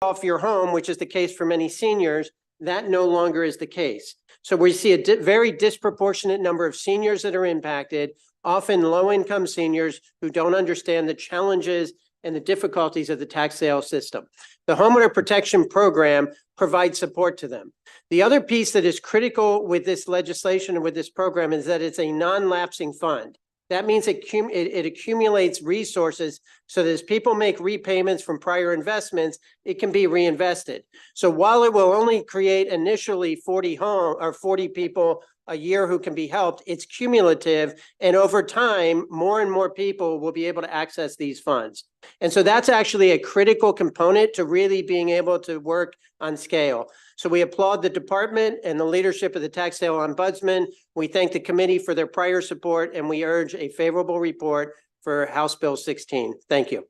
off your home, which is the case for many seniors, that no longer is the case. So we see a very disproportionate number of seniors that are impacted, often low-income seniors who don't understand the challenges and the difficulties of the tax sale system. The homeowner protection program provides support to them. The other piece that is critical with this legislation and with this program is that it's a non-lapsing fund. That means it accumulates resources so that as people make repayments from prior investments, it can be reinvested. So while it will only create initially 40 people a year who can be helped, it's cumulative. And over time, more and more people will be able to access these funds. And so that's actually a critical component to really being able to work on scale. So we applaud the department and the leadership of the Tax Sale Ombudsman. We thank the committee for their prior support, and we urge a favorable report for House Bill 16. Thank you.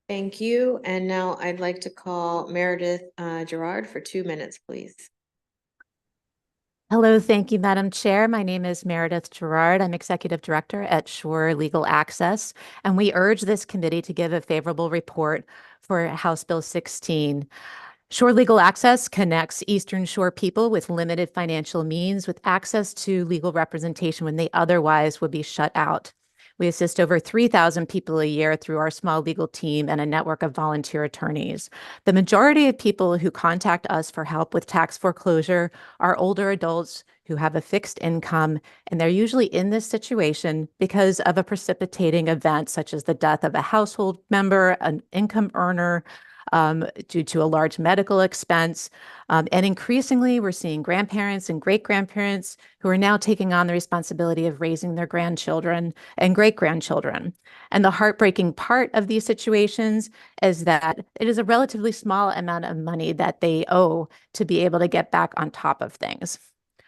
Thank you. And now I'd like to call Meredith Gerard for 2 minutes, please. Hello, thank you, Madam Chair. My name is Meredith Gerard. I'm Executive Director at Shore Legal Access, and we urge this committee to give a favorable report for House Bill 16. Shore Legal Access connects Eastern Shore people with limited financial means with access to legal representation when they otherwise would be shut out. We assist over 3,000 people a year through our small legal team and a network of volunteer attorneys. The majority of people who contact us for help with tax foreclosure are older adults who have a fixed income, and they're usually in this situation because of a precipitating event such as the death of a household member, an income earner, due to a large medical expense. And increasingly, we're seeing grandparents and great-grandparents who are now taking on the responsibility of raising their grandchildren and great-grandchildren. And the heartbreaking part of these situations is that it is a relatively small amount of money that they owe to be able to get back on top of things.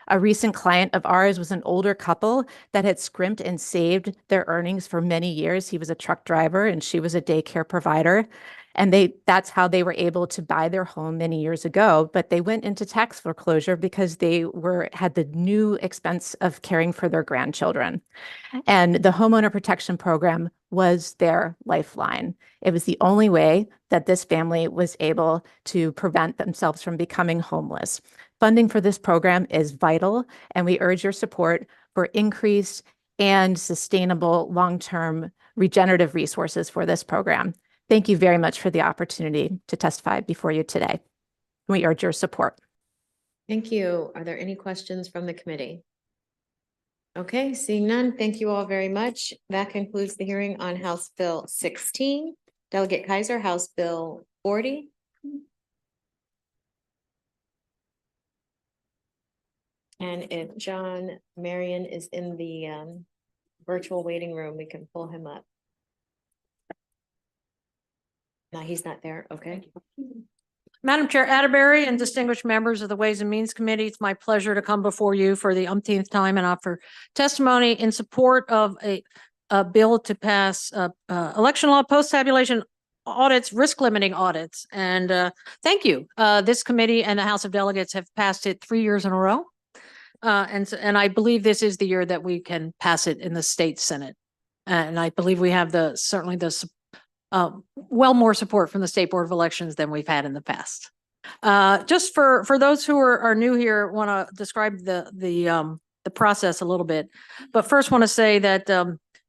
A recent client of ours was an older couple that had scrimped and saved their earnings for many years. He was a truck driver and she was a daycare provider. And that's how they were able to buy their home many years ago. But they went into tax foreclosure because they had the new expense of caring for their grandchildren. And the homeowner protection program was their lifeline. It was the only way that this family was able to prevent themselves from becoming homeless. Funding for this program is vital, and we urge your support for increased and sustainable long-term regenerative resources for this program. Thank you very much for the opportunity to testify before you today. We urge your support. Thank you. Are there any questions from the committee? Okay, seeing none, thank you all very much. That concludes the hearing on House Bill 16. Delegate Kaiser, House Bill 40. And if John Marion is in the virtual waiting room, we can pull him up. No, he's not there. Okay. Madam Chair Atterbury and distinguished members of the Ways and Means Committee, it's my pleasure to come before you for the umpteenth time and offer testimony in support of a bill to pass election law post-tabulation audits, risk limiting audits. And thank you. This committee and the House of Delegates have passed it 3 years in a row. And I believe this is the year that we can pass it in the state Senate. And I believe we have certainly the well more support from the State Board of Elections than we've had in the past. Just for those who are new here, want to describe the process a little bit. But first, want to say that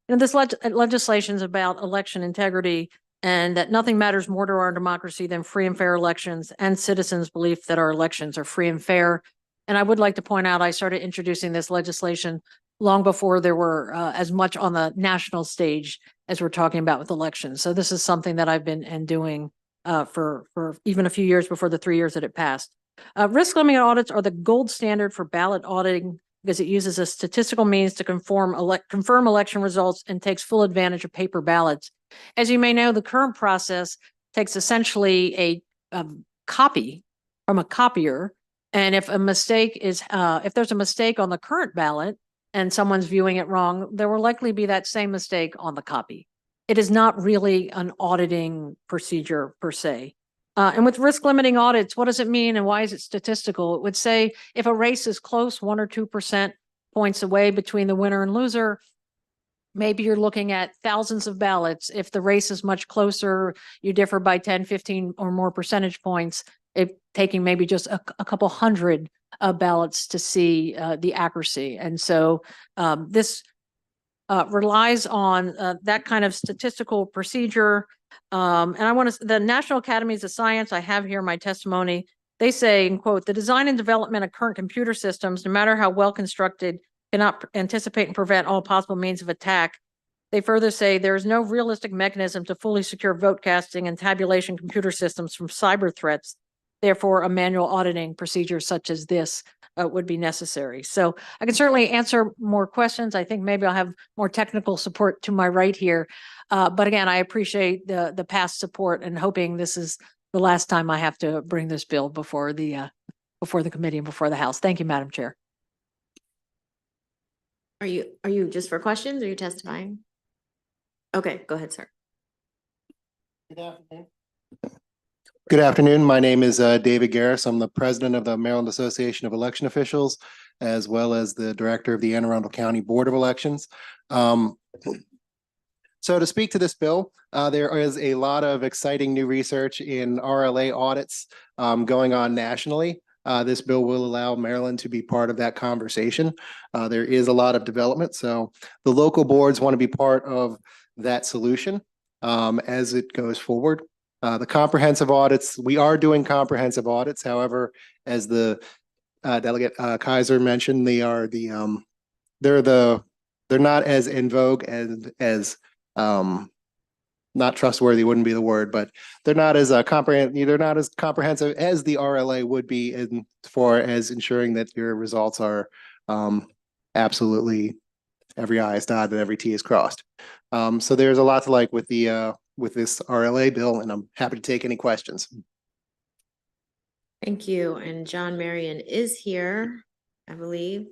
this legislation is about election integrity, and that nothing matters more to our democracy than free and fair elections and citizens' belief that our elections are free and fair. And I would like to point out, I started introducing this legislation long before there were as much on the national stage as we're talking about with elections. So this is something that I've been doing for even a few years before the 3 years that it passed. Risk limiting audits are the gold standard for ballot auditing because it uses a statistical means to confirm election results and takes full advantage of paper ballots. As you may know, the current process takes essentially a copy from a copier. And if a mistake is, if there's a mistake on the current ballot and someone's viewing it wrong, there will likely be that same mistake on the copy. It is not really an auditing procedure per se. And with risk limiting audits, what does it mean and why is it statistical? It would say if a race is close, 1 or 2% points away between the winner and loser, maybe you're looking at thousands of ballots. If the race is much closer, you differ by 10, 15 or more percentage points, it taking maybe just a couple hundred ballots to see the accuracy. And so this relies on that kind of statistical procedure. And I want to, the National Academies of Science, I have here my testimony. They say, in quote, the design and development of current computer systems, no matter how well constructed, cannot anticipate and prevent all possible means of attack. They further say there is no realistic mechanism to fully secure vote casting and tabulation computer systems from cyber threats. Therefore, a manual auditing procedure such as this would be necessary. So I can certainly answer more questions. I think maybe I'll have more technical support to my right here. But again, I appreciate the past support and hoping this is the last time I have to bring this bill before the committee and before the House. Thank you, Madam Chair. Are you just for questions or are you testifying? Okay, go ahead, sir. Good afternoon. My name is David Garris. I'm the president of the Maryland Association of Election Officials, as well as the director of the Anne Arundel County Board of Elections. So to speak to this bill, there is a lot of exciting new research in RLA audits going on nationally. This bill will allow Maryland to be part of that conversation. There is a lot of development, so the local boards want to be part of that solution as it goes forward. The comprehensive audits, we are doing comprehensive audits. However, as the Delegate Kaiser mentioned, they're not as in vogue as not trustworthy wouldn't be the word, but they're not as comprehensive as the RLA would be as ensuring that your results are absolutely every I is dotted, every T is crossed. So there's a lot to like with this RLA bill, and I'm happy to take any questions. Thank you. And John Marion is here, I believe.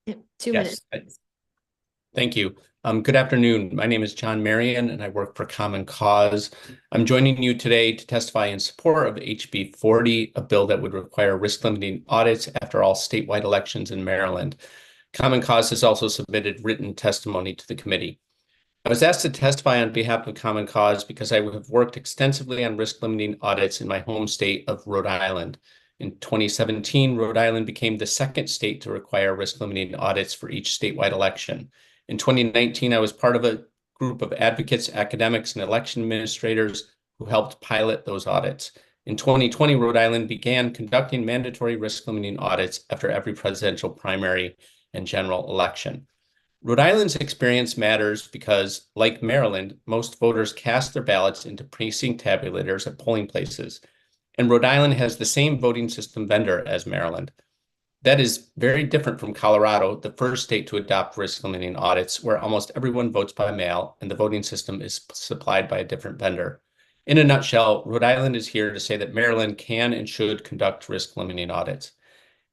Yep, 2 minutes. Thank you. Good afternoon. My name is John Marion, and I work for Common Cause. I'm joining you today to testify in support of HB 40, a bill that would require risk-limiting audits after all statewide elections in Maryland. Common Cause has also submitted written testimony to the committee. I was asked to testify on behalf of Common Cause because I have worked extensively on risk-limiting audits in my home state of Rhode Island. In 2017, Rhode Island became the second state to require risk-limiting audits for each statewide election. In 2019, I was part of a group of advocates, academics, and election administrators who helped pilot those audits. In 2020, Rhode Island began conducting mandatory risk-limiting audits after every presidential primary and general election. Rhode Island's experience matters because, like Maryland, most voters cast their ballots into precinct tabulators at polling places, and Rhode Island has the same voting system vendor as Maryland. That is very different from Colorado, the first state to adopt risk-limiting audits, where almost everyone votes by mail and the voting system is supplied by a different vendor. In a nutshell, Rhode Island is here to say that Maryland can and should conduct risk-limiting audits.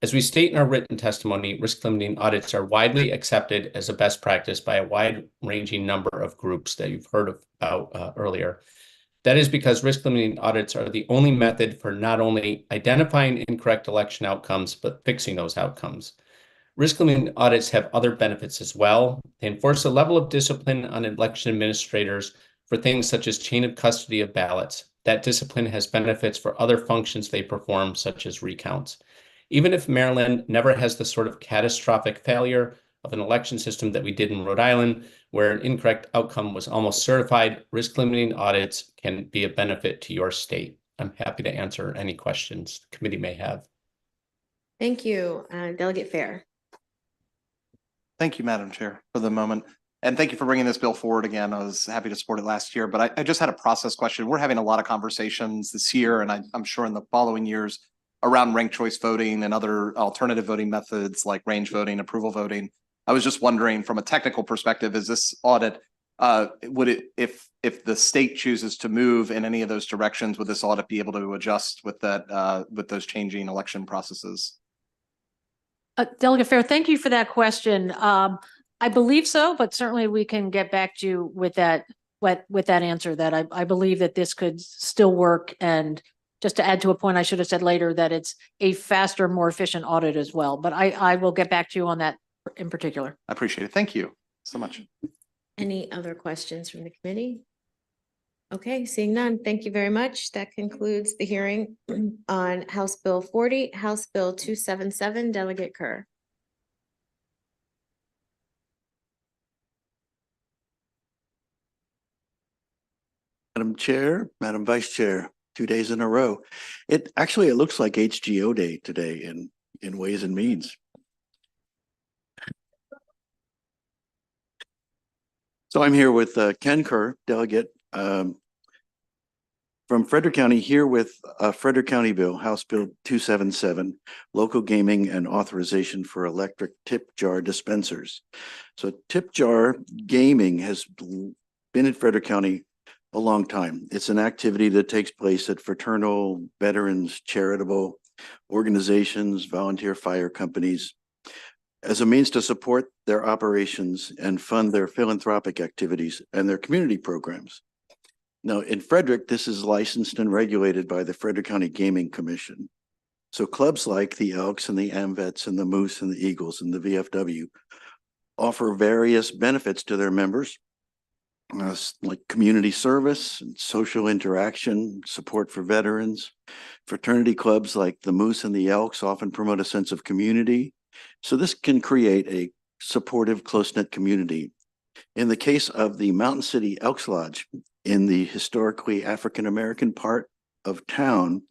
As we state in our written testimony, risk-limiting audits are widely accepted as a best practice by a wide-ranging number of groups that you've heard about earlier. That is because risk-limiting audits are the only method for not only identifying incorrect election outcomes, but fixing those outcomes. Risk-limiting audits have other benefits as well. They enforce a level of discipline on election administrators for things such as chain of custody of ballots. That discipline has benefits for other functions they perform, such as recounts. Even if Maryland never has the sort of catastrophic failure of an election system that we did in Rhode Island, where an incorrect outcome was almost certified, risk-limiting audits can be a benefit to your state. I'm happy to answer any questions the committee may have. Thank you, Delegate Fair. Thank you, Madam Chair, for the moment. And thank you for bringing this bill forward again. I was happy to support it last year, but I just had a process question. We're having a lot of conversations this year, and I'm sure in the following years around ranked choice voting and other alternative voting methods like range voting, approval voting. I was just wondering, from a technical perspective, is this audit, would it, if the state chooses to move in any of those directions, would this audit be able to adjust with that, with those changing election processes? Delegate Fair, thank you for that question. I believe so, but certainly we can get back to you with that answer. That I believe that this could still work and just to add to a point I should have said later, that it's a faster, more efficient audit as well. But I will get back to you on that in particular. I appreciate it. Thank you so much. Any other questions from the committee? Okay, seeing none, thank you very much. That concludes the hearing on House Bill 40, House Bill 277, Delegate Kerr. Madam Chair, Madam Vice Chair, 2 days in a row. It looks like HGO Day today in Ways and Means. So I'm here with Ken Kerr, delegate from Frederick County, here with Frederick County Bill, House Bill 277, local gaming and authorization for electric tip jar dispensers. So tip jar gaming has been in Frederick County a long time. It's an activity that takes place at fraternal, veterans, charitable organizations, volunteer fire companies, as a means to support their operations and fund their philanthropic activities and their community programs. Now, in Frederick, this is licensed and regulated by the Frederick County Gaming Commission. So clubs like the Elks and the AMVETS and the Moose and the Eagles and the VFW offer various benefits to their members, like community service and social interaction, support for veterans. Fraternity clubs like the Moose and the Elks often promote a sense of community. So this can create a supportive, close-knit community. In the case of the Mountain City Elks Lodge, in the historically African-American part of town,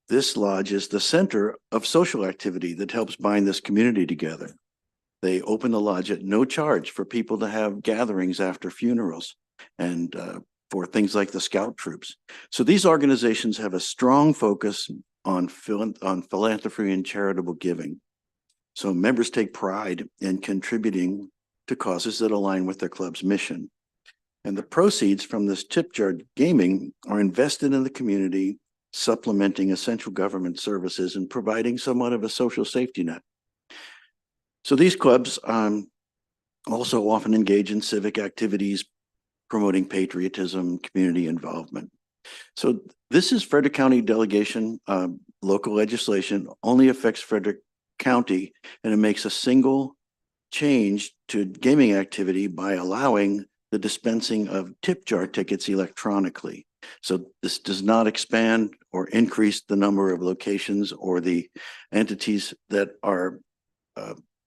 this lodge is the center of social activity that helps bind this community together. They open the lodge at no charge for people to have gatherings after funerals and for things like the scout troops. So these organizations have a strong focus on philanthropy and charitable giving. So members take pride in contributing to causes that align with their club's mission. And the proceeds from this tip jar gaming are invested in the community, supplementing essential government services and providing somewhat of a social safety net. So these clubs also often engage in civic activities, promoting patriotism, community involvement. So this is Frederick County delegation. Local legislation only affects Frederick County, and it makes a single change to gaming activity by allowing the dispensing of tip jar tickets electronically. So this does not expand or increase the number of locations or the entities that are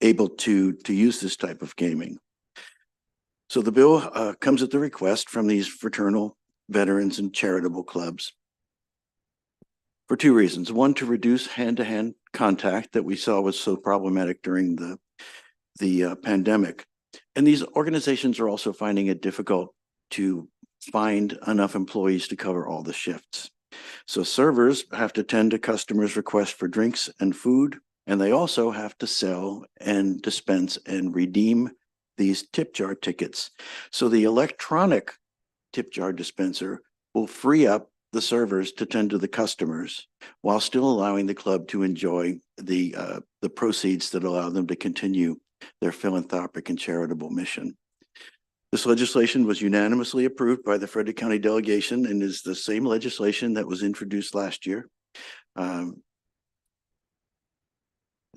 able to use this type of gaming. So the bill comes at the request from these fraternal, veterans, and charitable clubs for two reasons. One, to reduce hand-to-hand contact that we saw was so problematic during the pandemic. And these organizations are also finding it difficult to find enough employees to cover all the shifts. So servers have to tend to customers' requests for drinks and food, and they also have to sell and dispense and redeem these tip jar tickets. So the electronic tip jar dispenser will free up the servers to tend to the customers while still allowing the club to enjoy the proceeds that allow them to continue their philanthropic and charitable mission. This legislation was unanimously approved by the Frederick County delegation and is the same legislation that was introduced last year.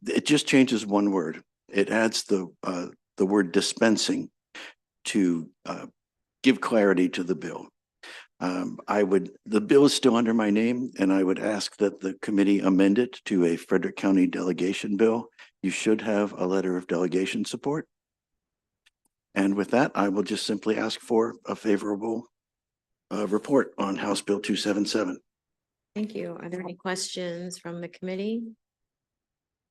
It just changes one word. It adds the word dispensing to give clarity to the bill. The bill is still under my name, and I would ask that the committee amend it to a Frederick County delegation bill. You should have a letter of delegation support. And with that, I will just simply ask for a favorable report on House Bill 277. Thank you. Are there any questions from the committee?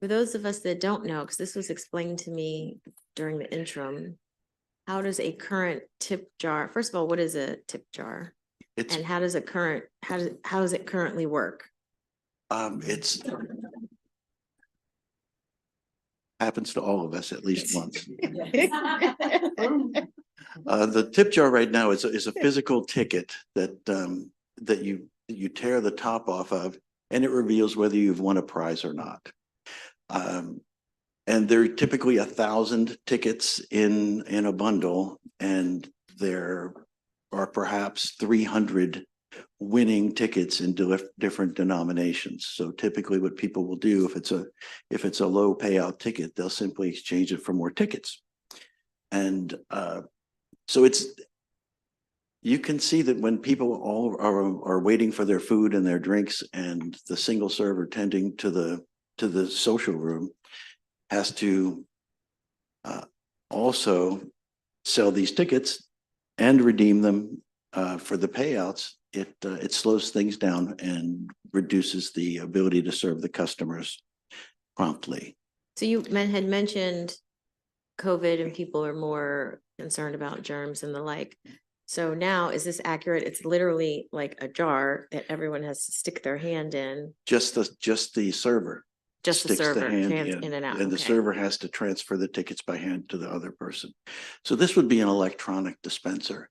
For those of us that don't know, because this was explained to me during the interim, how does a current tip jar, first of all, what is a tip jar? And how does it currently work? It's happens to all of us at least once. The tip jar right now is a physical ticket that you tear the top off of, and it reveals whether you've won a prize or not. And there are typically 1,000 tickets in a bundle, and there are perhaps 300 winning tickets in different denominations. So typically what people will do, if it's a low payout ticket, they'll simply exchange it for more tickets. And so you can see that when people all are waiting for their food and their drinks, and the single server tending to the social room has to also sell these tickets and redeem them for the payouts, it slows things down and reduces the ability to serve the customers promptly. So you had mentioned COVID and people are more concerned about germs and the like. So now, is this accurate? It's literally like a jar that everyone has to stick their hand in. Just the server. Just the sticks server, hand hands in and out. And the Okay. server has to transfer the tickets by hand to the other person. So this would be an electronic dispenser.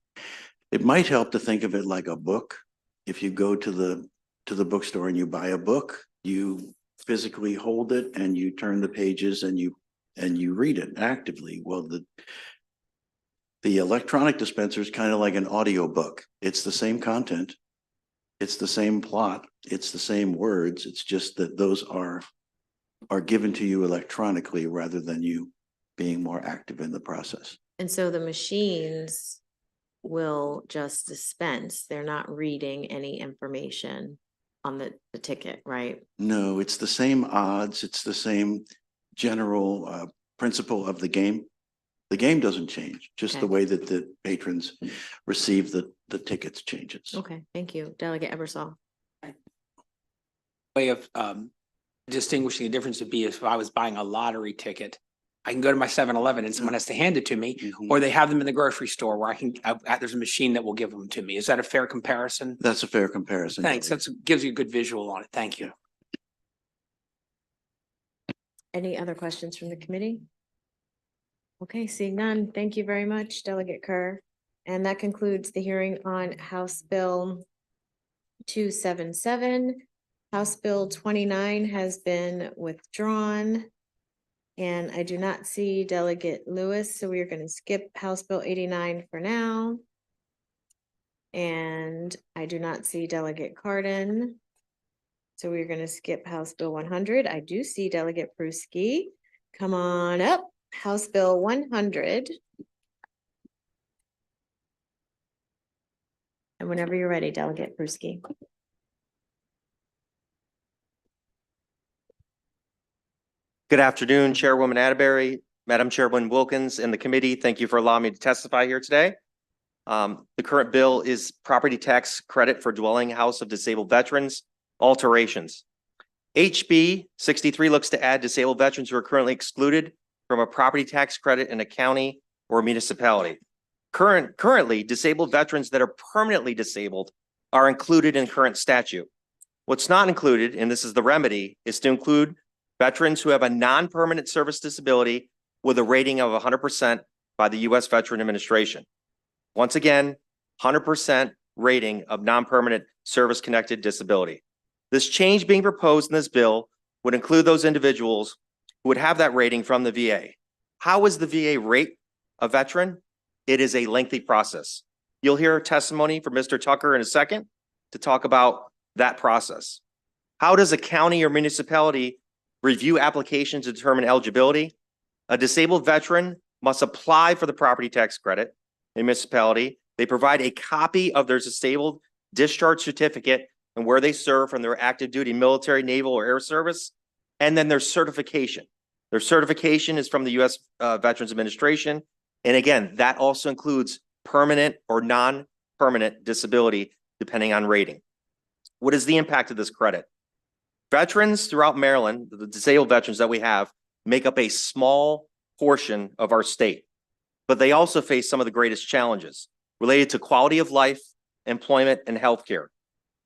It might help to think of it like a book. If you go to the bookstore and you buy a book, you physically hold it and you turn the pages and you read it actively. Well, the electronic dispenser is kind of like an audio book. It's the same content, it's the same plot, it's the same words. It's just that those are given to you electronically rather than you being more active in the process. And so the machines will just dispense. They're not reading any information on the ticket, right? No, it's the same odds. It's the same general principle of the game. The game doesn't change, just the Okay. way that the patrons receive the tickets changes. Okay, thank you. Delegate Ebersol. Way of distinguishing the difference would be if I was buying a lottery ticket, I can go to my 7-Eleven and someone has to hand it to me, Mhm. or they have them in the grocery store where there's a machine that will give them to me. Is that a fair comparison? That's a fair comparison. Thanks. That gives you a good visual on it. Thank you. Any other questions from the committee? Okay, seeing none. Thank you very much, Delegate Kerr. And that concludes the hearing on House Bill 277. House Bill 29 has been withdrawn. And I do not see Delegate Lewis, so we are going to skip House Bill 89 for now. And I do not see Delegate Cardin. So we're going to skip House Bill 100. I do see Delegate Pruski. Come on up. House Bill 100. And whenever you're ready, Delegate Pruski. Good afternoon, Chairwoman Atterbury, Madam Chairwoman Wilkins, and the committee. Thank you for allowing me to testify here today. The current bill is property tax credit for dwelling house of disabled veterans alterations. HB 63 looks to add disabled veterans who are currently excluded from a property tax credit in a county or municipality. Currently, disabled veterans that are permanently disabled are included in current statute. What's not included, and this is the remedy, is to include veterans who have a non-permanent service disability with a rating of 100% by the U.S. Veteran Administration. Once again, 100% rating of non-permanent service-connected disability. This change being proposed in this bill would include those individuals who would have that rating from the VA. How is the VA rate a veteran? It is a lengthy process. You'll hear testimony from Mr. Tucker in a second to talk about that process. How does a county or municipality review applications to determine eligibility? A disabled veteran must apply for the property tax credit in municipality. They provide a copy of their disabled discharge certificate and where they serve from their active duty military, naval, or air service, and then their certification. Their certification is from the U.S. Veterans Administration. And again, that also includes permanent or non-permanent disability, depending on rating. What is the impact of this credit? Veterans throughout Maryland, the disabled veterans that we have, make up a small portion of our state, but they also face some of the greatest challenges related to quality of life, employment, and healthcare.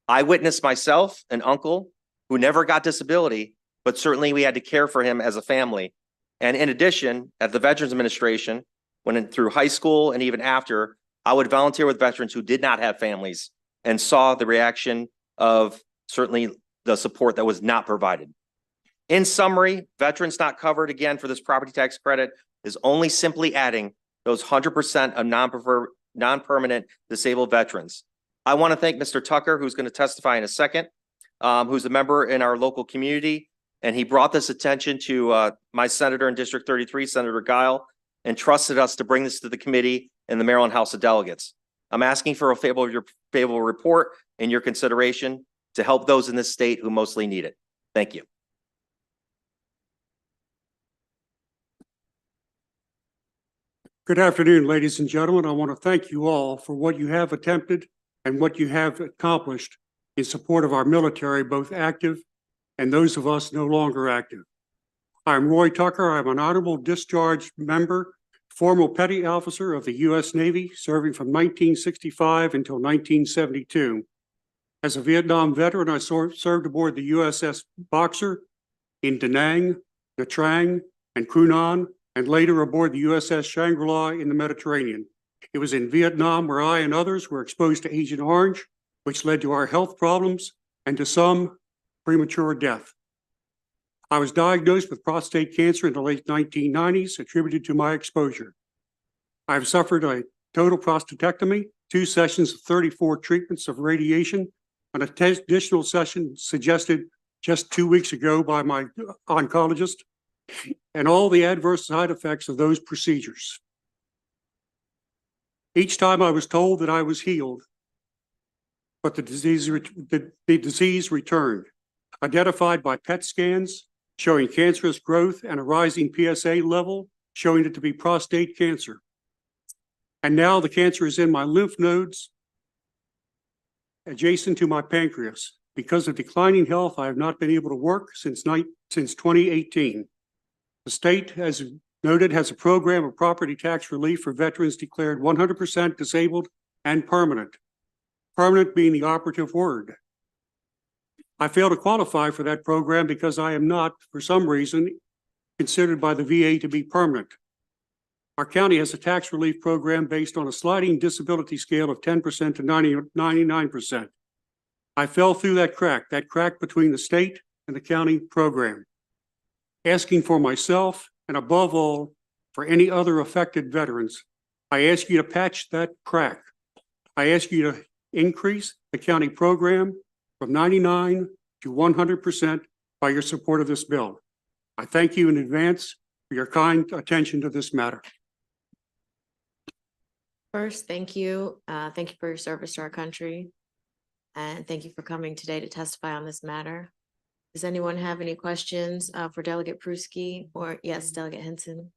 I witnessed myself, an uncle who never got disability, but certainly we had to care for him as a family. And in addition, at the Veterans Administration, when through high school and even after, I would volunteer with veterans who did not have families and saw the reaction of certainly the support that was not provided. In summary, veterans not covered again for this property tax credit is only simply adding those 100% of non-permanent disabled veterans. I want to thank Mr. Tucker, who's going to testify in a second, who's a member in our local community. And he brought this attention to my senator in District 33, Senator Guile, and trusted us to bring this to the committee in the Maryland House of Delegates. I'm asking for a favorable report in your consideration to help those in this state who mostly need it. Thank you. Good afternoon, ladies and gentlemen. I want to thank you all for what you have attempted and what you have accomplished in support of our military, both active and those of us no longer active. I'm Roy Tucker. I'm an honorable discharged member, former petty officer of the U.S. Navy, serving from 1965 until 1972. As a Vietnam veteran, I served aboard the USS Boxer in Da Nang, Nha Trang, and Cru Nan, and later aboard the USS Shangri-La in the Mediterranean. It was in Vietnam where I and others were exposed to Agent Orange, which led to our health problems and to some premature death. I was diagnosed with prostate cancer in the late 1990s, attributed to my exposure. I've suffered a total prostatectomy, 2 sessions of 34 treatments of radiation, and an additional session suggested just 2 weeks ago by my oncologist, and all the adverse side effects of those procedures. Each time I was told that I was healed, but the disease returned, identified by PET scans showing cancerous growth and a rising PSA level showing it to be prostate cancer. And now the cancer is in my lymph nodes adjacent to my pancreas. Because of declining health, I have not been able to work since 2018. The state, as noted, has a program of property tax relief for veterans declared 100% disabled and permanent. Permanent being the operative word. I fail to qualify for that program because I am not, for some reason, considered by the VA to be permanent. Our county has a tax relief program based on a sliding disability scale of 10% to 99%. I fell through that crack between the state and the county program. Asking for myself, and above all, for any other affected veterans, I ask you to patch that crack. I ask you to increase the county program from 99 to 100% by your support of this bill. I thank you in advance for your kind attention to this matter. First, thank you. Thank you for your service to our country. And thank you for coming today to testify on this matter. Does anyone have any questions for Delegate Pruski or yes, Delegate Henson?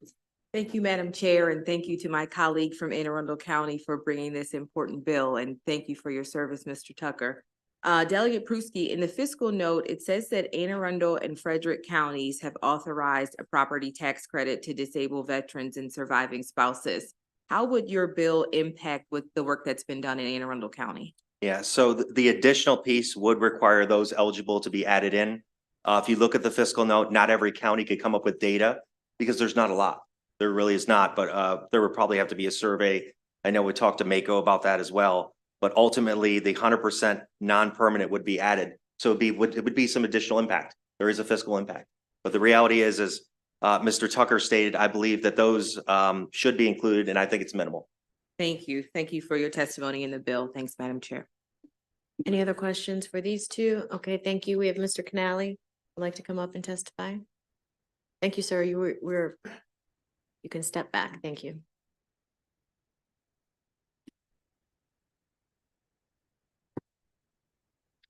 Thank you, Madam Chair, and thank you to my colleague from Anne Arundel County for bringing this important bill, and thank you for your service, Mr. Tucker. Delegate Pruski, in the fiscal note, it says that Anne Arundel and Frederick counties have authorized a property tax credit to disabled veterans and surviving spouses. How would your bill impact with the work that's been done in Anne Arundel County? Yeah, so the additional piece would require those eligible to be added in. If you look at the fiscal note, not every county could come up with data because there's not a lot. There really is not, but there would probably have to be a survey. I know we talked to Mako about that as well, but ultimately the 100% non-permanent would be added. So it would be some additional impact. There is a fiscal impact, but the reality is Mr. Tucker stated, I believe that those should be included, and I think it's minimal. Thank you. Thank you for your testimony in the bill. Thanks, Madam Chair. Any other questions for these two? Okay, thank you. We have Mr. Canali would like to come up and testify. Thank you, sir. You can step back. Thank you.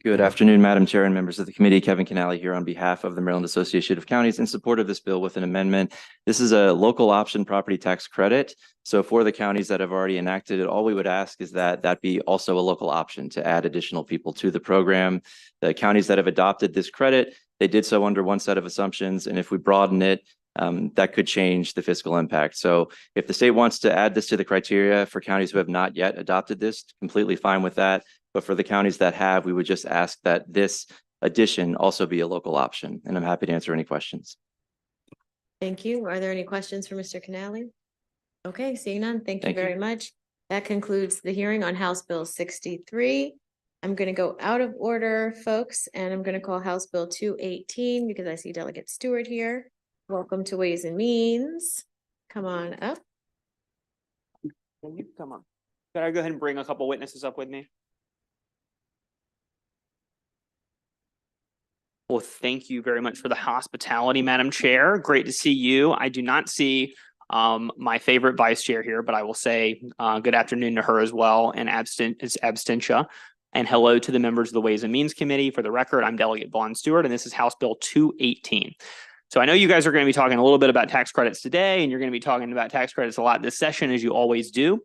Good afternoon, Madam Chair and members of the committee. Kevin Canali here on behalf of the Maryland Association of Counties in support of this bill with an amendment. This is a local option property tax credit. So for the counties that have already enacted it, all we would ask is that that be also a local option to add additional people to the program. The counties that have adopted this credit, they did so under one set of assumptions. And if we broaden it, that could change the fiscal impact. So if the state wants to add this to the criteria for counties who have not yet adopted this, completely fine with that. But for the counties that have, we would just ask that this addition also be a local option. And I'm happy to answer any questions. Thank you. Are there any questions for Mr. Canali? Okay, seeing none. Thank you very much. That concludes the hearing on House Bill 63. I'm going to go out of order, folks, and I'm going to call House Bill 218 because I see Delegate Stewart here. Welcome to Ways and Means. Come on up. You come on. Could I go ahead and bring a couple witnesses up with me? Well, thank you very much for the hospitality, Madam Chair. Great to see you. I do not see my favorite vice chair here, but I will say good afternoon to her as well, and abstentia. And hello to the members of the Ways and Means Committee. For the record, I'm Delegate Vaughn Stewart, and this is House Bill 218. So I know you guys are going to be talking a little bit about tax credits today, and you're going to be talking about tax credits a lot this session, as you always do.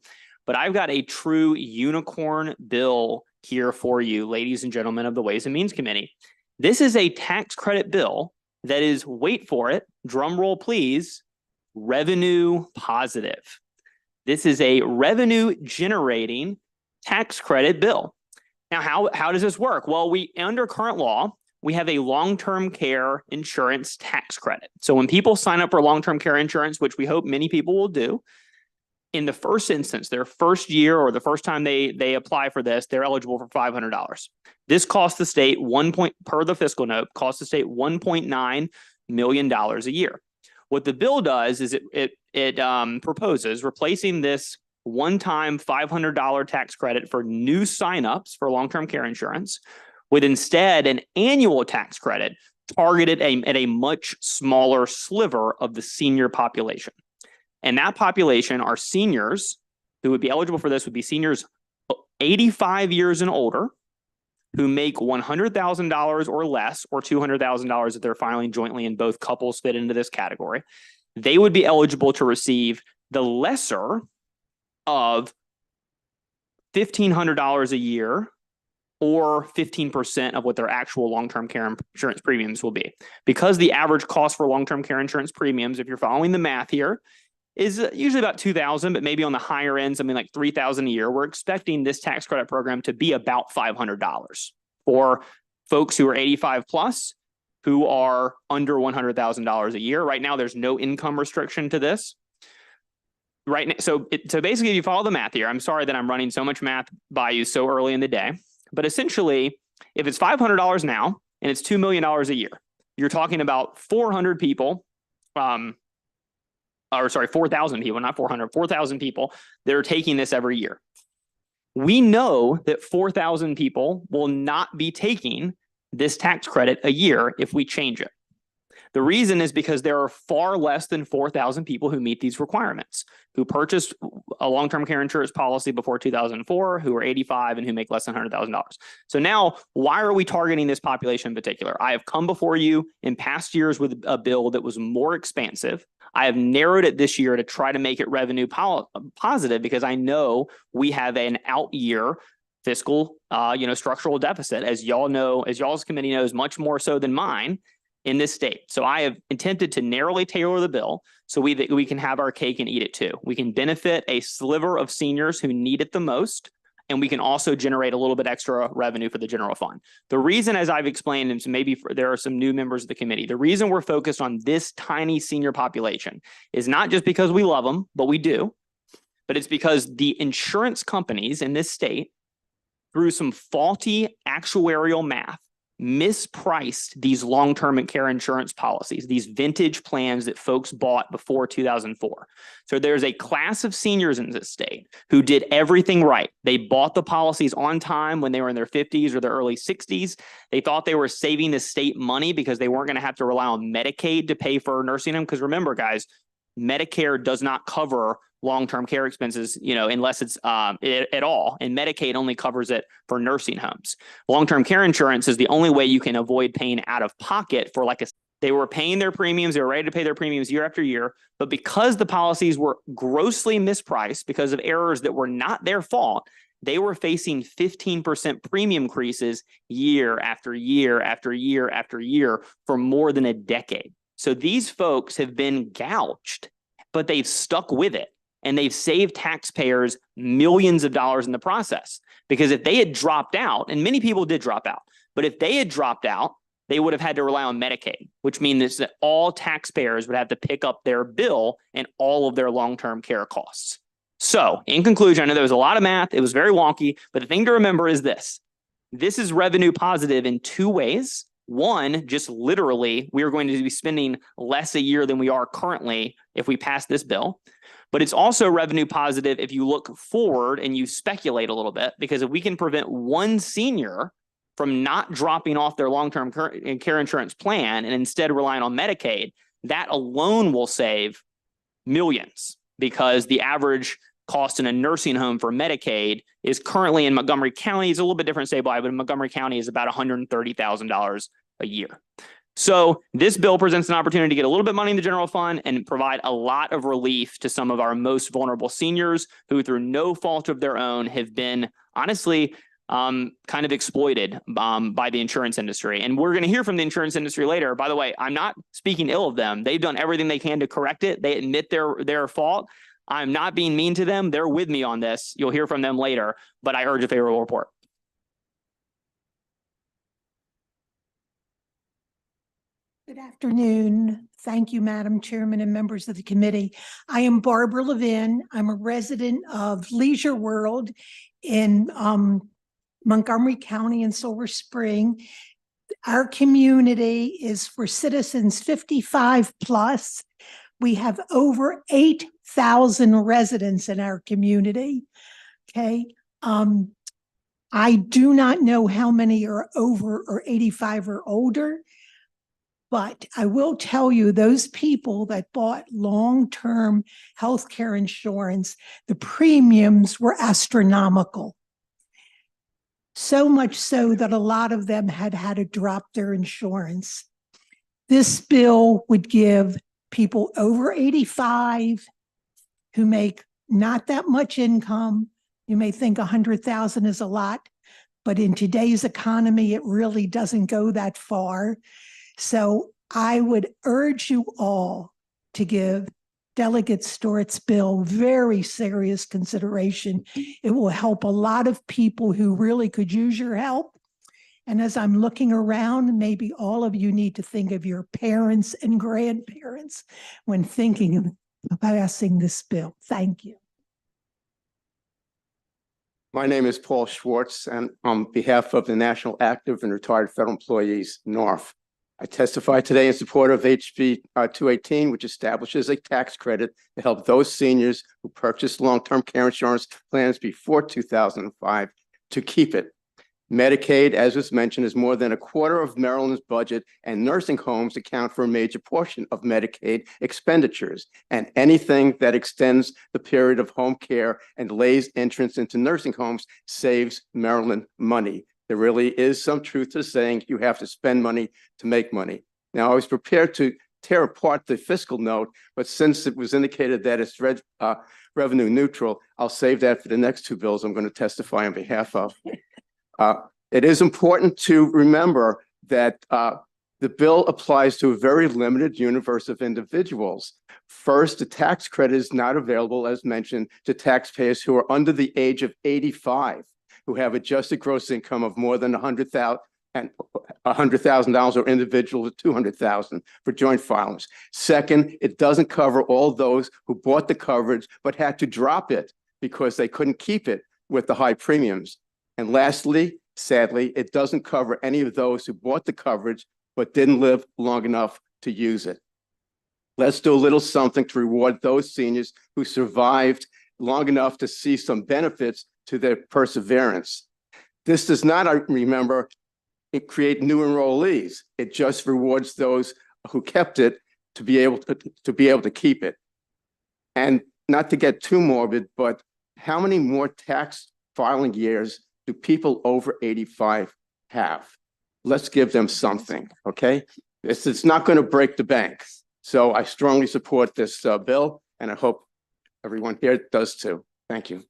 But I've got a true unicorn bill here for you, ladies and gentlemen of the Ways and Means Committee. This is a tax credit bill that is, wait for it, drum roll please, revenue positive. This is a revenue generating tax credit bill. Now, how does this work? Well, under current law, we have a long-term care insurance tax credit. So when people sign up for long-term care insurance, which we hope many people will do, in the first instance, their first year or the first time they apply for this, they're eligible for $500. This costs the state per the fiscal note, costs the state $1.9 million a year. What the bill does is it proposes replacing this one-time $500 tax credit for new signups for long-term care insurance with instead an annual tax credit targeted at a much smaller sliver of the senior population. And that population are seniors who would be eligible for this would be seniors 85 years and older who make $100,000 or less, or $200,000 if they're filing jointly and both couples fit into this category. They would be eligible to receive the lesser of $1,500 a year, or 15% of what their actual long-term care insurance premiums will be. Because the average cost for long-term care insurance premiums, if you're following the math here, is usually about $2,000, but maybe on the higher end, something like $3,000 a year. We're expecting this tax credit program to be about $500 for folks who are 85 plus, who are under $100,000 a year. Right now, there's no income restriction to this. Right now, so basically, if you follow the math here, I'm sorry that I'm running so much math by you so early in the day, but essentially, if it's $500 now and it's $2 million a year, you're talking about 400 people. 4,000 people, not 400, 4,000 people that are taking this every year. We know that 4,000 people will not be taking this tax credit a year if we change it. The reason is because there are far less than 4,000 people who meet these requirements, who purchased a long-term care insurance policy before 2004, who are 85 and who make less than $100,000. So now, why are we targeting this population in particular? I have come before you in past years with a bill that was more expansive. I have narrowed it this year to try to make it revenue positive because I know we have an out year fiscal, structural deficit, as y'all know, as y'all's committee knows, much more so than mine in this state. So I have attempted to narrowly tailor the bill so we can have our cake and eat it too. We can benefit a sliver of seniors who need it the most, and we can also generate a little bit extra revenue for the general fund. The reason, as I've explained, and so maybe there are some new members of the committee, the reason we're focused on this tiny senior population is not just because we love them, but we do, but it's because the insurance companies in this state, through some faulty actuarial math, mispriced these long-term care insurance policies, these vintage plans that folks bought before 2004. So there's a class of seniors in this state who did everything right. They bought the policies on time when they were in their 50s or their early 60s. They thought they were saving the state money because they weren't going to have to rely on Medicaid to pay for nursing home. Because remember, guys, Medicare does not cover long-term care expenses, unless it's at all. And Medicaid only covers it for nursing homes. Long-term care insurance is the only way you can avoid paying out of pocket for they were paying their premiums. They were ready to pay their premiums year after year. But because the policies were grossly mispriced because of errors that were not their fault, they were facing 15% premium increases year after year after year after year for more than a decade. So these folks have been gouged, but they've stuck with it. And they've saved taxpayers millions of dollars in the process. Because if they had dropped out, and many people did drop out, but if they had dropped out, they would have had to rely on Medicaid, which means that all taxpayers would have to pick up their bill and all of their long-term care costs. So in conclusion, I know there was a lot of math. It was very wonky, but the thing to remember is this. This is revenue positive in two ways. One, just literally, we are going to be spending less a year than we are currently if we pass this bill. But it's also revenue positive if you look forward and you speculate a little bit, because if we can prevent one senior from not dropping off their long-term care insurance plan and instead relying on Medicaid, that alone will save millions, because the average cost in a nursing home for Medicaid is currently in Montgomery County. It's a little bit different statewide, but in Montgomery County is about $130,000 a year. So this bill presents an opportunity to get a little bit of money in the general fund and provide a lot of relief to some of our most vulnerable seniors who, through no fault of their own, have been honestly kind of exploited by the insurance industry. And we're going to hear from the insurance industry later. By the way, I'm not speaking ill of them. They've done everything they can to correct it. They admit their fault. I'm not being mean to them. They're with me on this. You'll hear from them later, but I urge a favorable report. Good afternoon. Thank you, Madam Chairman and members of the committee. I am Barbara Levin. I'm a resident of Leisure World in Montgomery County in Silver Spring. Our community is for citizens 55 plus. We have over 8,000 residents in our community. Okay. I do not know how many are over or 85 or older. But I will tell you, those people that bought long-term healthcare insurance, the premiums were astronomical. So much so that a lot of them had to drop their insurance. This bill would give people over 85 who make not that much income. You may think 100,000 is a lot, but in today's economy, it really doesn't go that far. So I would urge you all to give Delegate Stewart's bill very serious consideration. It will help a lot of people who really could use your help. And as I'm looking around, maybe all of you need to think of your parents and grandparents when thinking of passing this bill. Thank you. My name is Paul Schwartz, and on behalf of the National Active and Retired Federal Employees, NARF, I testify today in support of HB 218, which establishes a tax credit to help those seniors who purchased long-term care insurance plans before 2005 to keep it. Medicaid, as was mentioned, is more than a quarter of Maryland's budget, and nursing homes account for a major portion of Medicaid expenditures. And anything that extends the period of home care and delays entrance into nursing homes saves Maryland money. There really is some truth to saying you have to spend money to make money. Now, I was prepared to tear apart the fiscal note, but since it was indicated that it's revenue neutral, I'll save that for the next two bills I'm going to testify on behalf of. It is important to remember that the bill applies to a very limited universe of individuals. First, the tax credit is not available, as mentioned, to taxpayers who are under the age of 85. Who have adjusted gross income of more than $100,000 or individuals with $200,000 for joint filers. Second, it doesn't cover all those who bought the coverage but had to drop it because they couldn't keep it with the high premiums. And lastly, sadly, it doesn't cover any of those who bought the coverage but didn't live long enough to use it. Let's do a little something to reward those seniors who survived long enough to see some benefits to their perseverance. This does not, I remember, create new enrollees. It just rewards those who kept it to be able to keep it. And not to get too morbid, but how many more tax filing years do people over 85 have? Let's give them something, okay? It's not going to break the bank. So I strongly support this bill, and I hope everyone here does too. Thank you.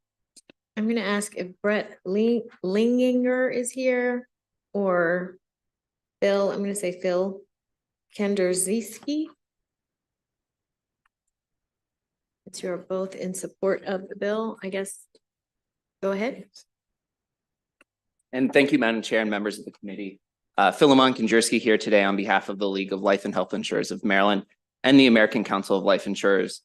I'm going to ask if Brett Linginger is here, or Phil, I'm going to say Phil Kenderzewski. It's you're both in support of the bill, I guess. Go ahead. And thank you, Madam Chair and members of the committee. Philemon Kenderzewski here today on behalf of the League of Life and Health Insurers of Maryland and the American Council of Life Insurers.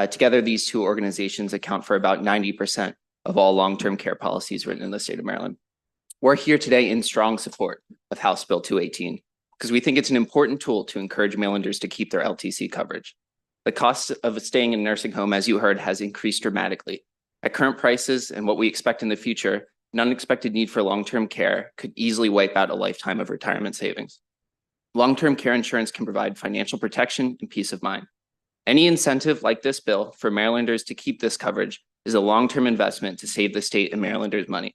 Together, these two organizations account for about 90% of all long-term care policies written in the state of Maryland. We're here today in strong support of House Bill 218 because we think it's an important tool to encourage Marylanders to keep their LTC coverage. The cost of staying in a nursing home, as you heard, has increased dramatically. At current prices and what we expect in the future, An unexpected need for long-term care could easily wipe out a lifetime of retirement savings. Long-term care insurance can provide financial protection and peace of mind. Any incentive like this bill for Marylanders to keep this coverage is a long-term investment to save the state and Marylanders money.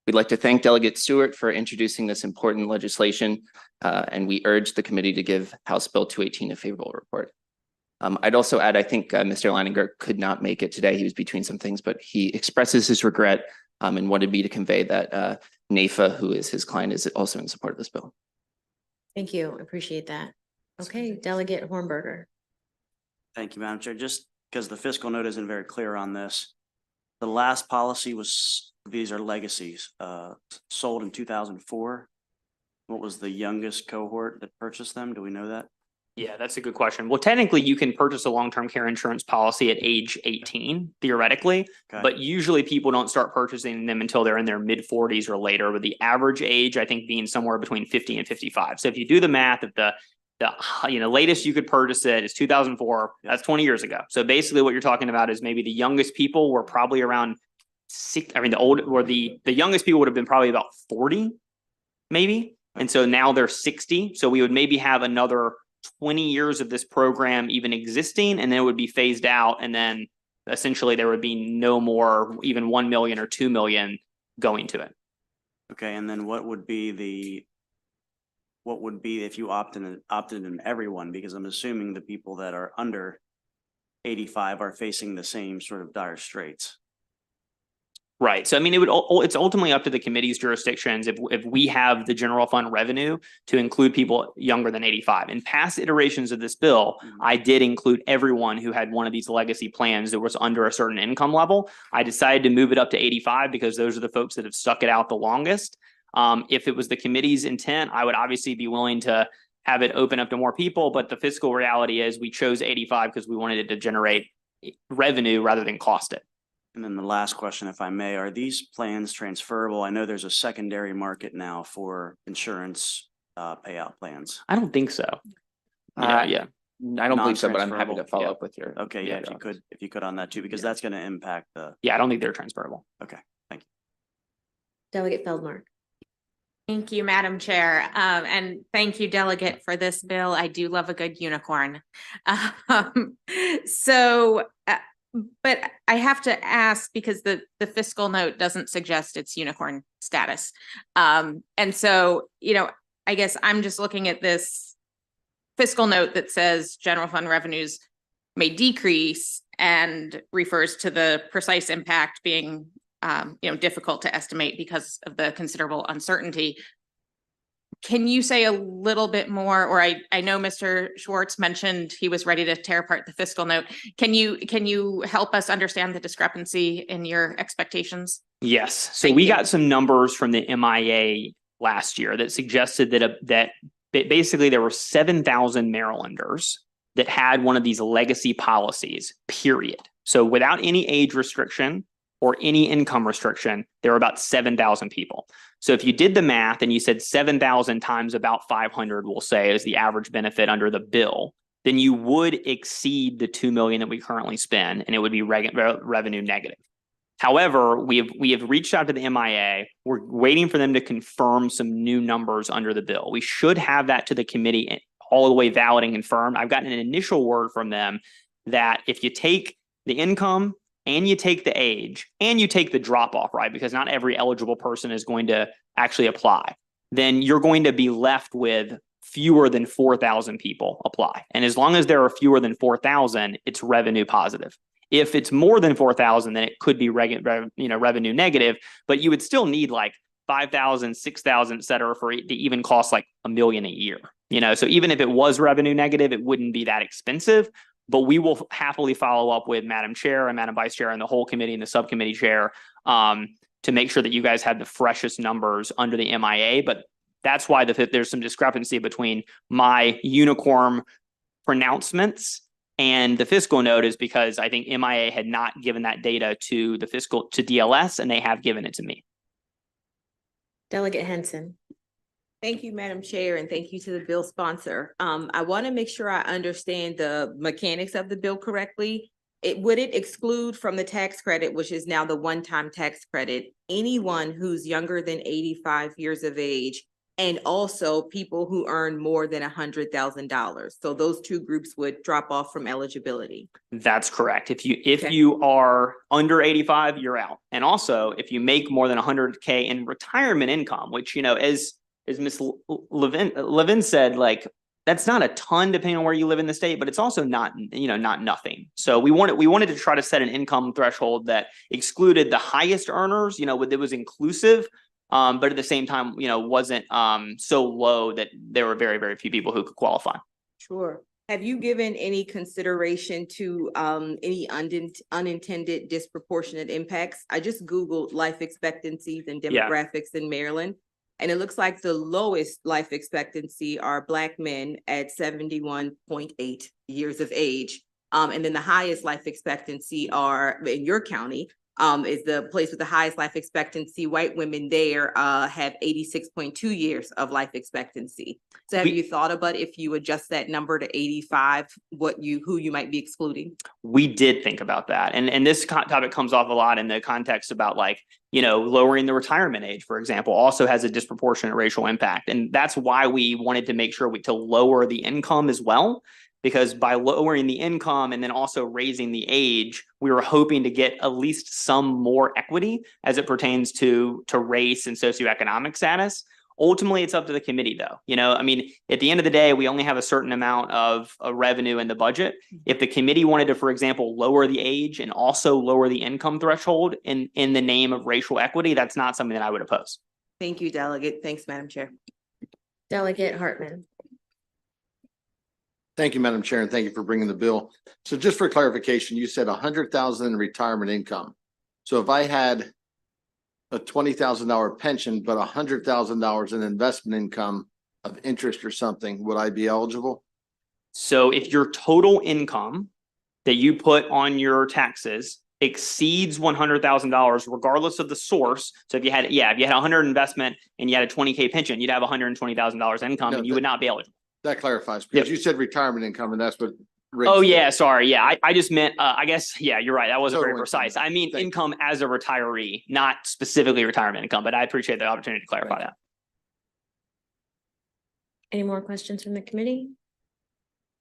We'd like to thank Delegate Stewart for introducing this important legislation, and we urge the committee to give House Bill 218 a favorable report. I'd also add, I think Mr. Leininger could not make it today. He was between some things, but he expresses his regret and wanted me to convey that NAFA, who is his client, is also in support of this bill. Thank you. Appreciate that. Okay, Delegate Hornberger. Thank you, Madam Chair. Just because the fiscal note isn't very clear on this, the last policy was, these are legacies, sold in 2004. What was the youngest cohort that purchased them? Do we know that? Yeah, that's a good question. Well, technically, you can purchase a long-term care insurance policy at age 18, theoretically, Okay. but usually people don't start purchasing them until they're in their mid-40s or later, with the average age, I think, being somewhere between 50 and 55. So if you do the math, if the latest you could purchase it is 2004, that's 20 years ago. So basically what you're talking about is maybe the youngest people were probably around the youngest people would have been probably about 40, maybe. And so now they're 60. So we would maybe have another 20 years of this program even existing, and then it would be phased out. And then essentially there would be no more, even 1 million or 2 million going to it. Okay, and then what would be if you opted in everyone? Because I'm assuming the people that are under 85 are facing the same sort of dire straits. Right. So, I mean, it's ultimately up to the committee's jurisdictions if we have the general fund revenue to include people younger than 85. In past iterations of this bill, I did include everyone who had one of these legacy plans that was under a certain income level. I decided to move it up to 85 because those are the folks that have stuck it out the longest. If it was the committee's intent, I would obviously be willing to have it open up to more people. But the fiscal reality is we chose 85 because we wanted it to generate revenue rather than cost it. And then the last question, if I may, are these plans transferable? I know there's a secondary market now for insurance payout plans. I don't think so. Yeah. I don't believe so, but I'm happy to Non-transferable. follow Yeah. up with your. Okay, yeah, if you could on that too, because that's going to impact the. Yeah, I don't think they're transferable. Okay, thank you. Delegate Feldmark. Thank you, Madam Chair. And thank you, Delegate, for this bill. I do love a good unicorn. But I have to ask because the fiscal note doesn't suggest it's unicorn status. And so, I guess I'm just looking at this fiscal note that says general fund revenues may decrease and refers to the precise impact being difficult to estimate because of the considerable uncertainty. Can you say a little bit more, or I know Mr. Schwartz mentioned he was ready to tear apart the fiscal note. Can you help us understand the discrepancy in your expectations? Yes. So we got some numbers from the MIA last year that suggested that basically there were 7,000 Marylanders that had one of these legacy policies, period. So without any age restriction or any income restriction, there were about 7,000 people. So if you did the math and you said 7,000 times about 500, we'll say, is the average benefit under the bill, then you would exceed the 2 million that we currently spend, and it would be revenue negative. However, we have reached out to the MIA. We're waiting for them to confirm some new numbers under the bill. We should have that to the committee all the way valid and confirmed. I've gotten an initial word from them that if you take the income and you take the age and you take the drop off, right? Because not every eligible person is going to actually apply. Then you're going to be left with fewer than 4,000 people apply. And as long as there are fewer than 4,000, it's revenue positive. If it's more than 4,000, then it could be revenue negative, but you would still need like 5,000, 6,000, et cetera, for it to even cost like $1 million a year. So even if it was revenue negative, it wouldn't be that expensive. But we will happily follow up with Madam Chair and Madam Vice Chair and the whole committee and the subcommittee chair to make sure that you guys have the freshest numbers under the MIA. But that's why there's some discrepancy between my unicorn pronouncements and the fiscal note, is because I think MIA had not given that data to the to DLS, and they have given it to me. Delegate Henson. Thank you, Madam Chair, and thank you to the bill sponsor. I want to make sure I understand the mechanics of the bill correctly. would it exclude from the tax credit, which is now the one-time tax credit, anyone who's younger than 85 years of age, and also people who earn more than $100,000? So those two groups would drop off from eligibility. That's correct. If you Okay. are under 85, you're out. And also, if you make more than 100K in retirement income, which, as Ms. Levin said, like, that's not a ton depending on where you live in the state, but it's also not nothing. So we wanted to try to set an income threshold that excluded the highest earners, that was inclusive, but at the same time, wasn't so low that there were very, very few people who could qualify. Sure. Have you given any consideration to any unintended disproportionate impacts? I just Googled life expectancies and demographics in Maryland, and it looks like the lowest life expectancy are Black men at 71.8 years of age. And then the highest life expectancy are in your county, is the place with the highest life expectancy. White women there have 86.2 years of life expectancy. So have you thought about if you adjust that number to 85, who you might be excluding? We did think about that. And this topic comes off a lot in the context about lowering the retirement age, for example, also has a disproportionate racial impact. And that's why we wanted to make sure to lower the income as well. Because by lowering the income and then also raising the age, we were hoping to get at least some more equity as it pertains to race and socioeconomic status. Ultimately, it's up to the committee, though. At the end of the day, we only have a certain amount of revenue in the budget. If the committee wanted to, for example, lower the age and also lower the income threshold in the name of racial equity, that's not something that I would oppose. Thank you, Delegate. Thanks, Madam Chair. Delegate Hartman. Thank you, Madam Chair, and thank you for bringing the bill. So just for clarification, you said 100,000 in retirement income. So if I had a $20,000 pension, but $100,000 in investment income of interest or something, would I be eligible? So if your total income that you put on your taxes exceeds $100,000, regardless of the source. So if you had 100 investment and you had a 20K pension, you'd have $120,000 income and you would not be eligible. That clarifies, because you said retirement income, and that's what. Rick Oh, said. yeah, sorry. Yeah, I just meant, I guess, you're right. That wasn't very Total precise. income. I mean, income as a retiree, not specifically retirement income, but I appreciate the opportunity to clarify that. Any more questions from the committee?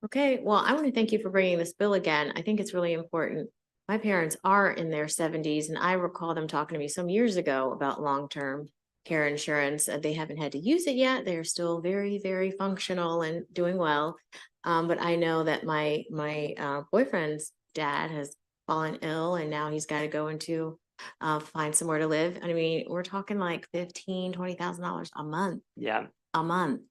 Okay, well, I want to thank you for bringing this bill again. I think it's really important. My parents are in their 70s, and I recall them talking to me some years ago about long-term care insurance. They haven't had to use it yet. They're still very, very functional and doing well. But I know that my boyfriend's dad has fallen ill, and now he's got to go into find somewhere to live. I mean, we're talking like $15,000-$20,000 a month. Yeah. A month.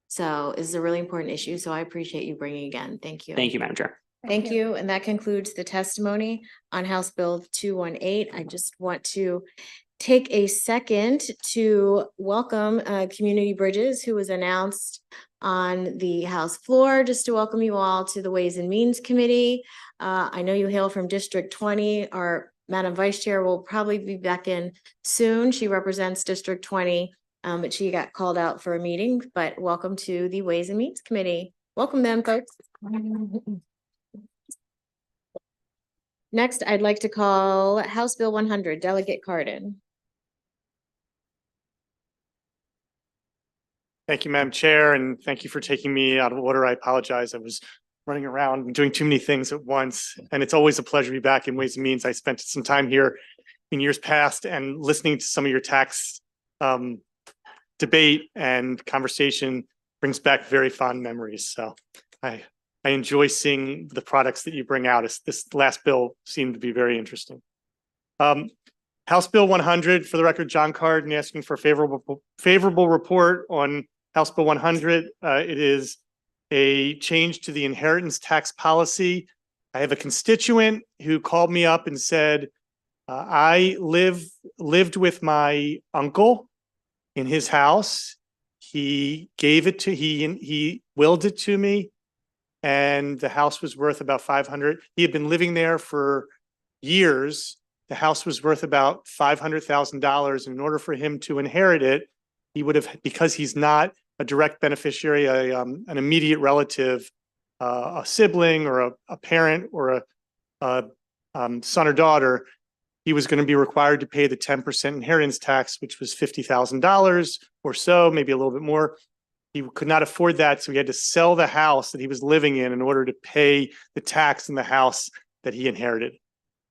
So this is a really important issue. So I appreciate you bringing it again. Thank you. Thank you, Madam Chair. Thank you. And that concludes the testimony on House Bill 218. I just want to take a second to welcome Community Bridges, who was announced on the House floor, just to welcome you all to the Ways and Means Committee. I know you hail from District 20. Our Madam Vice Chair will probably be back in soon. She represents District 20, but she got called out for a meeting. But welcome to the Ways and Means Committee. Welcome them, folks. Next, I'd like to call House Bill 100, Delegate Cardin. Thank you, Madam Chair, and thank you for taking me out of order. I apologize. I was running around and doing too many things at once, and it's always a pleasure to be back in Ways and Means. I spent some time here in years past, and listening to some of your tax debate and conversation brings back very fond memories. So I enjoy seeing the products that you bring out. This last bill seemed to be very interesting. House Bill 100, for the record, John Cardin asking for a favorable report on House Bill 100. It is a change to the inheritance tax policy. I have a constituent who called me up and said, I lived with my uncle in his house. He willed it to me, and the house was worth about $500,000. He had been living there for years. The house was worth about $500,000. In order for him to inherit it, he would have, because he's not a direct beneficiary, an immediate relative, a sibling or a parent or son or daughter, he was going to be required to pay the 10% inheritance tax, which was $50,000 or so, maybe a little bit more. He could not afford that, so he had to sell the house that he was living in order to pay the tax in the house that he inherited.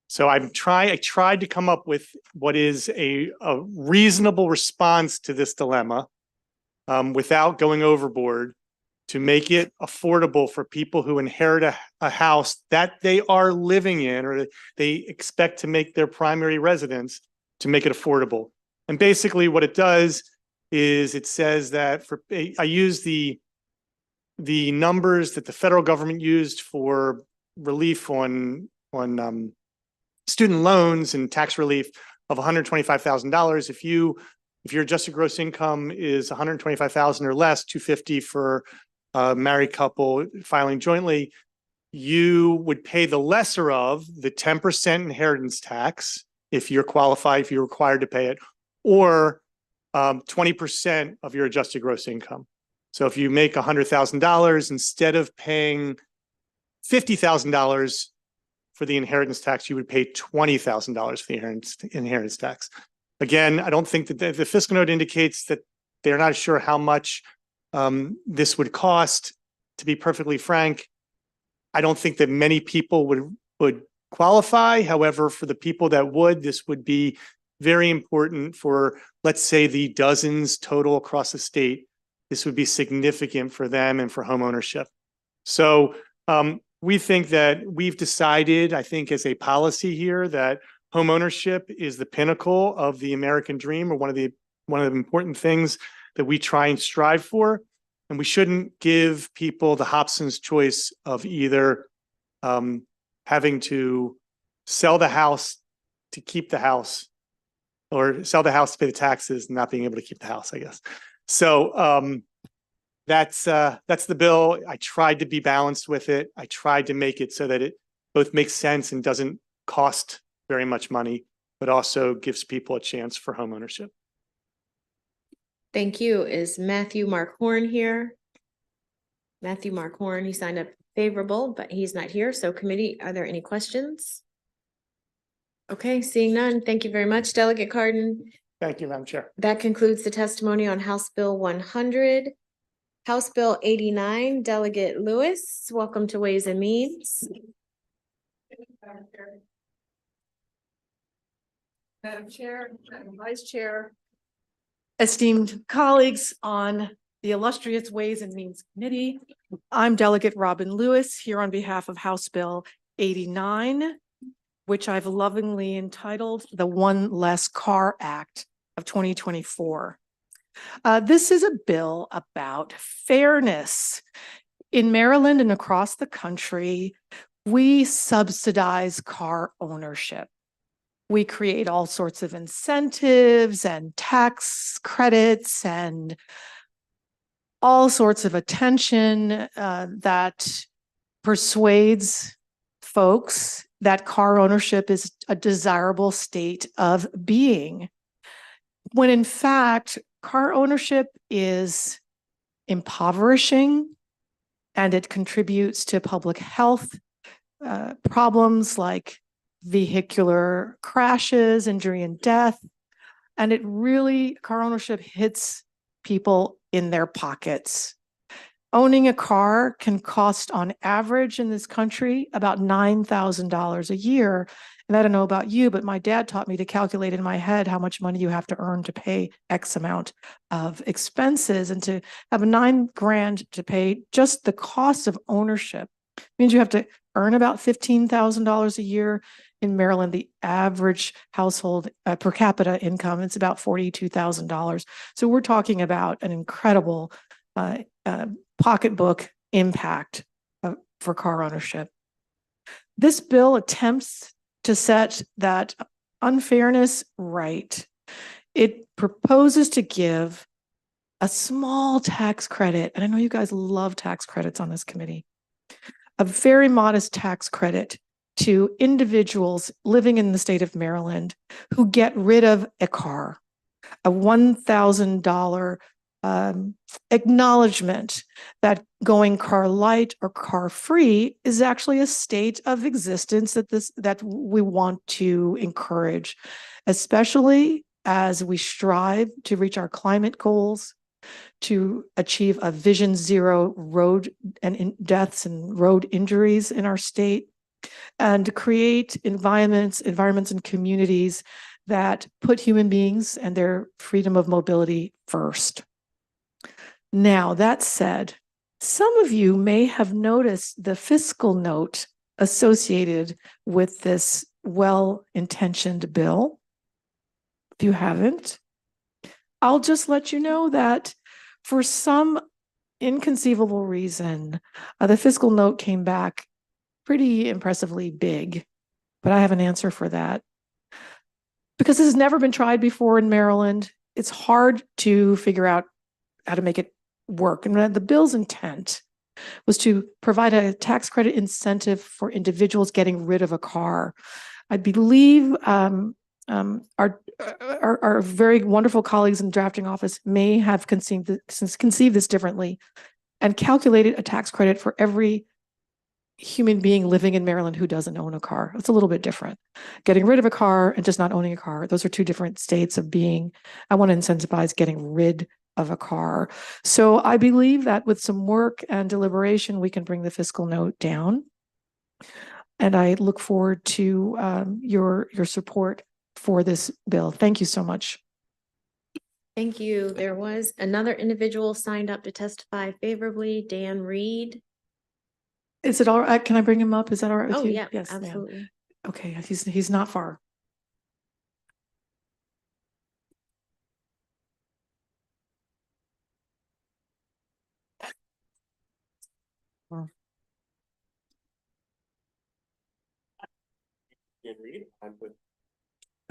So I tried to come up with what is a reasonable response to this dilemma without going overboard, to make it affordable for people who inherit a house that they are living in or they expect to make their primary residence, to make it affordable. And basically what it does is it says that I use the numbers that the federal government used for relief on student loans and tax relief of $125,000. If your adjusted gross income is $125,000 or less, $250,000 for a married couple filing jointly, you would pay the lesser of the 10% inheritance tax if you're qualified, if you're required to pay it, or 20% of your adjusted gross income. So if you make $100,000, instead of paying $50,000 for the inheritance tax, you would pay $20,000 for the inheritance tax. Again, I don't think that the fiscal note indicates that they're not sure how much this would cost. To be perfectly frank, I don't think that many people would qualify. However, for the people that would, this would be very important for, let's say, the dozens total across the state. This would be significant for them and for home ownership. So we think that we've decided, I think as a policy here, that home ownership is the pinnacle of the American dream, or one of the important things that we try and strive for. And we shouldn't give people the Hobson's choice of either having to sell the house to keep the house, or sell the house to pay the taxes and not being able to keep the house, I guess. So that's the bill. I tried to be balanced with it. I tried to make it so that it both makes sense and doesn't cost very much money, but also gives people a chance for home ownership. Thank you. Is Matthew Markhorn here? Matthew Markhorn, he signed up favorable, but he's not here. So committee, are there any questions? Okay, seeing none. Thank you very much, Delegate Cardin. Thank you, Madam Chair. That concludes the testimony on House Bill 100. House Bill 89, Delegate Lewis, welcome to Ways and Means. Madam Chair, Madam Vice Chair, esteemed colleagues on the illustrious Ways and Means Committee, I'm Delegate Robin Lewis here on behalf of House Bill 89, which I've lovingly entitled the One Less Car Act of 2024. This is a bill about fairness. In Maryland and across the country, we subsidize car ownership. We create all sorts of incentives and tax credits and all sorts of attention that persuades folks that car ownership is a desirable state of being, when in fact, car ownership is impoverishing and it contributes to public health problems like vehicular crashes, injury, and death. And it really, car ownership hits people in their pockets. Owning a car can cost on average in this country about $9,000 a year. And I don't know about you, but my dad taught me to calculate in my head how much money you have to earn to pay X amount of expenses, and to have $9,000 to pay just the cost of ownership means you have to earn about $15,000 a year. In Maryland, the average household per capita income, it's about $42,000. So we're talking about an incredible pocketbook impact for car ownership. This bill attempts to set that unfairness right. It proposes to give a small tax credit, and I know you guys love tax credits on this committee, a very modest tax credit to individuals living in the state of Maryland who get rid of a car, a $1,000 acknowledgement that going car light or car free is actually a state of existence that we want to encourage, especially as we strive to reach our climate goals, to achieve a vision zero road and deaths and road injuries in our state, and to create environments and communities that put human beings and their freedom of mobility first. Now, that said, some of you may have noticed the fiscal note associated with this well-intentioned bill. If you haven't, I'll just let you know that for some inconceivable reason, the fiscal note came back pretty impressively big, but I have an answer for that. Because this has never been tried before in Maryland, it's hard to figure out how to make it work. And the bill's intent was to provide a tax credit incentive for individuals getting rid of a car. I believe our very wonderful colleagues in the drafting office may have conceived this differently and calculated a tax credit for every human being living in Maryland who doesn't own a car. It's a little bit different. Getting rid of a car and just not owning a car, those are two different states of being. I want to incentivize getting rid of a car. So I believe that with some work and deliberation, we can bring the fiscal note down. And I look forward to your support for this bill. Thank you so much. Thank you. There was another individual signed up to testify favorably, Dan Reed. Is it all right? Can I bring him up? Is that all right with Oh, you? yeah, Yes. absolutely. Okay, he's not far.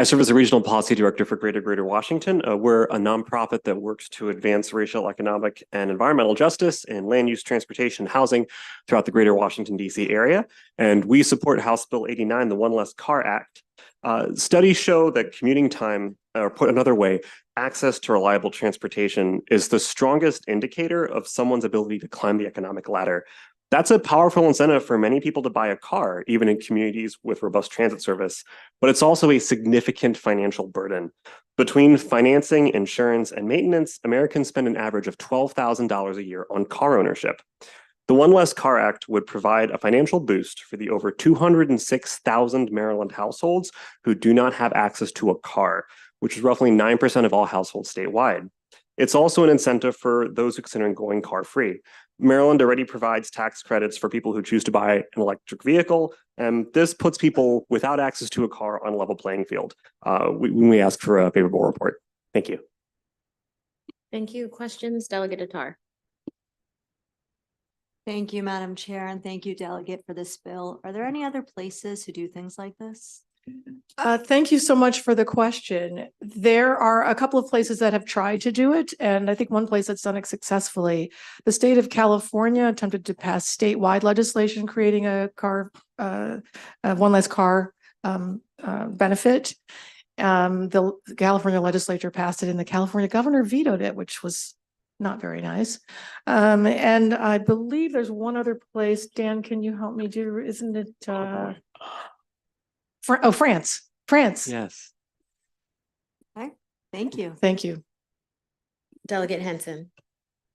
I serve as a regional policy director for Greater Washington. We're a nonprofit that works to advance racial, economic, and environmental justice in land use, transportation, and housing throughout the Greater Washington, D.C. area. And we support House Bill 89, the One Less Car Act. Studies show that commuting time, or put another way, access to reliable transportation is the strongest indicator of someone's ability to climb the economic ladder. That's a powerful incentive for many people to buy a car, even in communities with robust transit service, but it's also a significant financial burden. Between financing, insurance, and maintenance, Americans spend an average of $12,000 a year on car ownership. The One Less Car Act would provide a financial boost for the over 206,000 Maryland households who do not have access to a car, which is roughly 9% of all households statewide. It's also an incentive for those who consider going car-free. Maryland already provides tax credits for people who choose to buy an electric vehicle, and this puts people without access to a car on a level playing field. We ask for a favorable report. Thank you. Thank you. Questions, Delegate Attar? Thank you, Madam Chair, and thank you, Delegate, for this bill. Are there any other places who do things like this? Thank you so much for the question. There are a couple of places that have tried to do it, and I think one place that's done it successfully. The state of California attempted to pass statewide legislation creating a one less car benefit. The California legislature passed it, and the California governor vetoed it, which was not very nice. And I believe there's one other place. Dan, can you help me do? Isn't it? France. Yes. Okay, thank you. Thank you. Delegate Henson.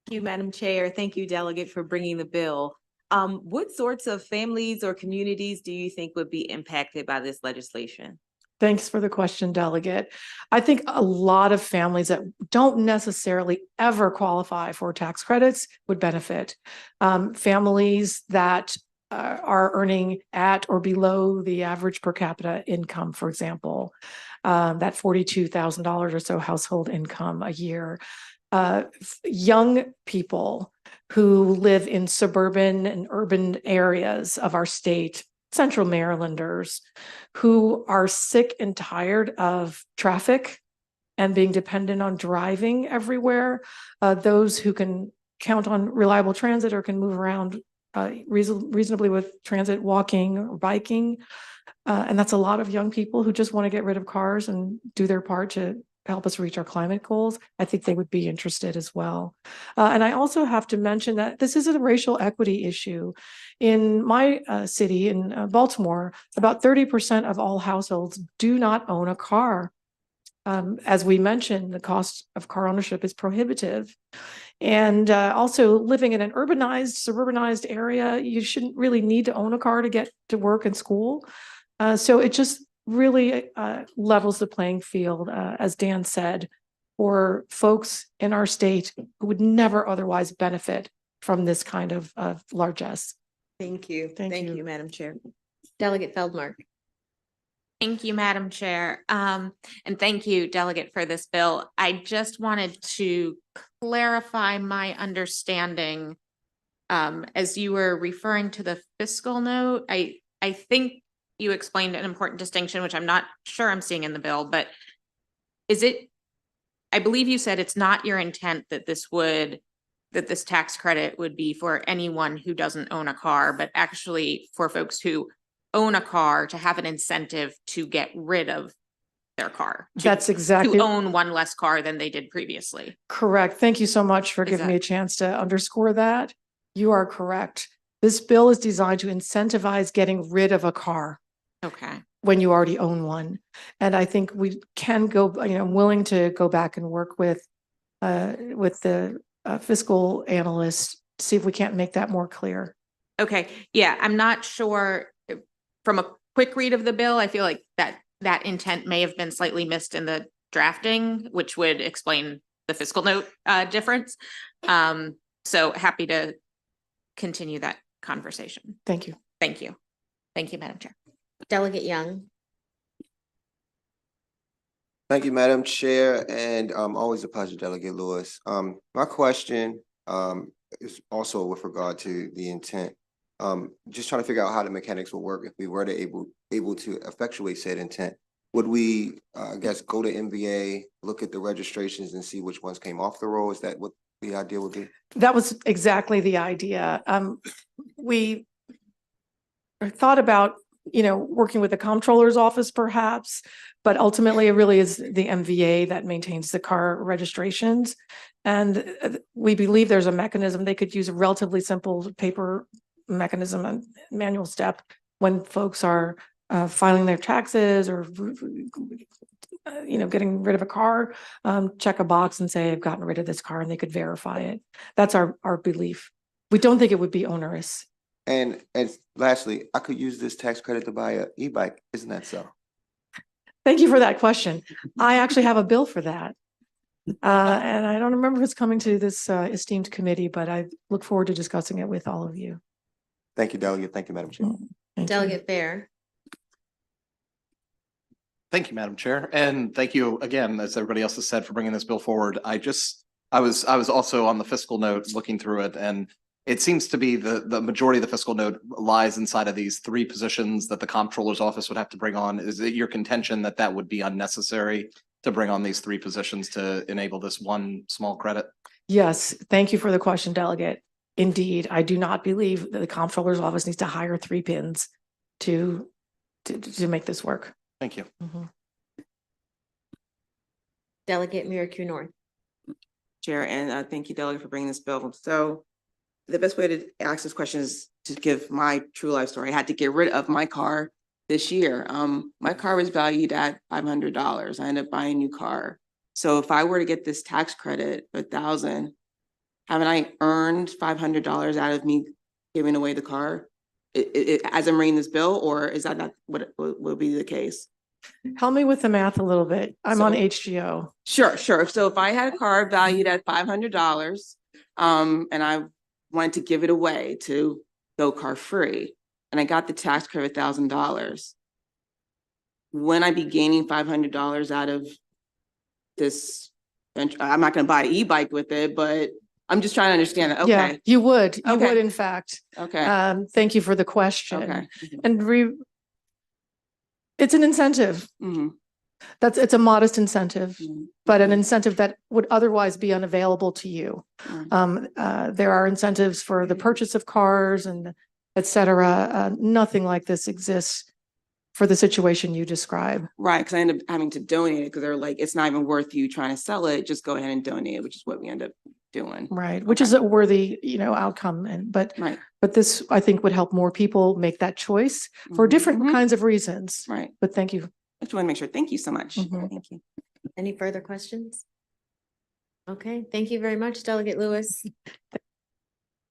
Thank you, Madam Chair. Thank you, Delegate, for bringing the bill. What sorts of families or communities do you think would be impacted by this legislation? Thanks for the question, Delegate. I think a lot of families that don't necessarily ever qualify for tax credits would benefit. Families that are earning at or below the average per capita income, for example, that $42,000 or so household income a year. Young people who live in suburban and urban areas of our state, Central Marylanders, who are sick and tired of traffic and being dependent on driving everywhere, those who can count on reliable transit or can move around reasonably with transit, walking or biking. And that's a lot of young people who just want to get rid of cars and do their part to help us reach our climate goals, I think they would be interested as well. And I also have to mention that this is a racial equity issue. In my city, in Baltimore, about 30% of all households do not own a car. As we mentioned, the cost of car ownership is prohibitive. And also living in an urbanized, suburbanized area, you shouldn't really need to own a car to get to work and school. So it just really levels the playing field, as Dan said, for folks in our state who would never otherwise benefit from this kind of largesse. Thank you. Thank you, Madam Chair. Delegate Feldmark. Thank you, Madam Chair. And thank you, Delegate, for this bill. I just wanted to clarify my understanding. As you were referring to the fiscal note, I think you explained an important distinction, which I'm not sure I'm seeing in the bill, but I believe you said it's not your intent that this tax credit would be for anyone who doesn't own a car, but actually for folks who own a car to have an incentive to get rid of their car. That's exactly. To own one less car than they did previously. Correct. Thank you so much for giving me a chance to underscore that. You are correct. This bill is designed to incentivize getting rid of a car. Okay. When you already own one. And I think we can go, I'm willing to go back and work with the fiscal analyst, see if we can't make that more clear. Okay. Yeah, I'm not sure. From a quick read of the bill, I feel like that intent may have been slightly missed in the drafting, which would explain the fiscal note difference. So happy to continue that conversation. Thank you. Thank you. Thank you, Madam Chair. Delegate Young. Thank you, Madam Chair, and always a pleasure, Delegate Lewis. My question is also with regard to the intent. Just trying to figure out how the mechanics will work if we were to able to effectuate said intent. Would we, I guess, go to MVA, look at the registrations and see which ones came off the roll? Is that what the idea would be? That was exactly the idea. We thought about working with the comptroller's office perhaps, but ultimately it really is the MVA that maintains the car registrations. And we believe there's a mechanism. They could use a relatively simple paper mechanism and manual step when folks are filing their taxes or getting rid of a car, check a box and say, I've gotten rid of this car, and they could verify it. That's our belief. We don't think it would be onerous. And lastly, I could use this tax credit to buy an e-bike. Isn't that so? Thank you for that question. I actually have a bill for that. And I don't remember if it's coming to this esteemed committee, but I look forward to discussing it with all of you. Thank you, Delegate. Thank you, Madam Chair. Delegate Fair. Thank you, Madam Chair. And thank you again, as everybody else has said, for bringing this bill forward. I was also on the fiscal note looking through it, and it seems to be the majority of the fiscal note lies inside of these three positions that the comptroller's office would have to bring on. Is it your contention that that would be unnecessary to bring on these three positions to enable this one small credit? Yes, thank you for the question, Delegate. Indeed, I do not believe that the comptroller's office needs to hire 3 pins to make this work. Thank you. Mm-hmm. Delegate Miracle North. Chair, and thank you, Delegate, for bringing this bill. So the best way to ask this question is to give my true life story. I had to get rid of my car this year. My car was valued at $500. I ended up buying a new car. So if I were to get this tax credit for $1,000, haven't I earned $500 out of me giving away the car as I'm reading this bill, or is that not what will be the case? Help me with the math a little bit. I'm on HGO. Sure. So if I had a car valued at $500, and I wanted to give it away to go car free, and I got the tax credit $1,000, when I be gaining $500 out of this venture, I'm not going to buy an e-bike with it, but I'm just trying to understand it. Okay. Yeah, you would. You Okay. would, in fact. Okay. Thank you for the question. Okay. And it's an incentive. Mm-hmm. It's a modest incentive, but an incentive that would otherwise be unavailable to you. There are incentives for the purchase of cars and et cetera. Nothing like this exists for the situation you describe. Right, because I end up having to donate it because they're like, it's not even worth you trying to sell it. Just go ahead and donate it, which is what we end up doing. Right, which is a worthy, outcome but Right. but this, I think, would help more people make that choice for different kinds of reasons. Right. But thank you. I just want to make sure. Thank you so much. Mhm. Thank you. Any further questions? Okay, thank you very much, Delegate Lewis.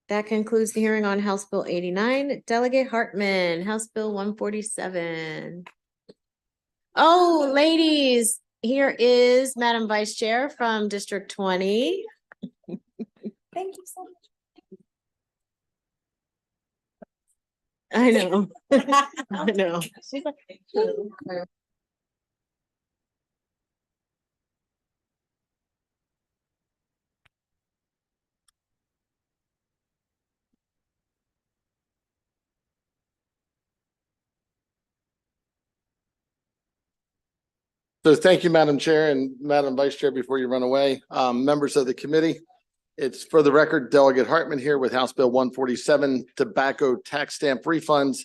That concludes the hearing on House Bill 89. Delegate Hartman, House Bill 147. Oh, ladies, here is Madam Vice Chair from District 20. Thank you so much. I know. I know. She's like, So thank you, Madam Chair and Madam Vice Chair, before you run away, members of the committee. It's for the record, Delegate Hartman here with House Bill 147, tobacco tax stamp refunds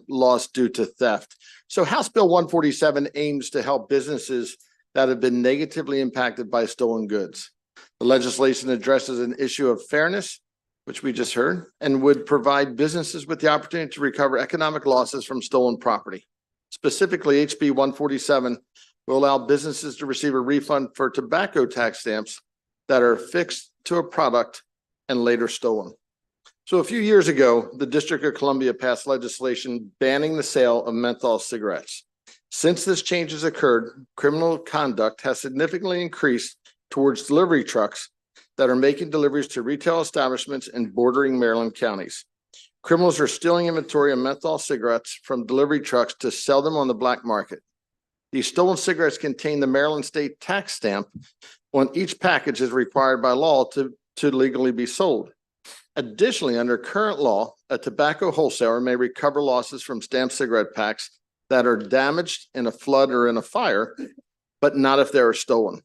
lost due to theft. So House Bill 147 aims to help businesses that have been negatively impacted by stolen goods. The legislation addresses an issue of fairness, which we just heard, and would provide businesses with the opportunity to recover economic losses from stolen property. Specifically, HB 147 will allow businesses to receive a refund for tobacco tax stamps that are fixed to a product and later stolen. So a few years ago, the District of Columbia passed legislation banning the sale of menthol cigarettes. Since this change has occurred, criminal conduct has significantly increased towards delivery trucks that are making deliveries to retail establishments in bordering Maryland counties. Criminals are stealing inventory of menthol cigarettes from delivery trucks to sell them on the black market. These stolen cigarettes contain the Maryland state tax stamp on each package as required by law to legally be sold. Additionally, under current law, a tobacco wholesaler may recover losses from stamped cigarette packs that are damaged in a flood or in a fire, but not if they are stolen.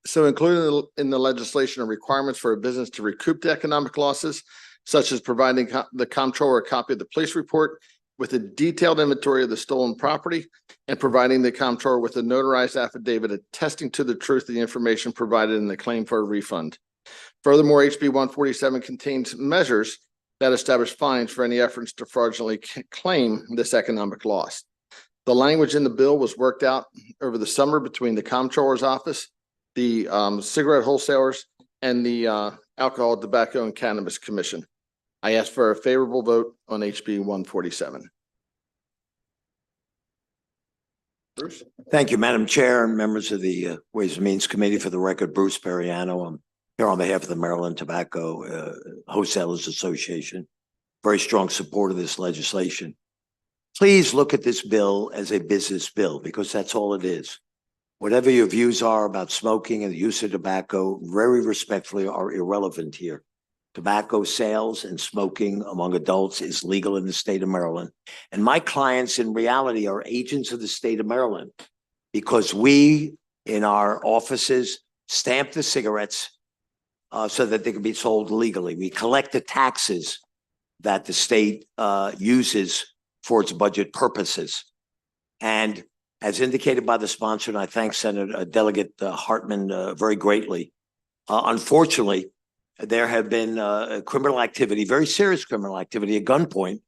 So included in the legislation are requirements for a business to recoup the economic losses, such as providing the comptroller a copy of the police report with a detailed inventory of the stolen property and providing the comptroller with a notarized affidavit attesting to the truth of the information provided in the claim for a refund. Furthermore, HB 147 contains measures that establish fines for any efforts to fraudulently claim this economic loss. The language in the bill was worked out over the summer between the comptroller's office, the cigarette wholesalers, and the Alcohol, Tobacco, and Cannabis Commission. I ask for a favorable vote on HB 147. Bruce? Thank you, Madam Chair and members of the Ways and Means Committee. For the record, Bruce Periano. I'm here on behalf of the Maryland Tobacco Wholesalers Association. Very strong support of this legislation. Please look at this bill as a business bill because that's all it is. Whatever your views are about smoking and the use of tobacco, very respectfully, are irrelevant here. Tobacco sales and smoking among adults is legal in the state of Maryland. And my clients in reality are agents of the state of Maryland because we in our offices stamp the cigarettes so that they can be sold legally. We collect the taxes that the state uses for its budget purposes. And as indicated by the sponsor, and I thank Senator Delegate Hartman very greatly, unfortunately, there have been criminal activity, very serious criminal activity at gunpoint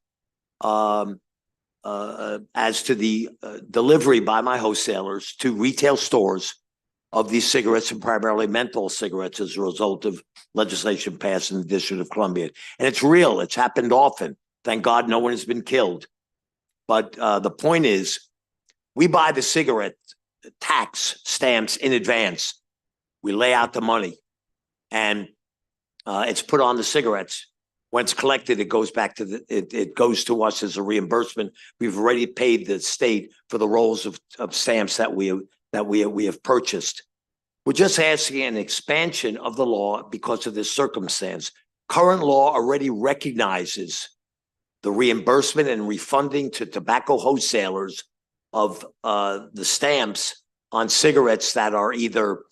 as to the delivery by my wholesalers to retail stores of these cigarettes and primarily menthol cigarettes as a result of legislation passed in the District of Columbia. And it's real. It's happened often. Thank God no one has been killed. But the point is, we buy the cigarette tax stamps in advance. We lay out the money and it's put on the cigarettes. When it's collected, it goes back to it goes to us as a reimbursement. We've already paid the state for the rolls of stamps that we have purchased. We're just asking an expansion of the law because of this circumstance. Current law already recognizes the reimbursement and refunding to tobacco wholesalers of the stamps on cigarettes that are either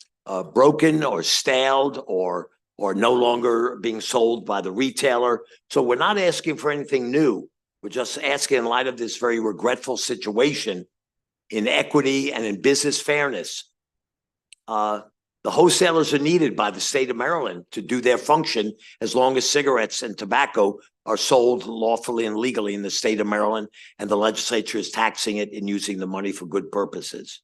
broken or staled or no longer being sold by the retailer. So we're not asking for anything new. We're just asking in light of this very regretful situation in equity and in business fairness. The wholesalers are needed by the state of Maryland to do their function as long as cigarettes and tobacco are sold lawfully and legally in the state of Maryland, and the legislature is taxing it and using the money for good purposes.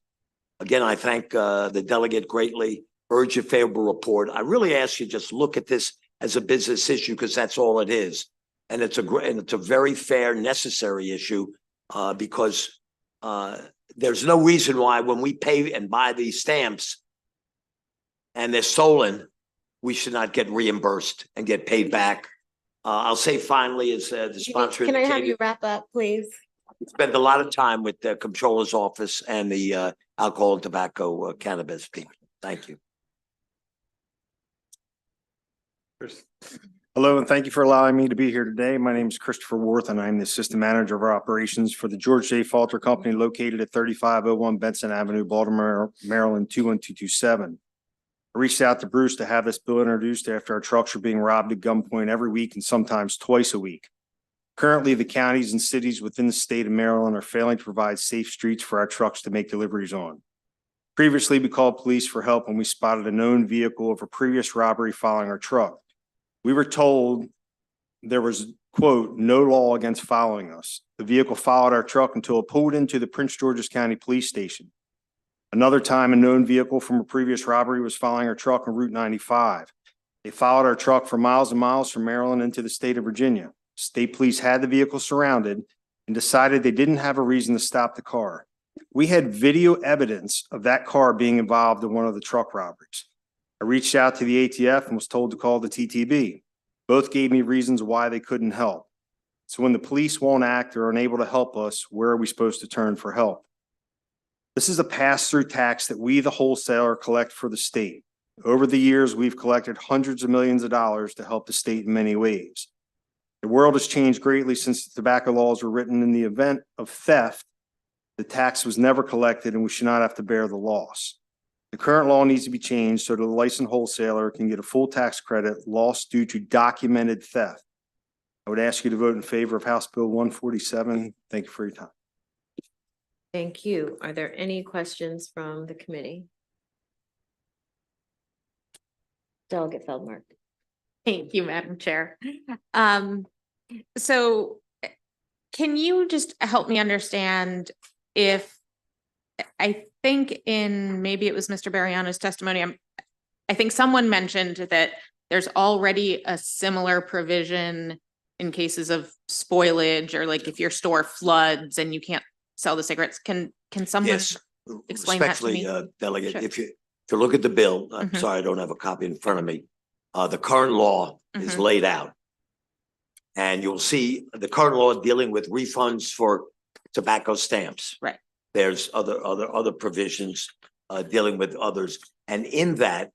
Again, I thank the delegate greatly, urge a favorable report. I really ask you just look at this as a business issue because that's all it is. And it's a very fair, necessary issue because there's no reason why when we pay and buy these stamps and they're stolen, we should not get reimbursed and get paid back. I'll say finally, as the sponsor Can I have indicated, you wrap up, please? spend a lot of time with the comptroller's office and the alcohol and tobacco cannabis people. Thank you. Hello, and thank you for allowing me to be here today. My name is Christopher Worth, and I'm the Assistant Manager of our operations for the George J. Falter Company located at 3501 Benson Avenue, Baltimore, Maryland, 21227. I reached out to Bruce to have this bill introduced after our trucks are being robbed at gunpoint every week and sometimes twice a week. Currently, the counties and cities within the state of Maryland are failing to provide safe streets for our trucks to make deliveries on. Previously, we called police for help when we spotted a known vehicle of a previous robbery following our truck. We were told there was, quote, no law against following us. The vehicle followed our truck until it pulled into the Prince George's County Police Station. Another time, a known vehicle from a previous robbery was following our truck on Route 95. They followed our truck for miles and miles from Maryland into the state of Virginia. State police had the vehicle surrounded and decided they didn't have a reason to stop the car. We had video evidence of that car being involved in one of the truck robberies. I reached out to the ATF and was told to call the TTB. Both gave me reasons why they couldn't help. So when the police won't act or are unable to help us, where are we supposed to turn for help? This is a pass-through tax that we, the wholesaler, collect for the state. Over the years, we've collected hundreds of millions of dollars to help the state in many ways. The world has changed greatly since the tobacco laws were written. In the event of theft, the tax was never collected and we should not have to bear the loss. The current law needs to be changed so that the licensed wholesaler can get a full tax credit lost due to documented theft. I would ask you to vote in favor of House Bill 147. Thank you for your time. Thank you. Are there any questions from the committee? Delegate Feldmark. Thank you, Madam Chair. So can you just help me understand if, I think in, maybe it was Mr. Bariano's testimony, I think someone mentioned that there's already a similar provision in cases of spoilage or like if your store floods and you can't sell the cigarettes. Can someone Yes, explain that to respectfully, me? Delegate, Sure. if you look at the bill, I'm Mhm. sorry, I don't have a copy in front of me. The current law is Mhm. laid out. And you'll see the current law dealing with refunds for tobacco stamps. Right. There's other provisions dealing with others. And in that,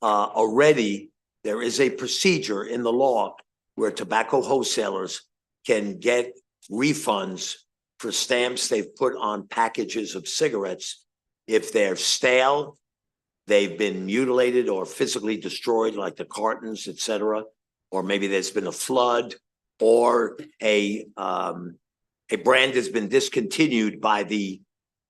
already there is a procedure in the law where tobacco wholesalers can get refunds for stamps they've put on packages of cigarettes if they're stale, they've been mutilated or physically destroyed, like the cartons, et cetera, or maybe there's been a flood, or a brand has been discontinued by the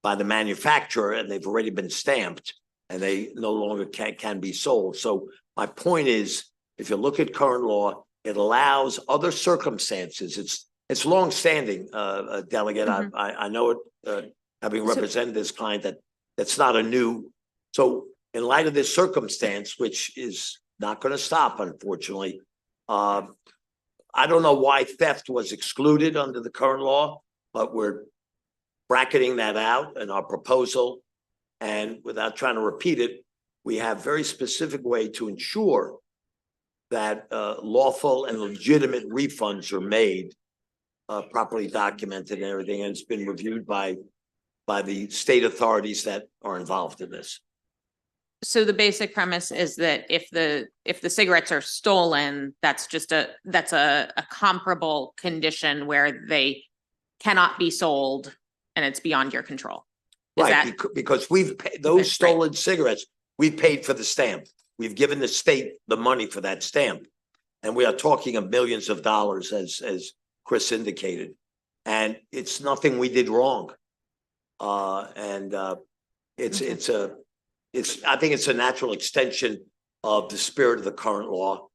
manufacturer and they've already been stamped and they no longer can be sold. So my point is, if you look at current law, it allows other circumstances. It's longstanding, Delegate. Mhm. I know it, having So- represented this client, that's not a new. So in light of this circumstance, which is not going to stop, unfortunately, I don't know why theft was excluded under the current law, but we're bracketing that out in our proposal. And without trying to repeat it, we have very specific way to ensure that lawful and legitimate refunds are made, properly documented and everything, and it's been reviewed by the state authorities that are involved in this. So the basic premise is that if the cigarettes are stolen, that's a comparable condition where they cannot be sold and it's beyond your control. Is Right, that because we've paid those stolen cigarettes, we've paid for the stamp. We've given the state the money for that stamp. And we are talking of millions of dollars, as Chris indicated. And it's nothing we did wrong. I think it's a natural extension of the spirit of the current law,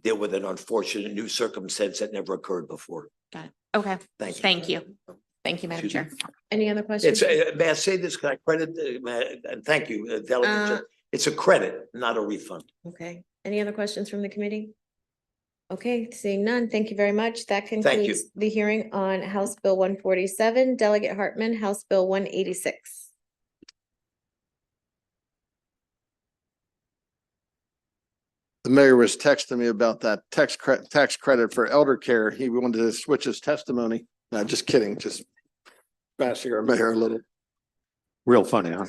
deal with an unfortunate new circumstance that never occurred before. Got it. Okay, Thank you. thank you. Thank you, Madam Excuse Chair. me. Any other questions? May I say this? Can I credit, and thank you, Delegate. It's a credit, not a refund. Okay, any other questions from the committee? Okay, seeing none, thank you very much. That you. concludes the hearing on House Bill 147. Delegate Hartman, House Bill 186. The mayor was texting me about that tax credit for elder care. He wanted to switch his testimony. No, just kidding, just bashing our mayor a little. Real funny, huh?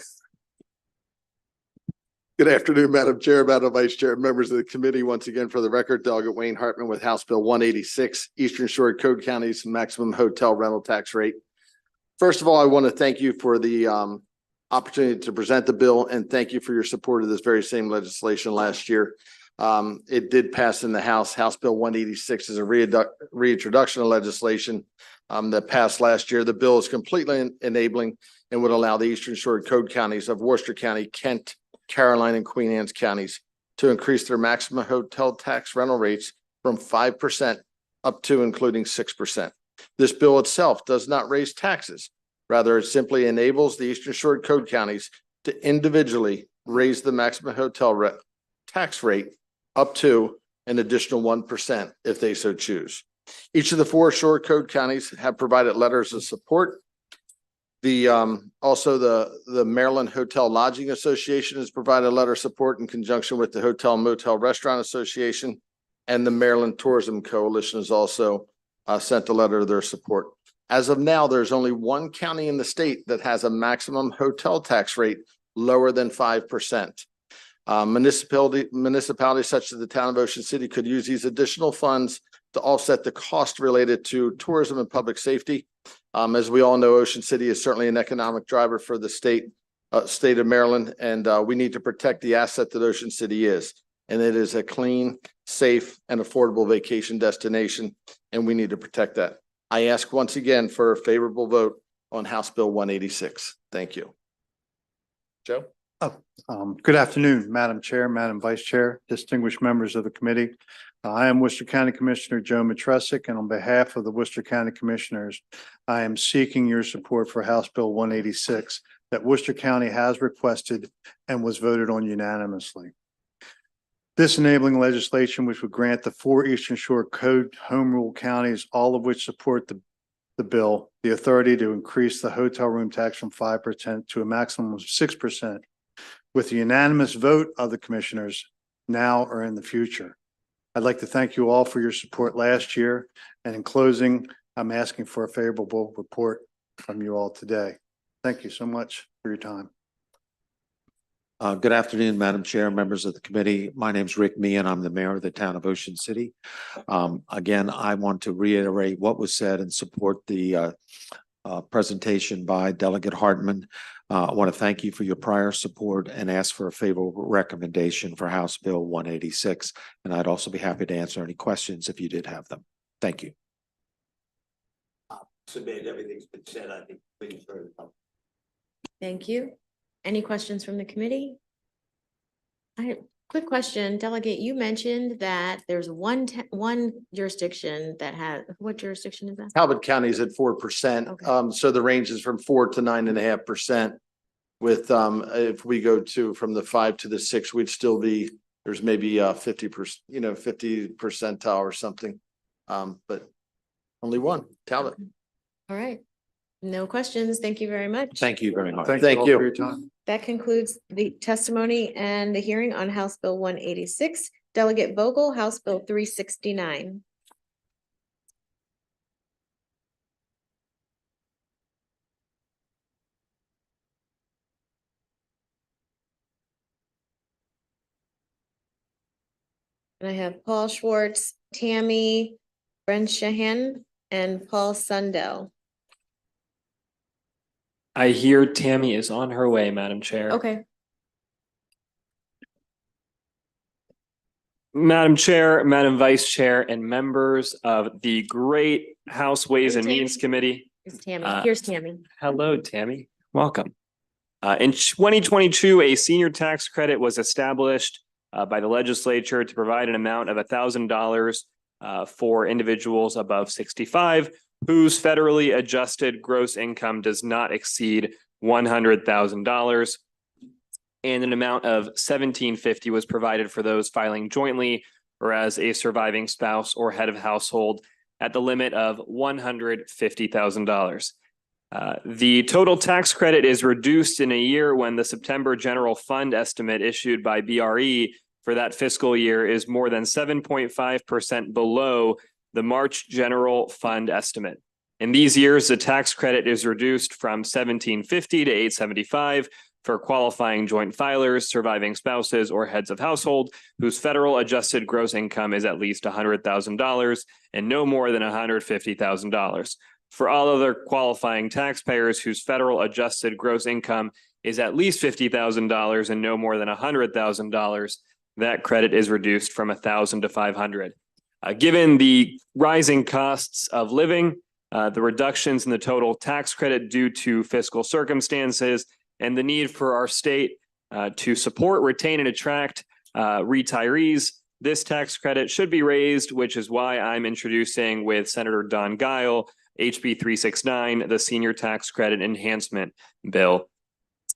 Good afternoon, Madam Chair, Madam Vice Chair, members of the committee. Once again, for the record, Delegate Wayne Hartman with House Bill 186, Eastern Shore Code Counties maximum hotel rental tax rate. First of all, I want to thank you for the opportunity to present the bill, and thank you for your support of this very same legislation last year. It did pass in the House. House Bill 186 is a reintroduction of legislation that passed last year. The bill is completely enabling and would allow the Eastern Shore Code Counties of Worcester County, Kent, Caroline, and Queen Anne's counties to increase their maximum hotel tax rental rates from 5% up to including 6%. This bill itself does not raise taxes. Rather, it simply enables the Eastern Shore Code Counties to individually raise the maximum hotel tax rate up to an additional 1% if they so choose. Each of the 4 shore code counties have provided letters of support. Also the Maryland Hotel Lodging Association has provided a letter of support in conjunction with the Hotel Motel Restaurant Association, and the Maryland Tourism Coalition has also sent a letter of their support. As of now, there's only 1 county in the state that has a maximum hotel tax rate lower than 5%. Municipalities such as the town of Ocean City could use these additional funds to offset the cost related to tourism and public safety. As we all know, Ocean City is certainly an economic driver for the state of Maryland, and we need to protect the asset that Ocean City is. And it is a clean, safe, and affordable vacation destination, and we need to protect that. I ask once again for a favorable vote on House Bill 186. Thank you. Joe? Good afternoon, Madam Chair, Madam Vice Chair, distinguished members of the committee. I am Worcester County Commissioner Joe Matresic, and on behalf of the Worcester County Commissioners, I am seeking your support for House Bill 186 that Worcester County has requested and was voted on unanimously. This enabling legislation, which would grant the 4 Eastern Shore Code home rule counties, all of which support the bill, the authority to increase the hotel room tax from 5% to a maximum of 6%. With the unanimous vote of the commissioners now or in the future. I'd like to thank you all for your support last year. And in closing, I'm asking for a favorable report from you all today. Thank you so much for your time. Good afternoon, Madam Chair, members of the committee. My name is Rick Meehan. I'm the mayor of the town of Ocean City. Again, I want to reiterate what was said and support the presentation by Delegate Hartman. I want to thank you for your prior support and ask for a favorable recommendation for House Bill 186. And I'd also be happy to answer any questions if you did have them. Thank you. Submit everything's been said, I think. Thank you. Any questions from the committee? Quick question, Delegate, you mentioned that there's one jurisdiction that has, what jurisdiction is that? Talbot County is at 4%. Okay. So the range is from 4 to 9.5%. With if we go to from the 5 to the 6, we'd still be, there's maybe 50%, 50 percentile or something. But only one, Talbot. All right. No questions. Thank you very much. Thank you very much. Thank all you. for your time. That concludes the testimony and the hearing on House Bill 186. Delegate Vogel, House Bill 369. And I have Paul Schwartz, Tammy Brenshahan, and Paul Sundell. I hear Tammy is on her way, Madam Chair. Okay. Madam Chair, Madam Vice Chair, and members of the great House Ways and Means Committee. Here's Tammy. Uh, Here's Tammy. Hello, Tammy. Welcome. In 2022, a senior tax credit was established by the legislature to provide an amount of $1,000 for individuals above 65 whose federally adjusted gross income does not exceed $100,000. And an amount of $1,750 was provided for those filing jointly or as a surviving spouse or head of household at the limit of $150,000. The total tax credit is reduced in a year when the September general fund estimate issued by BRE for that fiscal year is more than 7.5% below the March general fund estimate. In these years, the tax credit is reduced from $1,750 to $875 for qualifying joint filers, surviving spouses, or heads of household whose federal adjusted gross income is at least $100,000 and no more than $150,000. For all other qualifying taxpayers whose federal adjusted gross income is at least $50,000 and no more than $100,000, that credit is reduced from $1,000 to $500. Given the rising costs of living, the reductions in the total tax credit due to fiscal circumstances, and the need for our state to support, retain, and attract retirees, this tax credit should be raised, which is why I'm introducing with Senator Don Guile, HB 369, the Senior Tax Credit Enhancement Bill.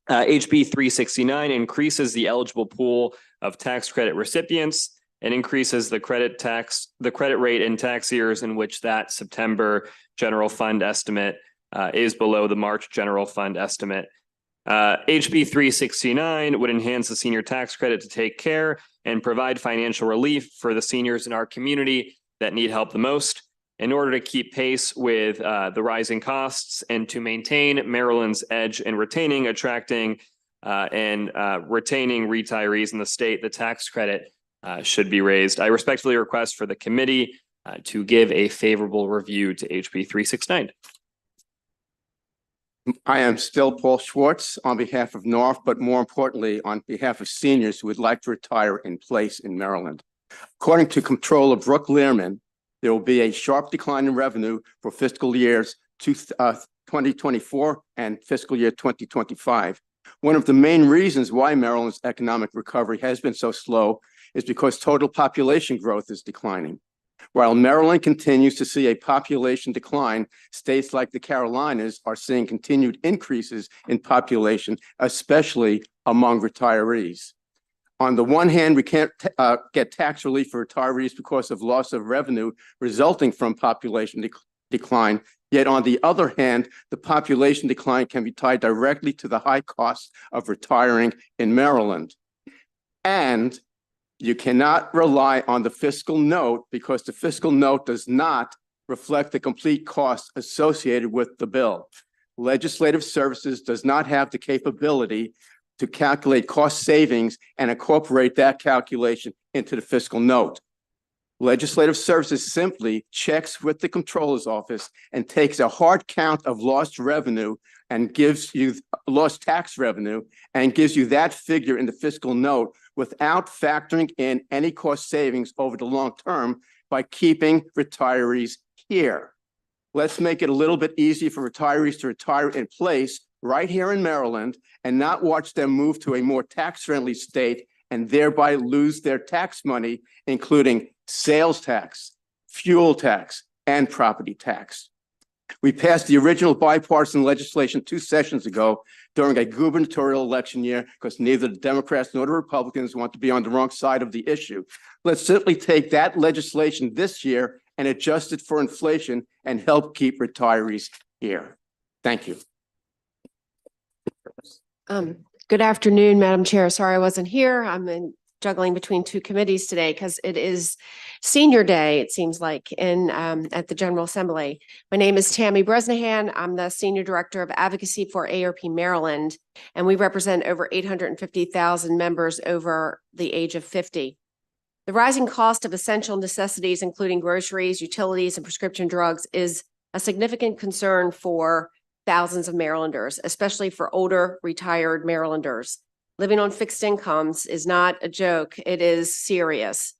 HB 369 increases the eligible pool of tax credit recipients and increases the credit rate in tax years in which that September general fund estimate is below the March general fund estimate. HB 369 would enhance the senior tax credit to take care and provide financial relief for the seniors in our community that need help the most in order to keep pace with the rising costs and to maintain Maryland's edge in retaining, attracting, and retaining retirees in the state. The tax credit should be raised. I respectfully request for the committee to give a favorable review to HB 369. I am still Paul Schwartz on behalf of North, but more importantly, on behalf of seniors who would like to retire in place in Maryland. According to Comptroller Brooke Learman, there will be a sharp decline in revenue for fiscal years 2024 and fiscal year 2025. One of the main reasons why Maryland's economic recovery has been so slow is because total population growth is declining. While Maryland continues to see a population decline, states like the Carolinas are seeing continued increases in population, especially among retirees. On the one hand, we can't get tax relief for retirees because of loss of revenue resulting from population decline. Yet on the other hand, the population decline can be tied directly to the high cost of retiring in Maryland. And you cannot rely on the fiscal note because the fiscal note does not reflect the complete cost associated with the bill. Legislative Services does not have the capability to calculate cost savings and incorporate that calculation into the fiscal note. Legislative Services simply checks with the Comptroller's Office and takes a hard count of lost revenue and gives you lost tax revenue and gives you that figure in the fiscal note without factoring in any cost savings over the long term by keeping retirees here. Let's make it a little bit easier for retirees to retire in place right here in Maryland and not watch them move to a more tax-friendly state and thereby lose their tax money, including sales tax, fuel tax, and property tax. We passed the original bipartisan legislation 2 sessions ago during a gubernatorial election year because neither the Democrats nor the Republicans want to be on the wrong side of the issue. Let's simply take that legislation this year and adjust it for inflation and help keep retirees here. Thank you. Good afternoon, Madam Chair. Sorry I wasn't here. I'm juggling between 2 committees today because it is Senior Day, it seems like, at the General Assembly. My name is Tammy Bresnahan. I'm the Senior Director of Advocacy for ARP Maryland, and we represent over 850,000 members over the age of 50. The rising cost of essential necessities, including groceries, utilities, and prescription drugs, is a significant concern for thousands of Marylanders, especially for older, retired Marylanders. Living on fixed incomes is not a joke. It is serious.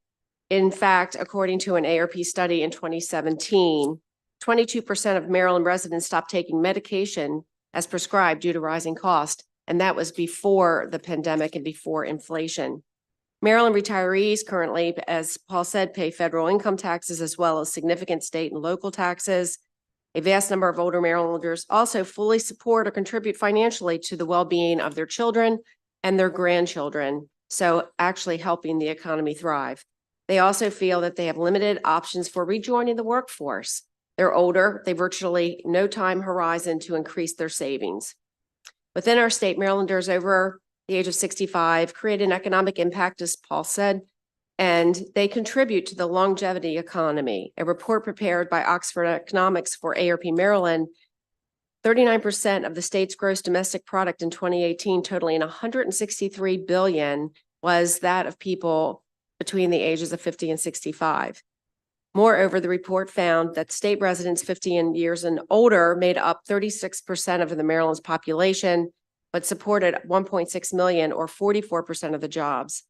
In fact, according to an ARP study in 2017, 22% of Maryland residents stopped taking medication as prescribed due to rising cost, and that was before the pandemic and before inflation. Maryland retirees currently, as Paul said, pay federal income taxes as well as significant state and local taxes. A vast number of older Marylanders also fully support or contribute financially to the well-being of their children and their grandchildren, so actually helping the economy thrive. They also feel that they have limited options for rejoining the workforce. They're older, they virtually no time horizon to increase their savings. Within our state, Marylanders over the age of 65 create an economic impact, as Paul said, and they contribute to the longevity economy. A report prepared by Oxford Economics for ARP Maryland, 39% of the state's gross domestic product in 2018, totaling $163 billion, was that of people between the ages of 50 and 65. Moreover, the report found that state residents 50 years and older made up 36% of the Maryland's population, but supported 1.6 million or 44% of the jobs.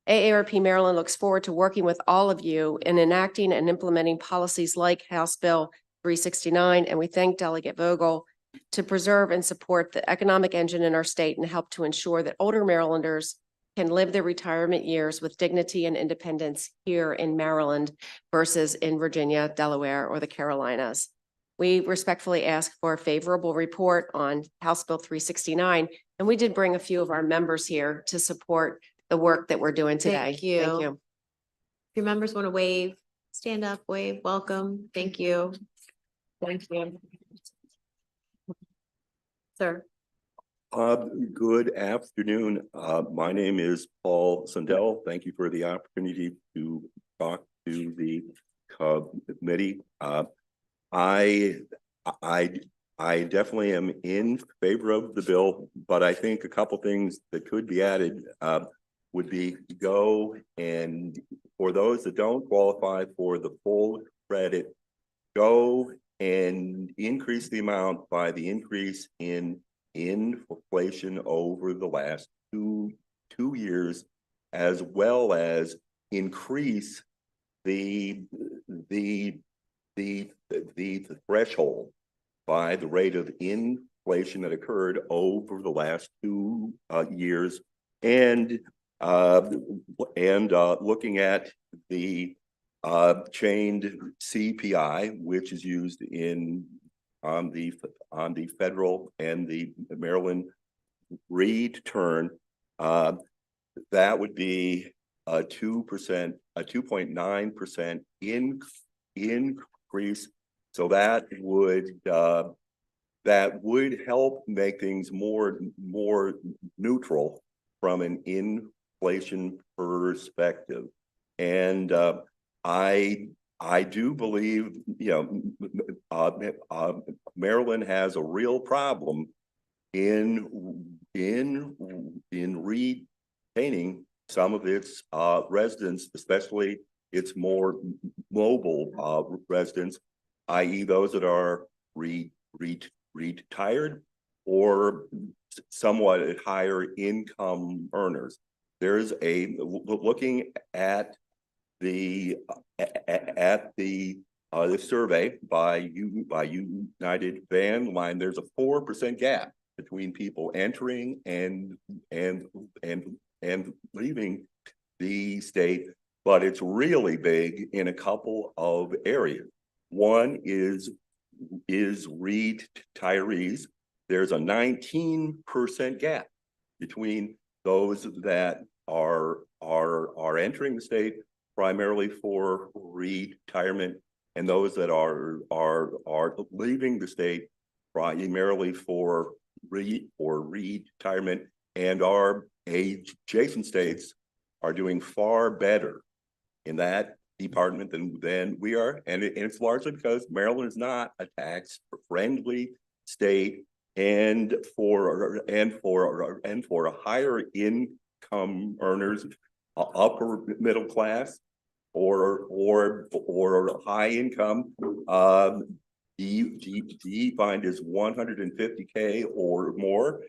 AARP Maryland looks forward to working with all of you in enacting and implementing policies like House Bill 369, and we thank Delegate Vogel to preserve and support the economic engine in our state and help to ensure that older Marylanders can live their retirement years with dignity and independence here in Maryland versus in Virginia, Delaware, or the Carolinas. We respectfully ask for a favorable report on House Bill 369, and we did bring a few of our members here to support the work that we're doing today. Thank you. Thank you. If your members want to wave, stand up, wave, welcome. Thank you. Thank you. Sir. Good afternoon. My name is Paul Sundell. Thank you for the opportunity to talk to the committee. I definitely am in favor of the bill, but I think a couple things that could be added would be go and for those that don't qualify for the full credit, go and increase the amount by the increase in inflation over the last two years, as well as increase the threshold by the rate of inflation that occurred over the last 2 years, and looking at the chained CPI, which is used on the federal and the Maryland return, that would be a 2.9% increase. So that would help make things more neutral from an inflation perspective. And I do believe, Maryland has a real problem in retaining some of its residents, especially its more mobile residents, i.e. those that are retired or somewhat at higher income earners. There's looking at the survey by United Van Line, there's a 4% gap between people entering and leaving the state, but it's really big in a couple of areas. One is retirees. There's a 19% gap between those that are entering the state primarily for retirement and those that are leaving the state primarily for retirement, and our adjacent states are doing far better in that department than we are, and it's largely because Maryland is not a tax-friendly state, and for higher income earners, upper middle class or high income, defined as 150K or more.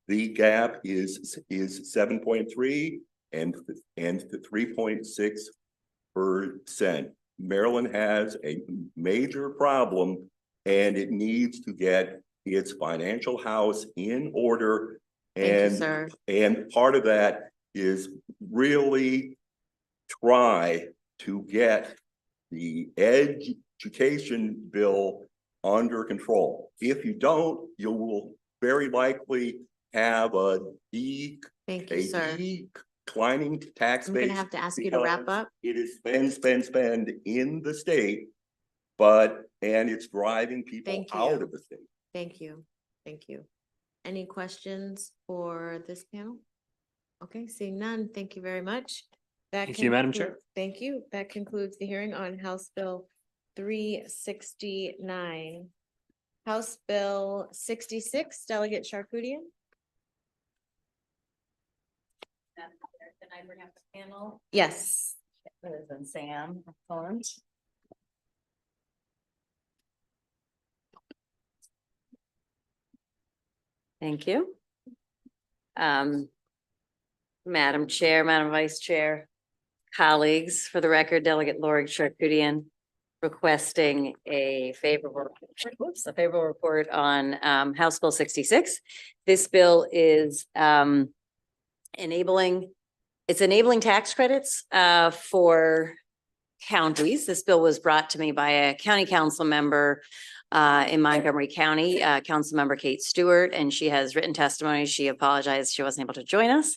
The gap is 7.3 and 3.6 Maryland has a major problem and it needs to get its financial house in order. Thank you, And, sir. and part of that is really try to get the education bill under control. If you don't, you will very likely have a Thank you, sir. declining tax I'm base. gonna have to ask you to wrap because up. It is spend in the state, and it's driving people Thank you. out of the state. Thank you. Thank you. Any questions for this panel? Okay, seeing none, thank you very much. Thank you, Madam Chair. Thank you. That concludes the hearing on House Bill 369. House Bill 66, Delegate Charkoudian. Can I bring up the panel? Yes. Liz and Sam, excellent. Thank you. Madam Chair, Madam Vice Chair, colleagues, for the record, Delegate Lori Charkoudian requesting a favorable report on House Bill 66. This bill is enabling tax credits for counties. This bill was brought to me by a county council member in Montgomery County, Councilmember Kate Stewart, and she has written testimony. She apologized she wasn't able to join us.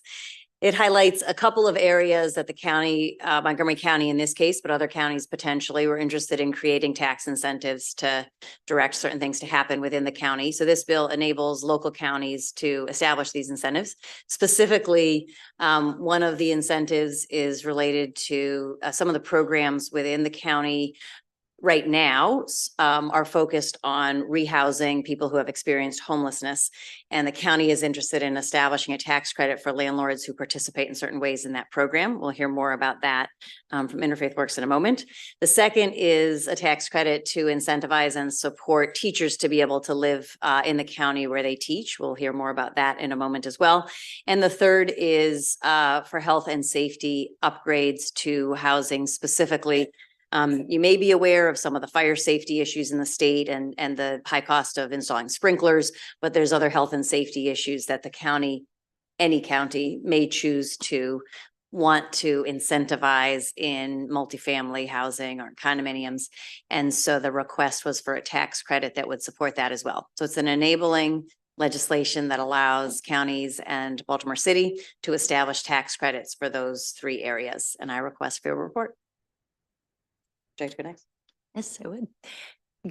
It highlights a couple of areas that the county, Montgomery County in this case, but other counties potentially were interested in creating tax incentives to direct certain things to happen within the county. So this bill enables local counties to establish these incentives. Specifically, one of the incentives is related to some of the programs within the county right now are focused on rehousing people who have experienced homelessness. And the county is interested in establishing a tax credit for landlords who participate in certain ways in that program. We'll hear more about that from Interfaith Works in a moment. The second is a tax credit to incentivize and support teachers to be able to live in the county where they teach. We'll hear more about that in a moment as well. And the third is for health and safety upgrades to housing specifically. You may be aware of some of the fire safety issues in the state and the high cost of installing sprinklers, but there's other health and safety issues that the county, any county may choose to want to incentivize in multifamily housing or condominiums. And so the request was for a tax credit that would support that as well. So it's an enabling legislation that allows counties and Baltimore City to establish tax credits for those three areas. And I request for a report. Would you like to go next? Yes, I would.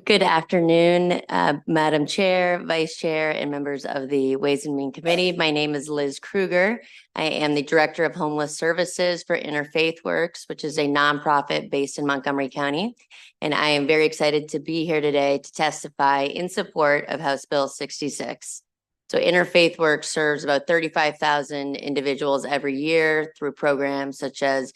Good afternoon, Madam Chair, Vice Chair, and members of the Ways and Means Committee. My name is Liz Kruger. I am the Director of Homeless Services for Interfaith Works, which is a nonprofit based in Montgomery County. And I am very excited to be here today to testify in support of House Bill 66. So Interfaith Works serves about 35,000 individuals every year through programs such as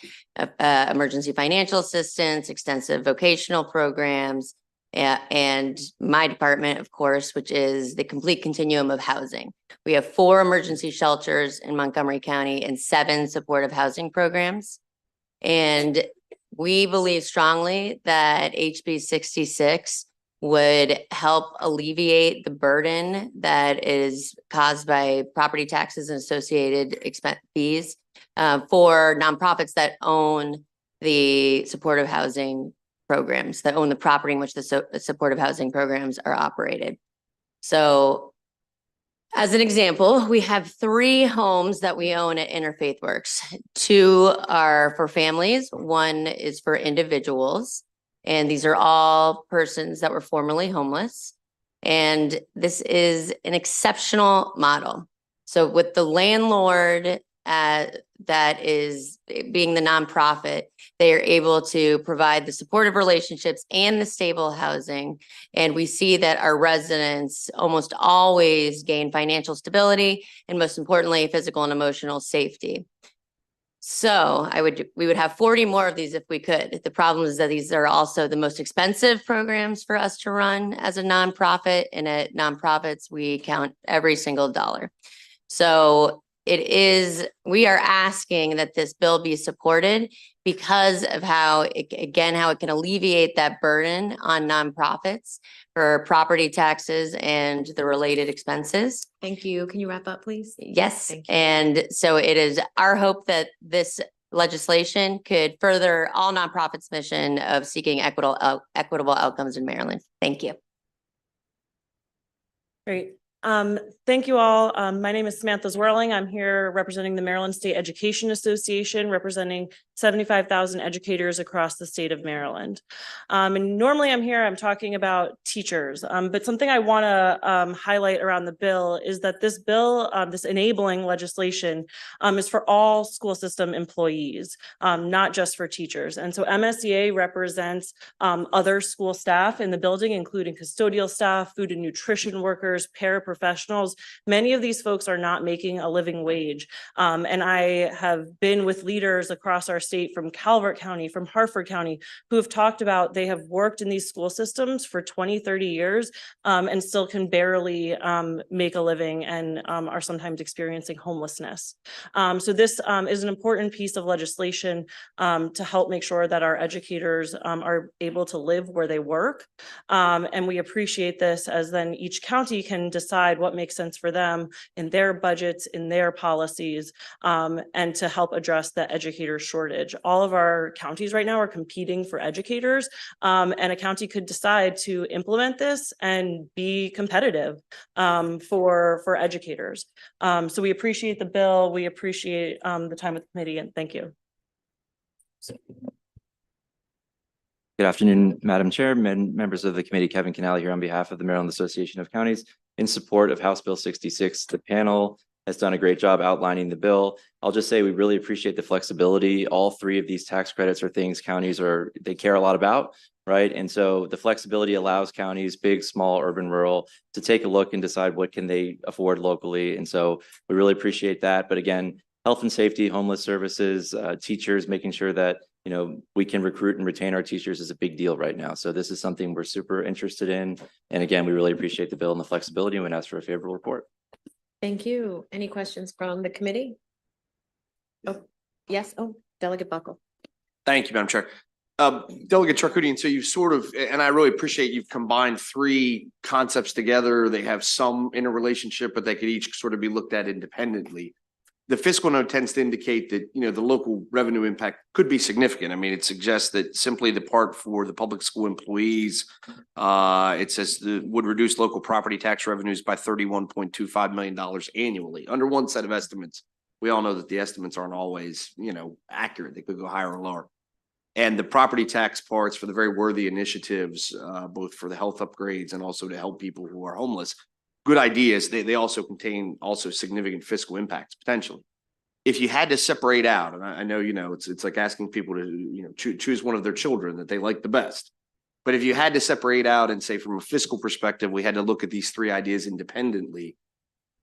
emergency financial assistance, extensive vocational programs, and my department, of course, which is the complete continuum of housing. We have 4 emergency shelters in Montgomery County and 7 supportive housing programs. And we believe strongly that HB 66 would help alleviate the burden that is caused by property taxes and associated expense fees for nonprofits that own the supportive housing programs, that own the property in which the supportive housing programs are operated. So as an example, we have 3 homes that we own at Interfaith Works. 2 are for families, 1 is for individuals. And these are all persons that were formerly homeless. And this is an exceptional model. So with the landlord that is being the nonprofit, they are able to provide the supportive relationships and the stable housing. And we see that our residents almost always gain financial stability and most importantly, physical and emotional safety. So we would have 40 more of these if we could. The problem is that these are also the most expensive programs for us to run as a nonprofit. And at nonprofits, we count every single dollar. So we are asking that this bill be supported because of how it can alleviate that burden on nonprofits for property taxes and the related expenses. Thank you. Can you wrap up, please? Yes, Thank you. and so it is our hope that this legislation could further all nonprofits' mission of seeking equitable outcomes in Maryland. Thank you. Great. Thank you all. My name is Samantha Zwirling. I'm here representing the Maryland State Education Association, representing 75,000 educators across the state of Maryland. And normally I'm talking about teachers, but something I want to highlight around the bill is that this bill, this enabling legislation, is for all school system employees, not just for teachers. And so MSEA represents other school staff in the building, including custodial staff, food and nutrition workers, paraprofessionals. Many of these folks are not making a living wage. And I have been with leaders across our state from Calvert County, from Harford County, who have talked about they have worked in these school systems for 20, 30 years and still can barely make a living and are sometimes experiencing homelessness. So this is an important piece of legislation to help make sure that our educators are able to live where they work. And we appreciate this as then each county can decide what makes sense for them in their budgets, in their policies, and to help address the educator shortage. All of our counties right now are competing for educators, and a county could decide to implement this and be competitive for educators. So we appreciate the bill. We appreciate the time with the committee, and thank you. Good afternoon, Madam Chair, members of the committee. Kevin Canale here on behalf of the Maryland Association of Counties in support of House Bill 66. The panel has done a great job outlining the bill. I'll just say we really appreciate the flexibility. All three of these tax credits are things counties they care a lot about, right? And so the flexibility allows counties, big, small, urban, rural, to take a look and decide what can they afford locally. And so we really appreciate that. But again, health and safety, homeless services, teachers, making sure that we can recruit and retain our teachers is a big deal right now. So this is something we're super interested in. And again, we really appreciate the bill and the flexibility and would ask for a favorable report. Thank you. Any questions from the committee? Oh, yes. Oh, Delegate Buckle. Thank you, Madam Chair. Delegate Charkoudian, so you've sort of, and I really appreciate you've combined three concepts together. They have some interrelationship, but they could each sort of be looked at independently. The fiscal note tends to indicate that, the local revenue impact could be significant. I mean, it suggests that simply the part for the public school employees, it says would reduce local property tax revenues by $31.25 million annually under one set of estimates. We all know that the estimates aren't always, accurate. They could go higher or lower. And the property tax parts for the very worthy initiatives, both for the health upgrades and also to help people who are homeless. Good ideas. They also contain significant fiscal impacts potentially. If you had to separate out, and I know, it's like asking people to, choose one of their children that they like the best. But if you had to separate out and say from a fiscal perspective, we had to look at these three ideas independently,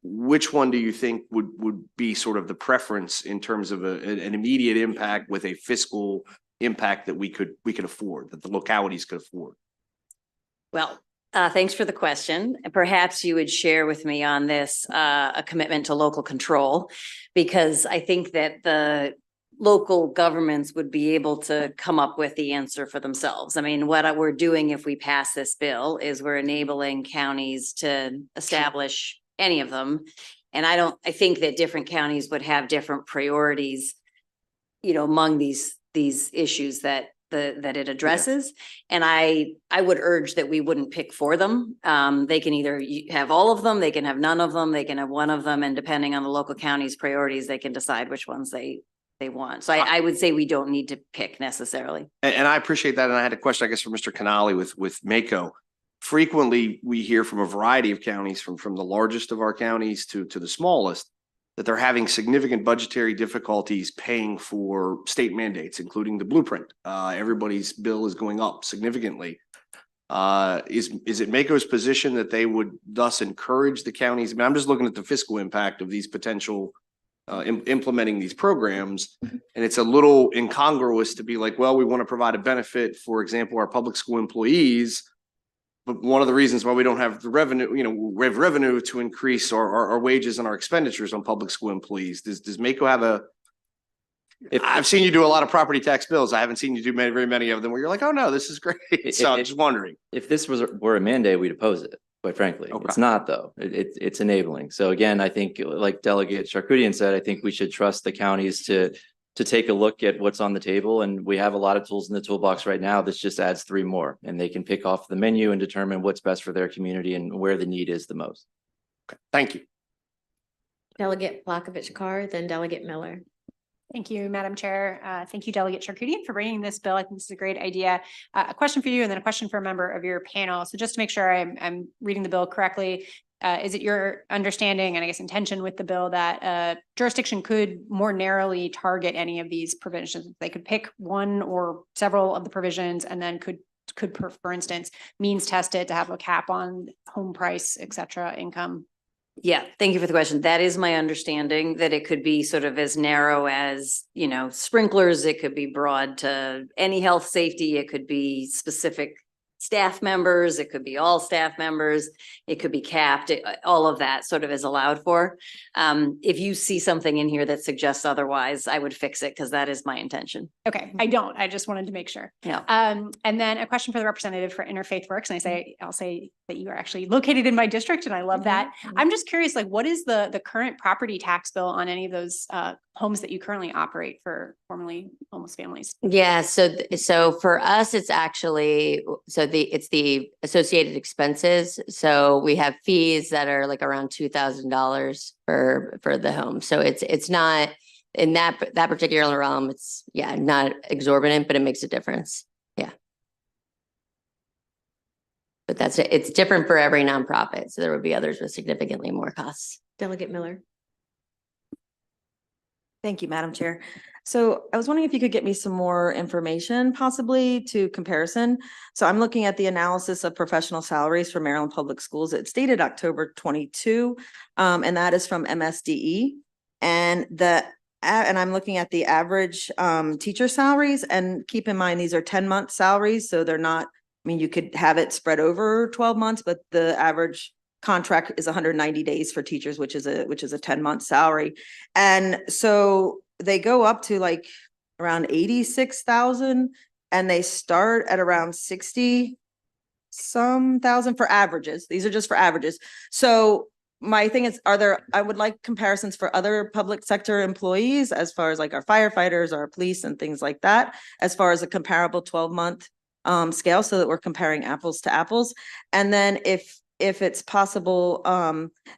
which one do you think would be sort of the preference in terms of an immediate impact with a fiscal impact that we could afford, that the localities could afford? Well, thanks for the question. Perhaps you would share with me on this a commitment to local control, because I think that the local governments would be able to come up with the answer for themselves. I mean, what we're doing if we pass this bill is we're enabling counties to establish any of them. And I think that different counties would have different priorities, among these issues that it addresses. And I would urge that we wouldn't pick for them. They can either have all of them, they can have none of them, they can have one of them, and depending on the local county's priorities, they can decide which ones they want. So I would say we don't need to pick necessarily. And I appreciate that. And I had a question, I guess, for Mr. Canale with MACO. Frequently, we hear from a variety of counties, from the largest of our counties to the smallest, that they're having significant budgetary difficulties paying for state mandates, including the blueprint. Everybody's bill is going up significantly. Is it MACO's position that they would thus encourage the counties? I mean, I'm just looking at the fiscal impact of these potential implementing these programs, and it's a little incongruous to be like, well, we want to provide a benefit, for example, our public school employees, but one of the reasons why we don't have the revenue, we have revenue to increase our wages and our expenditures on public school employees. Does Mako have I've seen you do a lot of property tax bills. I haven't seen you do very many of them where you're like, oh no, this is great. So I'm just wondering. If this were a mandate, we'd oppose it, quite frankly. Okay. It's not, though. It's enabling. So again, I think like Delegate Charkoudian said, I think we should trust the counties to take a look at what's on the table. And we have a lot of tools in the toolbox right now. This just adds 3 more, and they can pick off the menu and determine what's best for their community and where the need is the most. Okay. Thank you. Delegate Plakovich-Carr, then Delegate Miller. Thank you, Madam Chair. Thank you, Delegate Charkoudian, for bringing this bill. I think this is a great idea. A question for you and then a question for a member of your panel. So just to make sure I'm reading the bill correctly, is it your understanding and I guess intention with the bill that jurisdiction could more narrowly target any of these provisions? They could pick one or several of the provisions and then could for instance, means test it to have a cap on home price, et cetera, income. Yeah, thank you for the question. That is my understanding, that it could be sort of as narrow as, sprinklers. It could be broad to any health safety. It could be specific staff members. It could be all staff members. It could be capped. All of that sort of is allowed for. If you see something in here that suggests otherwise, I would fix it because that is my intention. Okay, I don't. I just wanted to make sure. Yeah. And then a question for the representative for Interfaith Works. And I'll say that you are actually located in my district and I love that. I'm just curious, like what is the current property tax bill on any of those homes that you currently operate for formerly homeless families? Yeah, so for us, it's actually, it's the associated expenses. So we have fees that are like around $2,000 for the home. So it's not in that particular realm. It's not exorbitant, but it makes a difference. Yeah. But it's different for every nonprofit. So there would be others with significantly more costs. Delegate Miller. Thank you, Madam Chair. So I was wondering if you could get me some more information possibly to comparison. So I'm looking at the analysis of professional salaries for Maryland Public Schools. It's dated October 22, and that is from MSDE. And I'm looking at the average teacher salaries, and keep in mind, these are 10-month salaries. So they're not, you could have it spread over 12 months, but the average contract is 190 days for teachers, which is a 10-month salary. And so they go up to like around 86,000 and they start at around 60-some thousand for averages. These are just for averages. So my thing is, I would like comparisons for other public sector employees as far as like our firefighters, our police and things like that, as far as a comparable 12-month scale, so that we're comparing apples to apples. And then if it's possible,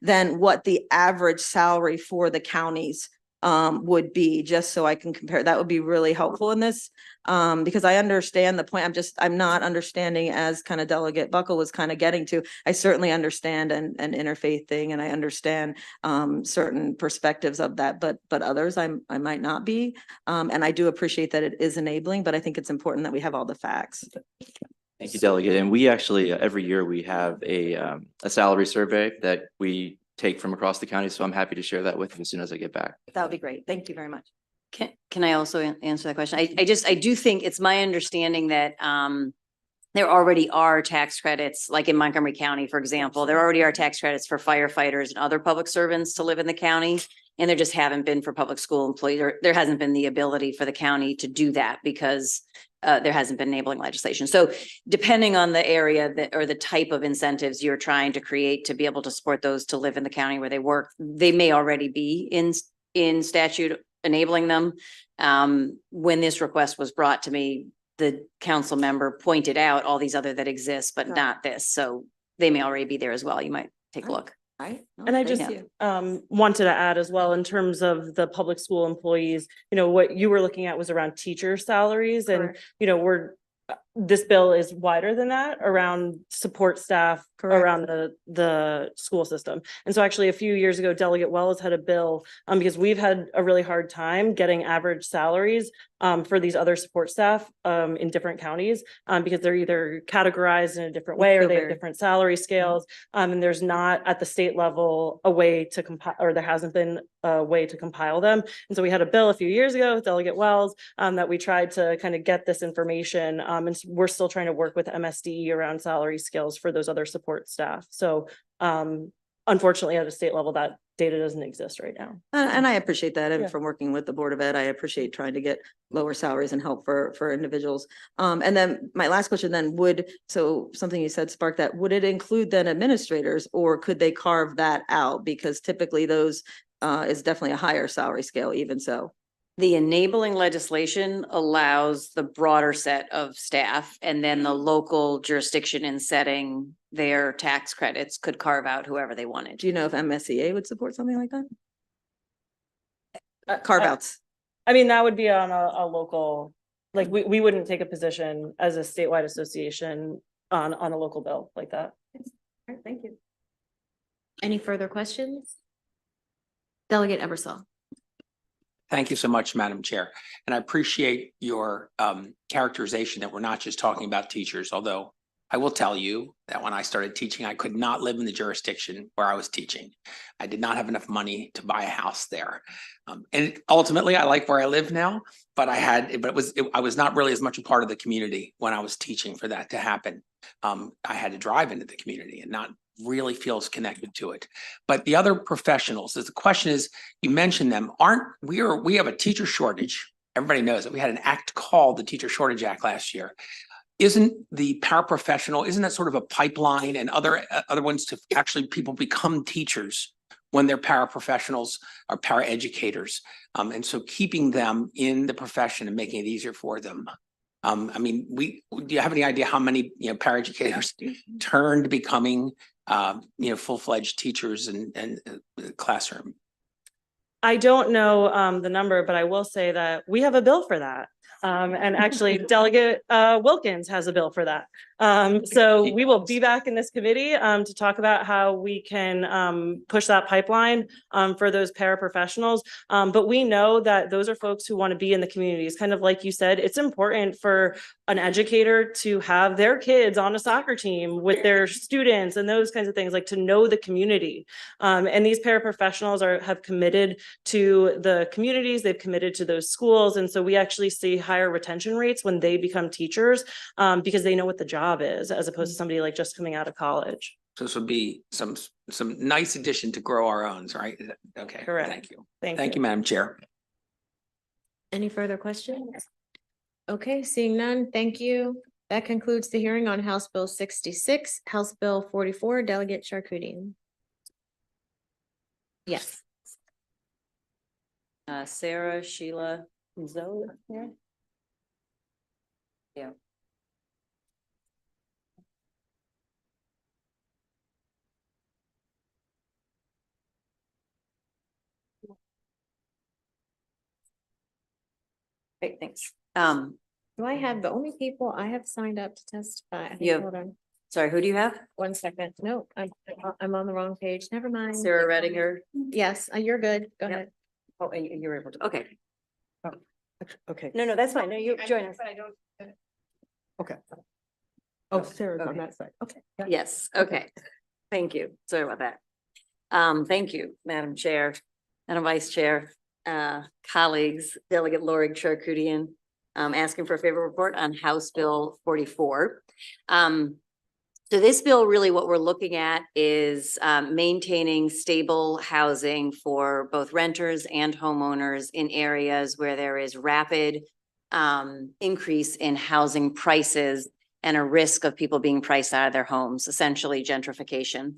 then what the average salary for the counties would be, just so I can compare. That would be really helpful in this, because I understand the point. I'm not understanding, as kind of Delegate Buckle was kind of getting to. I certainly understand an interfaith thing, and I understand certain perspectives of that, but others I might not be. And I do appreciate that it is enabling, but I think it's important that we have all the facts. Thank you, Delegate. And we actually, every year we have a salary survey that we take from across the county. So I'm happy to share that with you as soon as I get back. That would be great. Thank you very much. Can I also answer that question? I do think it's my understanding that there already are tax credits, like in Montgomery County, for example, there already are tax credits for firefighters and other public servants to live in the county. And there just haven't been for public school employees, or there hasn't been the ability for the county to do that because there hasn't been enabling legislation. So depending on the area or the type of incentives you're trying to create to be able to support those to live in the county where they work, they may already be in statute enabling them. When this request was brought to me, the council member pointed out all these other that exist, but not this. So they may already be there as well. You might take a look. Right. And I just wanted to add as well, in terms of the public school employees, what you were looking at was around teacher salaries. And, this bill is wider than that, around support staff, around the school system. And so actually a few years ago, Delegate Wells had a bill, because we've had a really hard time getting average salaries for these other support staff in different counties, because they're either categorized in a different way or they have different salary scales. And there's not at the state level a way to compile, or there hasn't been a way to compile them. And so we had a bill a few years ago with Delegate Wells that we tried to kind of get this information and we're still trying to work with MSDE around salary scales for those other support staff. So unfortunately, at a state level, that data doesn't exist right now. And I appreciate that. And Yeah. from working with the Board of Ed, I appreciate trying to get lower salaries and help for individuals. And then my last question then so something you said sparked that, would it include then administrators, or could they carve that out? Because typically those is definitely a higher salary scale, even so. The enabling legislation allows the broader set of staff, and then the local jurisdiction in setting their tax credits could carve out whoever they wanted. Do you know if MSEA would support something like that? Carve outs. I mean, that would be on a local, like, we wouldn't take a position as a statewide association on a local bill like that. All right, thank you. Any further questions? Delegate Ebersol. Thank you so much, Madam Chair. And I appreciate your characterization that we're not just talking about teachers, although I will tell you that when I started teaching, I could not live in the jurisdiction where I was teaching. I did not have enough money to buy a house there. And ultimately, I like where I live now, but I was not really as much a part of the community when I was teaching for that to happen. I had to drive into the community and not really feels connected to it. But the other professionals, the question is, you mentioned them, we have a teacher shortage. Everybody knows that we had an act called the Teacher Shortage Act last year. Isn't the paraprofessional, isn't that sort of a pipeline and other ones to actually people become teachers when they're paraprofessionals or paraeducators? And so keeping them in the profession and making it easier for them. I mean, do you have any idea how many, paraeducators turned becoming full-fledged teachers and classroom? I don't know the number, but I will say that we have a bill for that. And actually Delegate Wilkins has a bill for that. So we will be back in this committee to talk about how we can push that pipeline for those paraprofessionals. But we know that those are folks who want to be in the communities. Kind of like you said, it's important for an educator to have their kids on a soccer team with their students and those kinds of things, like to know the community. And these paraprofessionals have committed to the communities, they've committed to those schools. And so we actually see higher retention rates when they become teachers because they know what the job is, as opposed to somebody like just coming out of college. So this would be some nice addition to grow our own, right? Okay. Correct. Thank you. Thank you, Madam Chair. Any further questions? Okay, seeing none, thank you. That concludes the hearing on House Bill 66, House Bill 44, Delegate Charkoudian. Yes. Sarah, Sheila, Zoe here. Yeah. Great, thanks. Do I have the only people I have signed up to testify? I think- Yeah. Hold on, Sorry, who do you have? 1 second. No, I'm on the wrong page. Never mind. Sarah Redinger? Yes, you're good. Go Yep. ahead. Oh, and you're able to, okay. Okay. No, that's fine. No, you join us. Okay. Oh, Sarah's on Okay. that side. Okay. Yes, okay. Thank you. Sorry about that. Thank you, Madam Chair, Madam Vice Chair, colleagues, Delegate Lori Charkoudian, asking for a favorable report on House Bill 44. So this bill, really what we're looking at is maintaining stable housing for both renters and homeowners in areas where there is rapid increase in housing prices and a risk of people being priced out of their homes, essentially gentrification.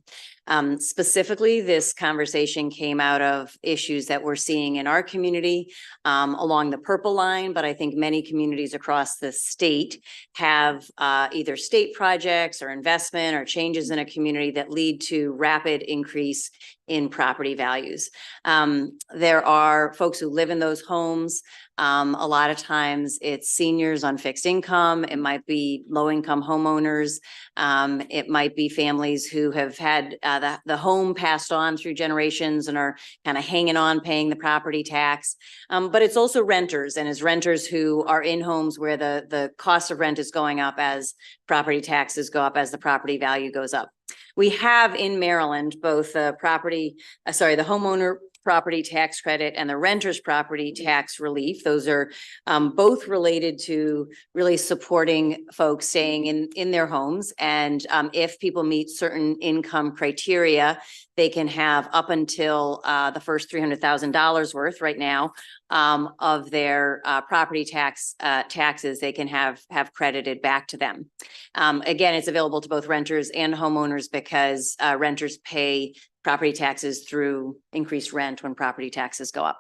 Specifically, this conversation came out of issues that we're seeing in our community along the purple line, but I think many communities across the state have either state projects or investment or changes in a community that lead to rapid increase in property values. There are folks who live in those homes. A lot of times it's seniors on fixed income. It might be low-income homeowners. It might be families who have had the home passed on through generations and are kind of hanging on paying the property tax. But it's also renters, and it's renters who are in homes where the cost of rent is going up as property taxes go up, as the property value goes up. We have in Maryland both the homeowner property tax credit and the renter's property tax relief. Those are both related to really supporting folks staying in their homes. And if people meet certain income criteria, they can have up until the first $300,000 worth right now of their property taxes they can have credited back to them. Again, it's available to both renters and homeowners because renters pay property taxes through increased rent when property taxes go up.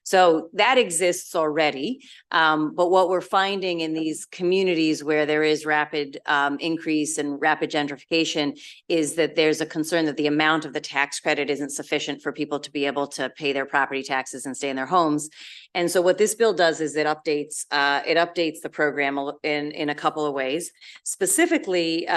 So that exists already. But what we're finding in these communities where there is rapid increase and rapid gentrification is that there's a concern that the amount of the tax credit isn't sufficient for people to be able to pay their property taxes and stay in their homes. And so what this bill does is it updates the program in a couple of ways. Specifically,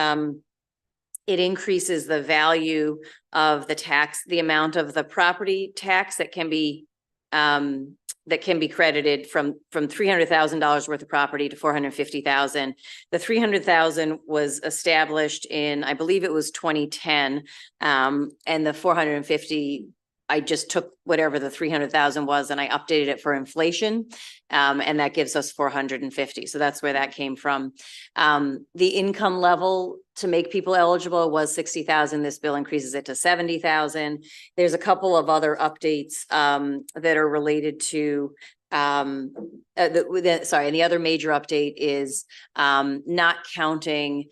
it increases the value of the tax, the amount of the property tax that can be credited from $300,000 worth of property to $450,000. The $300,000 was established in, I believe it was 2010, and the $450,000, I just took whatever the $300,000 was and I updated it for inflation, and that gives us $450,000. So that's where that came from. The income level to make people eligible was $60,000. This bill increases it to $70,000. There's a couple of other updates that are related to and the other major update is not counting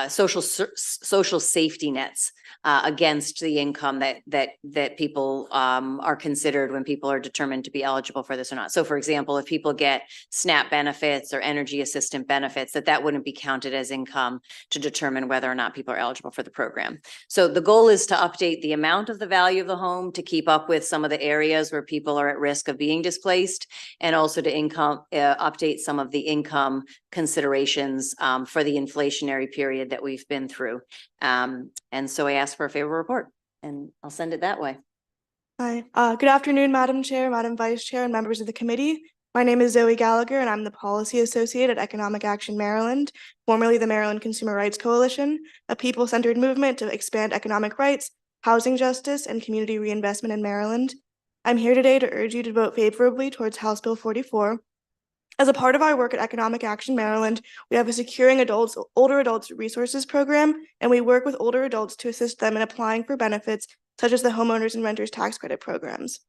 social safety nets against the income that people are considered when people are determined to be eligible for this or not. So for example, if people get SNAP benefits or energy assistant benefits, that wouldn't be counted as income to determine whether or not people are eligible for the program. So the goal is to update the amount of the value of the home to keep up with some of the areas where people are at risk of being displaced, and also to update some of the income considerations for the inflationary period that we've been through. And so I asked for a favorable report and I'll send it that way. Hi, good afternoon, Madam Chair, Madam Vice Chair, and members of the committee. My name is Zoe Gallagher, and I'm the Policy Associate at Economic Action Maryland, formerly the Maryland Consumer Rights Coalition, a people-centered movement to expand economic rights, housing justice, and community reinvestment in Maryland. I'm here today to urge you to vote favorably towards House Bill 44. As a part of our work at Economic Action Maryland, we have a Securing Older Adults Resources program, and we work with older adults to assist them in applying for benefits such as the homeowners and renters tax credit programs.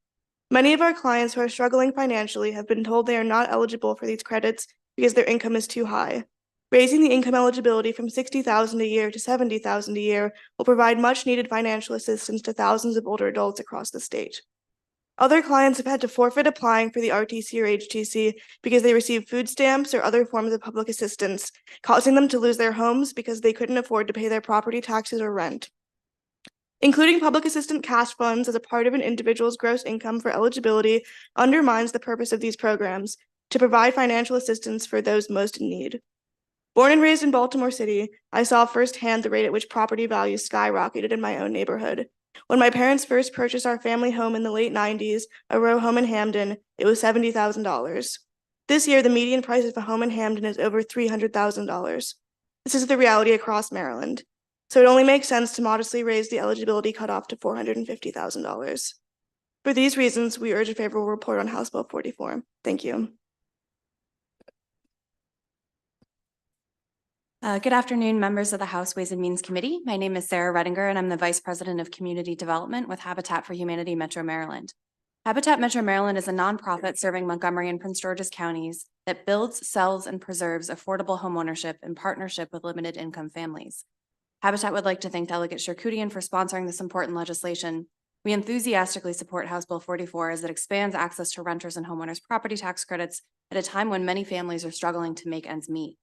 Many of our clients who are struggling financially have been told they are not eligible for these credits because their income is too high. Raising the income eligibility from $60,000 a year to $70,000 a year will provide much needed financial assistance to thousands of older adults across the state. Other clients have had to forfeit applying for the RTC or HTC because they received food stamps or other forms of public assistance, causing them to lose their homes because they couldn't afford to pay their property taxes or rent. Including public assistance cash funds as a part of an individual's gross income for eligibility undermines the purpose of these programs to provide financial assistance for those most in need. Born and raised in Baltimore City, I saw firsthand the rate at which property values skyrocketed in my own neighborhood. When my parents first purchased our family home in the late 90s, a row home in Hamden, it was $70,000. This year, the median price of a home in Hamden is over $300,000. This is the reality across Maryland. So it only makes sense to modestly raise the eligibility cutoff to $450,000. For these reasons, we urge a favorable report on House Bill 44. Thank you. Good afternoon, members of the House Ways and Means Committee. My name is Sarah Redinger, and I'm the Vice President of Community Development with Habitat for Humanity Metro Maryland. Habitat Metro Maryland is a nonprofit serving Montgomery and Prince George's counties that builds, sells, and preserves affordable homeownership in partnership with limited income families. Habitat would like to thank Delegate Charkoudian for sponsoring this important legislation. We enthusiastically support House Bill 44 as it expands access to renters and homeowners property tax credits at a time when many families are struggling to make ends meet.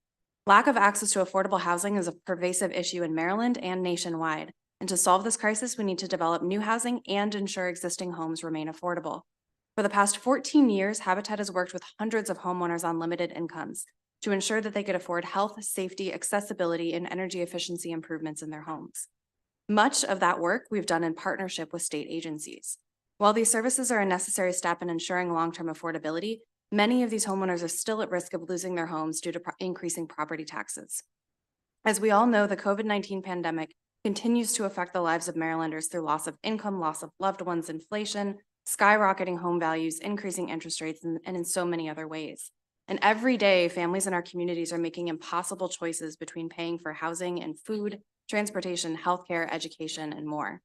Lack of access to affordable housing is a pervasive issue in Maryland and nationwide. And to solve this crisis, we need to develop new housing and ensure existing homes remain affordable. For the past 14 years, Habitat has worked with hundreds of homeowners on limited incomes to ensure that they could afford health, safety, accessibility, and energy efficiency improvements in their homes. Much of that work we've done in partnership with state agencies. While these services are a necessary step in ensuring long-term affordability, many of these homeowners are still at risk of losing their homes due to increasing property taxes. As we all know, the COVID-19 pandemic continues to affect the lives of Marylanders through loss of income, loss of loved ones, inflation, skyrocketing home values, increasing interest rates, and in so many other ways. And every day, families in our communities are making impossible choices between paying for housing and food, transportation, healthcare, education, and more.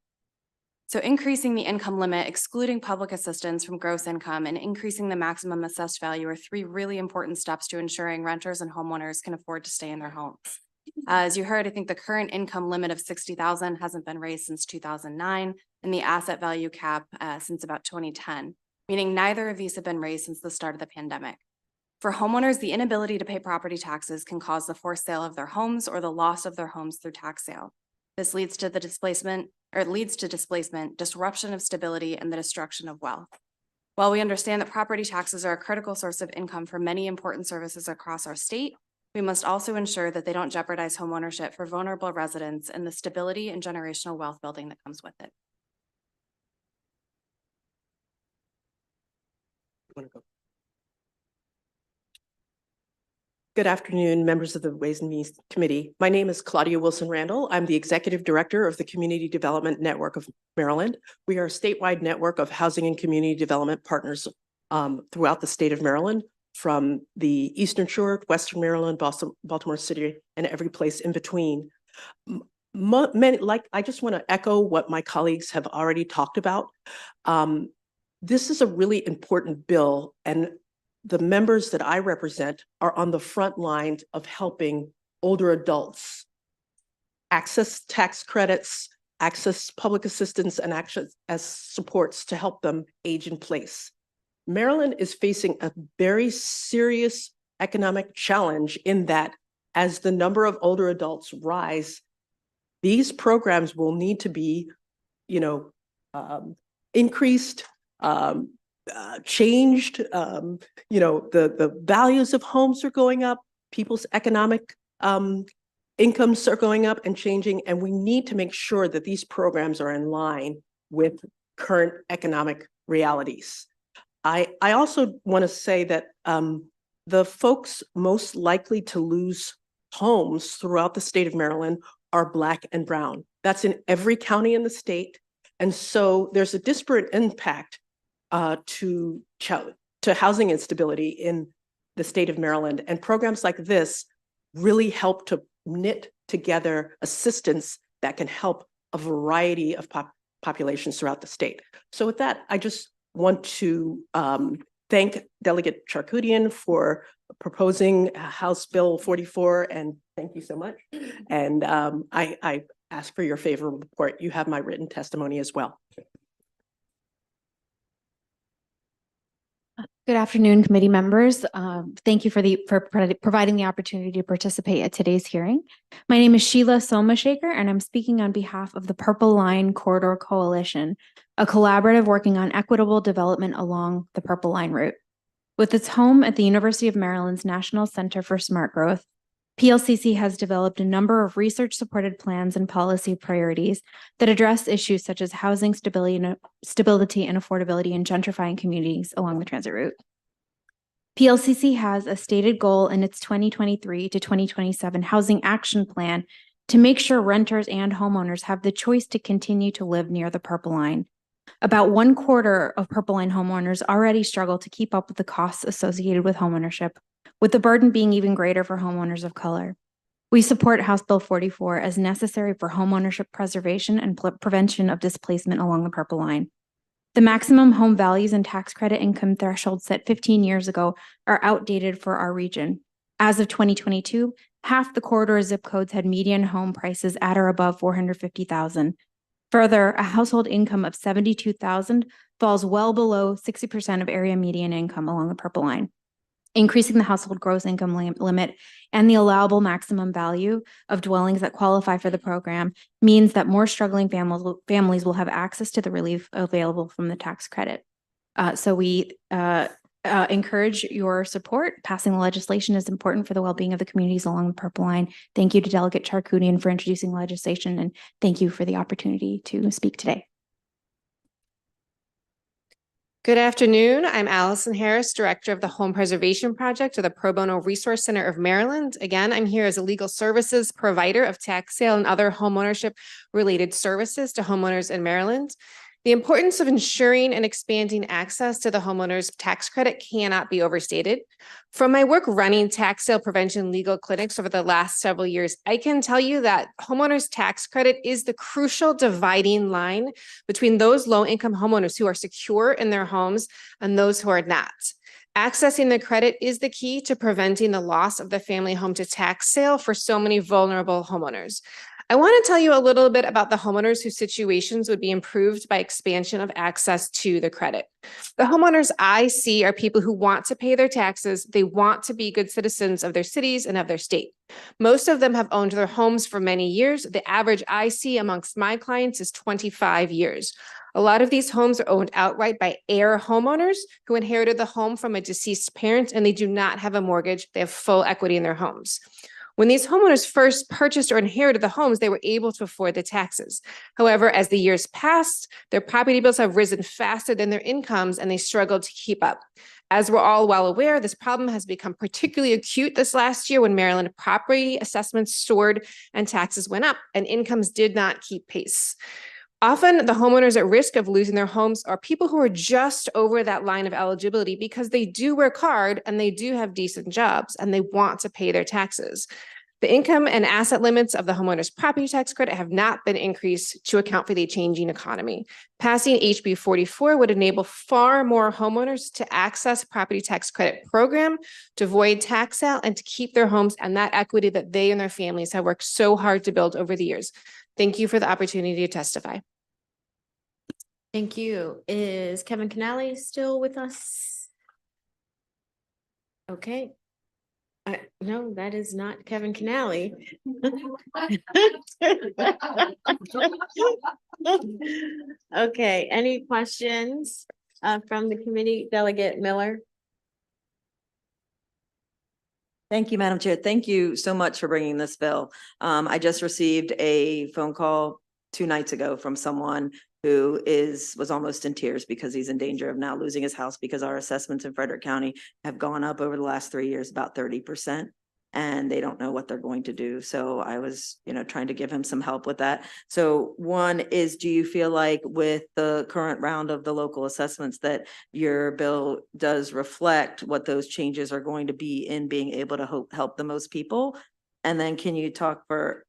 So increasing the income limit, excluding public assistance from gross income, and increasing the maximum assessed value are three really important steps to ensuring renters and homeowners can afford to stay in their homes. As you heard, I think the current income limit of $60,000 hasn't been raised since 2009, and the asset value cap since about 2010, meaning neither of these have been raised since the start of the pandemic. For homeowners, the inability to pay property taxes can cause the forced sale of their homes or the loss of their homes through tax sale. This leads to displacement, disruption of stability, and the destruction of wealth. While we understand that property taxes are a critical source of income for many important services across our state, we must also ensure that they don't jeopardize homeownership for vulnerable residents and the stability and generational wealth building that comes with it. Good afternoon, members of the Ways and Means Committee. My name is Claudia Wilson Randall. I'm the Executive Director of the Community Development Network of Maryland. We are a statewide network of housing and community development partners throughout the state of Maryland, from the Eastern Shore, Western Maryland, Baltimore City, and every place in between. I just want to echo what my colleagues have already talked about. This is a really important bill, and the members that I represent are on the front lines of helping older adults access tax credits, access public assistance, and access as supports to help them age in place. Maryland is facing a very serious economic challenge in that as the number of older adults rise, these programs will need to be, increased, changed. The values of homes are going up, people's economic incomes are going up and changing, and we need to make sure that these programs are in line with current economic realities. I also want to say that the folks most likely to lose homes throughout the state of Maryland are Black and Brown. That's in every county in the state. And so there's a disparate impact to housing instability in the state of Maryland. And programs like this really help to knit together assistance that can help a variety of populations throughout the state. So with that, I just want to thank Delegate Charkoudian for proposing House Bill 44, and thank you so much. And I ask for your favorable report. You have my written testimony as well. Good afternoon, committee members. Thank you for providing the opportunity to participate at today's hearing. My name is Sheila Somashekar, and I'm speaking on behalf of the Purple Line Corridor Coalition, a collaborative working on equitable development along the Purple Line route. With its home at the University of Maryland's National Center for Smart Growth, PLCC has developed a number of research-supported plans and policy priorities that address issues such as housing stability and affordability in gentrifying communities along the transit route. PLCC has a stated goal in its 2023 to 2027 Housing Action Plan to make sure renters and homeowners have the choice to continue to live near the Purple Line. About 1/4 of Purple Line homeowners already struggle to keep up with the costs associated with homeownership, with the burden being even greater for homeowners of color. We support House Bill 44 as necessary for homeownership preservation and prevention of displacement along the Purple Line. The maximum home values and tax credit income thresholds set 15 years ago are outdated for our region. As of 2022, half the corridor zip codes had median home prices at or above $450,000. Further, a household income of $72,000 falls well below 60% of area median income along the Purple Line. Increasing the household gross income limit and the allowable maximum value of dwellings that qualify for the program means that more struggling families will have access to the relief available from the tax credit. So we encourage your support. Passing the legislation is important for the well-being of the communities along the Purple Line. Thank you to Delegate Charkoudian for introducing legislation, and thank you for the opportunity to speak today. Good afternoon. I'm Allison Harris, Director of the Home Preservation Project of the Pro Bono Resource Center of Maryland. Again, I'm here as a legal services provider of tax sale and other homeownership related services to homeowners in Maryland. The importance of ensuring and expanding access to the homeowner's tax credit cannot be overstated. From my work running tax sale prevention legal clinics over the last several years, I can tell you that homeowners tax credit is the crucial dividing line between those low-income homeowners who are secure in their homes and those who are not. Accessing the credit is the key to preventing the loss of the family home to tax sale for so many vulnerable homeowners. I want to tell you a little bit about the homeowners whose situations would be improved by expansion of access to the credit. The homeowners I see are people who want to pay their taxes. They want to be good citizens of their cities and of their state. Most of them have owned their homes for many years. The average I see amongst my clients is 25 years. A lot of these homes are owned outright by heir homeowners who inherited the home from a deceased parent, and they do not have a mortgage. They have full equity in their homes. When these homeowners first purchased or inherited the homes, they were able to afford the taxes. However, as the years passed, their property bills have risen faster than their incomes, and they struggled to keep up. As we're all well aware, this problem has become particularly acute this last year when Maryland property assessments soared and taxes went up, and incomes did not keep pace. Often the homeowners at risk of losing their homes are people who are just over that line of eligibility because they do work hard and they do have decent jobs and they want to pay their taxes. The income and asset limits of the homeowner's property tax credit have not been increased to account for the changing economy. Passing HB 44 would enable far more homeowners to access property tax credit program, to avoid tax sale, and to keep their homes and that equity that they and their families have worked so hard to build over the years. Thank you for the opportunity to testify. Thank you. Is Kevin Canale still with us? Okay. No, that is not Kevin Canale. Okay, any questions from the committee? Delegate Miller? Thank you, Madam Chair. Thank you so much for bringing this bill. I just received a phone call 2 nights ago from someone who was almost in tears because he's in danger of now losing his house because our assessments in Frederick County have gone up over the last 3 years about 30%, and they don't know what they're going to do. So I was, trying to give him some help with that. So one is, do you feel like with the current round of the local assessments that your bill does reflect what those changes are going to be in being able to help the most people? And then can you talk for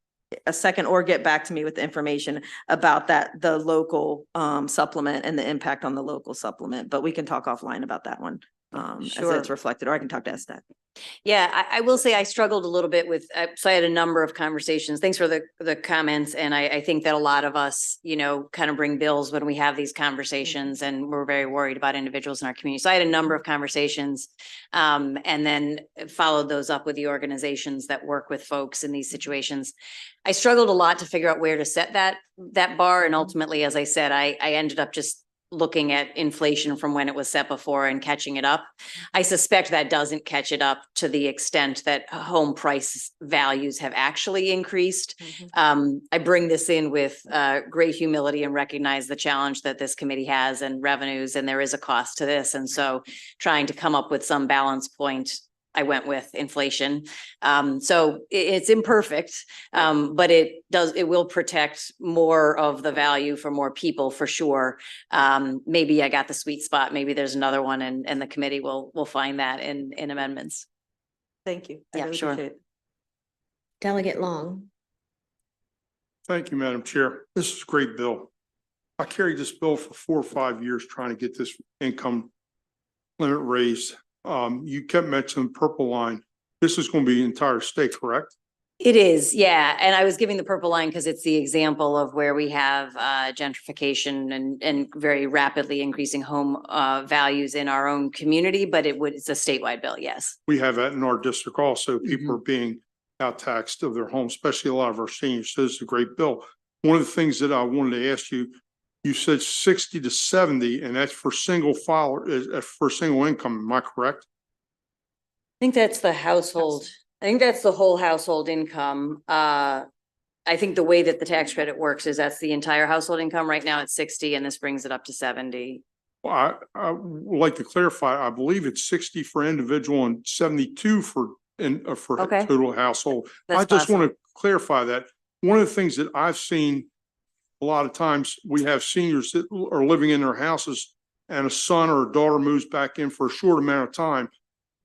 a second or get back to me with the information about the local supplement and the impact on the local supplement, but we can talk offline about that one as Sure. it's reflected, or I can talk to Estet. Yeah, I will say I struggled a little bit with, so I had a number of conversations. Thanks for the comments. And I think that a lot of us, kind of bring bills when we have these conversations, and we're very worried about individuals in our community. So I had a number of conversations and then followed those up with the organizations that work with folks in these situations. I struggled a lot to figure out where to set that bar. And ultimately, as I said, I ended up just looking at inflation from when it was set before and catching it up. I suspect that doesn't catch it up to the extent that home price values have actually increased. I bring this in with great humility and recognize the challenge that this committee has and revenues, and there is a cost to this. And so trying to come up with some balance point, I went with inflation. So it's imperfect, but it will protect more of the value for more people for sure. Maybe I got the sweet spot. Maybe there's another one, and the committee will find that in amendments. Thank you. Yeah, sure. Delegate Long. Thank you, Madam Chair. This is a great bill. I carried this bill for 4 or 5 years trying to get this income limit raised. You kept mentioning purple line. This is going to be the entire state, correct? It is, yeah. And I was giving the purple line because it's the example of where we have gentrification and very rapidly increasing home values in our own community, but it's a statewide bill, yes. We have that in our district also. People are being out taxed of their homes, especially a lot of our seniors. So this is a great bill. One of the things that I wanted to ask you, you said 60 to 70, and that's for single file, for single income. Am I correct? I think that's the household. I think that's the whole household income. I think the way that the tax credit works is that's the entire household income. Right now it's 60, and this brings it up to 70. I would like to clarify, I believe it's 60 for individual and 72 for Okay. total household. That's I just possible. want to clarify that. One of the things that I've seen a lot of times, we have seniors that are living in their houses and a son or a daughter moves back in for a short amount of time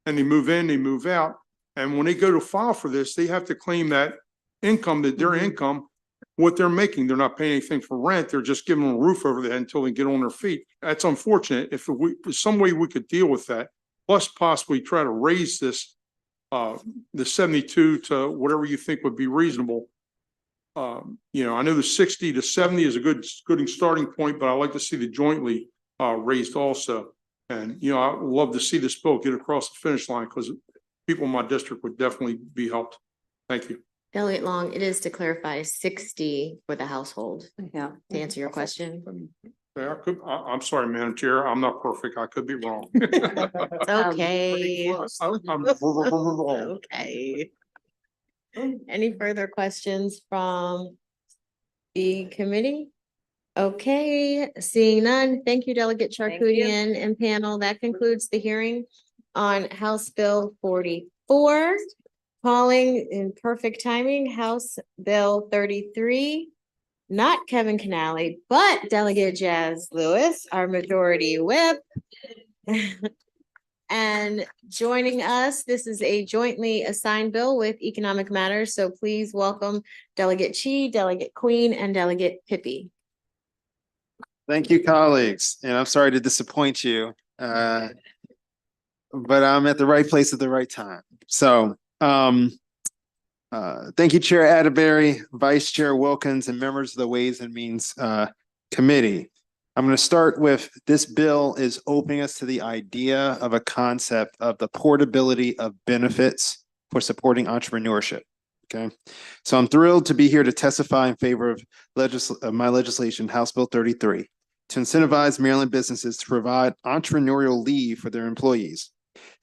and they move in, they move out. And when they go to file for this, they have to claim that income, that their income, what they're making. They're not paying anything for rent. They're just giving them a roof over their head until they get on their feet. That's unfortunate. If there's some way we could deal with that, plus possibly try to raise this, the 72 to whatever you think would be reasonable. You know, I know the 60 to 70 is a good starting point, but I like to see the jointly raised also. And, you know, I would love to see this bill get across the finish line because people in my district would definitely be helped. Thank you. Delegate Long, it is to clarify 60 for the household. Yeah. To answer your question. Yeah, I'm sorry, Madam Chair. I'm not perfect. I could be wrong. It's okay. I'm Okay. Any further questions from the committee? Okay, seeing none. Thank you, Delegate Charkoudian and panel. That concludes the hearing on House Bill 44. Calling in perfect timing, House Bill 33. Not Kevin Canali, but Delegate Jazz Lewis, our majority whip. And joining us, this is a jointly assigned bill with Economic Matters. So please welcome Delegate Chi, Delegate Queen, and Delegate Pippi. Thank you, colleagues. And I'm sorry to disappoint you, but I'm at the right place at the right time. So thank you, Chair Atterbury, Vice Chair Wilkins, and members of the Ways and Means Committee. I'm going to start with this bill is opening us to the idea of a concept of the portability of benefits for supporting entrepreneurship. Okay, so I'm thrilled to be here to testify in favor of my legislation, House Bill 33, to incentivize Maryland businesses to provide entrepreneurial leave for their employees.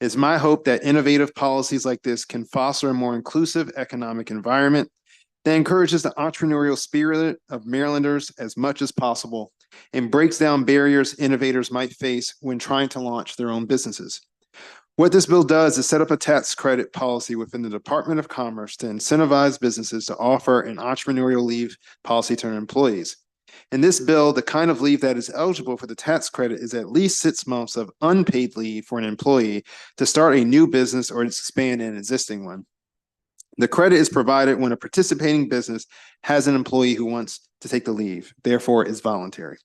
It's my hope that innovative policies like this can foster a more inclusive economic environment that encourages the entrepreneurial spirit of Marylanders as much as possible and breaks down barriers innovators might face when trying to launch their own businesses. What this bill does is set up a tax credit policy within the Department of Commerce to incentivize businesses to offer an entrepreneurial leave policy to their employees. In this bill, the kind of leave that is eligible for the tax credit is at least 6 months of unpaid leave for an employee to start a new business or expand an existing one. The credit is provided when a participating business has an employee who wants to take the leave, therefore is voluntary.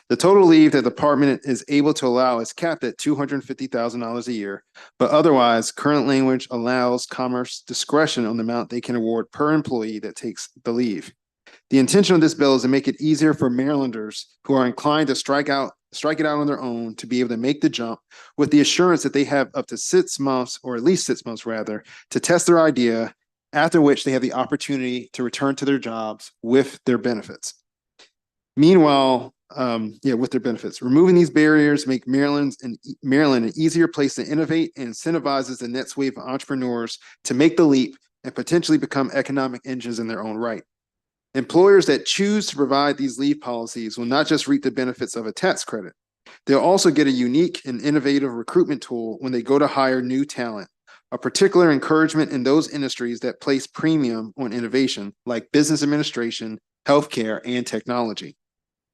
The total leave that the department is able to allow is capped at $250,000 a year, but otherwise, current language allows Commerce discretion on the amount they can award per employee that takes the leave. The intention of this bill is to make it easier for Marylanders who are inclined to strike it out on their own to be able to make the jump with the assurance that they have up to 6 months, or at least 6 months rather, to test their idea, after which they have the opportunity to return to their jobs with their benefits. Meanwhile, with their benefits. Removing these barriers make Maryland an easier place to innovate and incentivizes the next wave of entrepreneurs to make the leap and potentially become economic engines in their own right. Employers that choose to provide these leave policies will not just reap the benefits of a tax credit, they'll also get a unique and innovative recruitment tool when they go to hire new talent, a particular encouragement in those industries that place premium on innovation, like business administration, healthcare, and technology.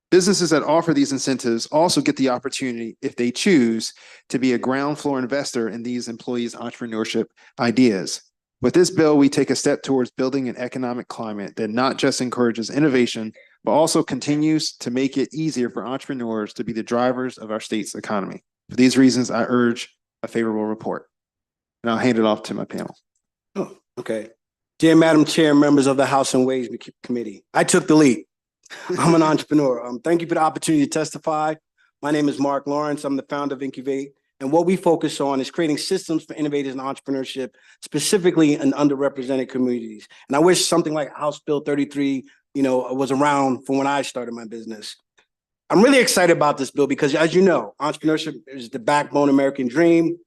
Businesses that offer these incentives also get the opportunity, if they choose, to be a ground floor investor in these employees' entrepreneurship ideas. With this bill, we take a step towards building an economic climate that not just encourages innovation, but also continues to make it easier for entrepreneurs to be the drivers of our state's economy. For these reasons, I urge a favorable report. And I'll hand it off to my panel. Oh, okay. Dear Madam Chair, members of the House and Ways Committee, I took the lead. I'm an entrepreneur. Thank you for the opportunity to testify. My name is Mark Lawrence. I'm the founder of Incubate. And what we focus on is creating systems for innovators and entrepreneurship, specifically in underrepresented communities. And I wish something like House Bill 33, was around from when I started my business. I'm really excited about this bill because, as you know, entrepreneurship is the backbone of American dream.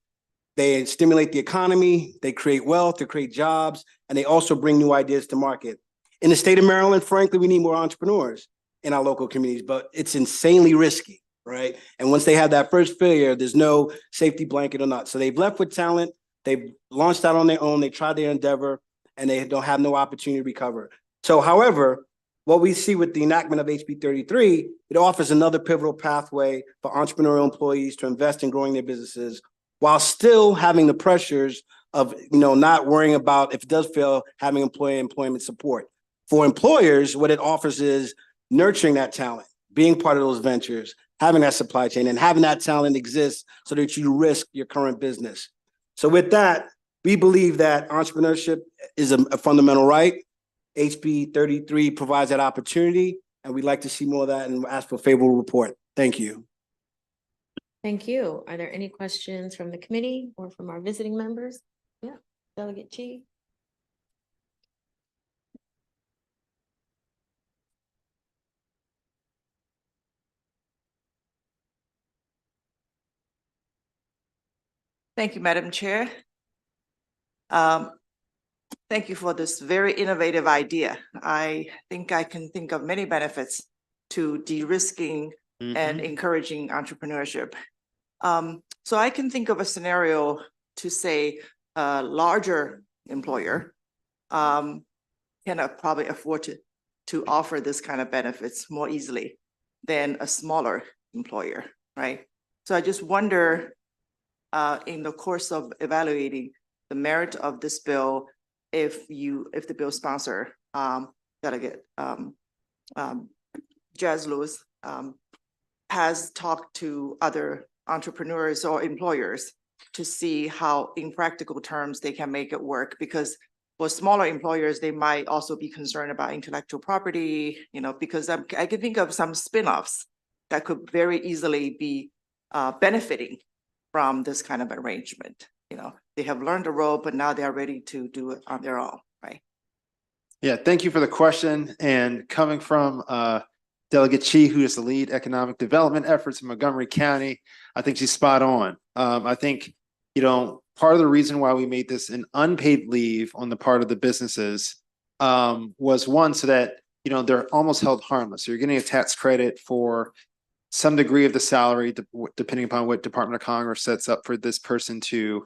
They stimulate the economy, they create wealth, they create jobs, and they also bring new ideas to market. In the state of Maryland, frankly, we need more entrepreneurs in our local communities, but it's insanely risky. right? And once they have that first failure, there's no safety blanket or not. So they've left with talent. They've launched out on their own. They tried their endeavor and they don't have no opportunity to recover. So however, what we see with the enactment of HB 33, it offers another pivotal pathway for entrepreneurial employees to invest in growing their businesses while still having the pressures of, not worrying about, if it does fail, having employment support. For employers, what it offers is nurturing that talent, being part of those ventures, having that supply chain, and having that talent exist so that you risk your current business. So with that, we believe that entrepreneurship is a fundamental right. HB 33 provides that opportunity, and we'd like to see more of that and ask for a favorable report. Thank you. Thank you. Are there any questions from the committee or from our visiting members? Yeah, Delegate Chi. Thank you, Madam Chair. Thank you for this very innovative idea. I think I can think of many benefits to de-risking and encouraging entrepreneurship. So I can think of a scenario to say a larger employer cannot probably afford to offer this kind of benefits more easily than a smaller employer, right? So I just wonder, in the course of evaluating the merit of this bill, if the bill sponsor, Delegate Jazz Lewis, has talked to other entrepreneurs or employers to see how in practical terms they can make it work, because for smaller employers, they might also be concerned about intellectual property, because I can think of some spin-offs that could very easily be benefiting from this kind of arrangement. They have learned the role, but now they are ready to do it on their own, right? Yeah, thank you for the question. And coming from Delegate Chi, who is the lead economic development efforts in Montgomery County, I think she's spot on. I think, part of the reason why we made this an unpaid leave on the part of the businesses was one, so that, they're almost held harmless. So you're getting a tax credit for some degree of the salary, depending upon what Department of Congress sets up for this person to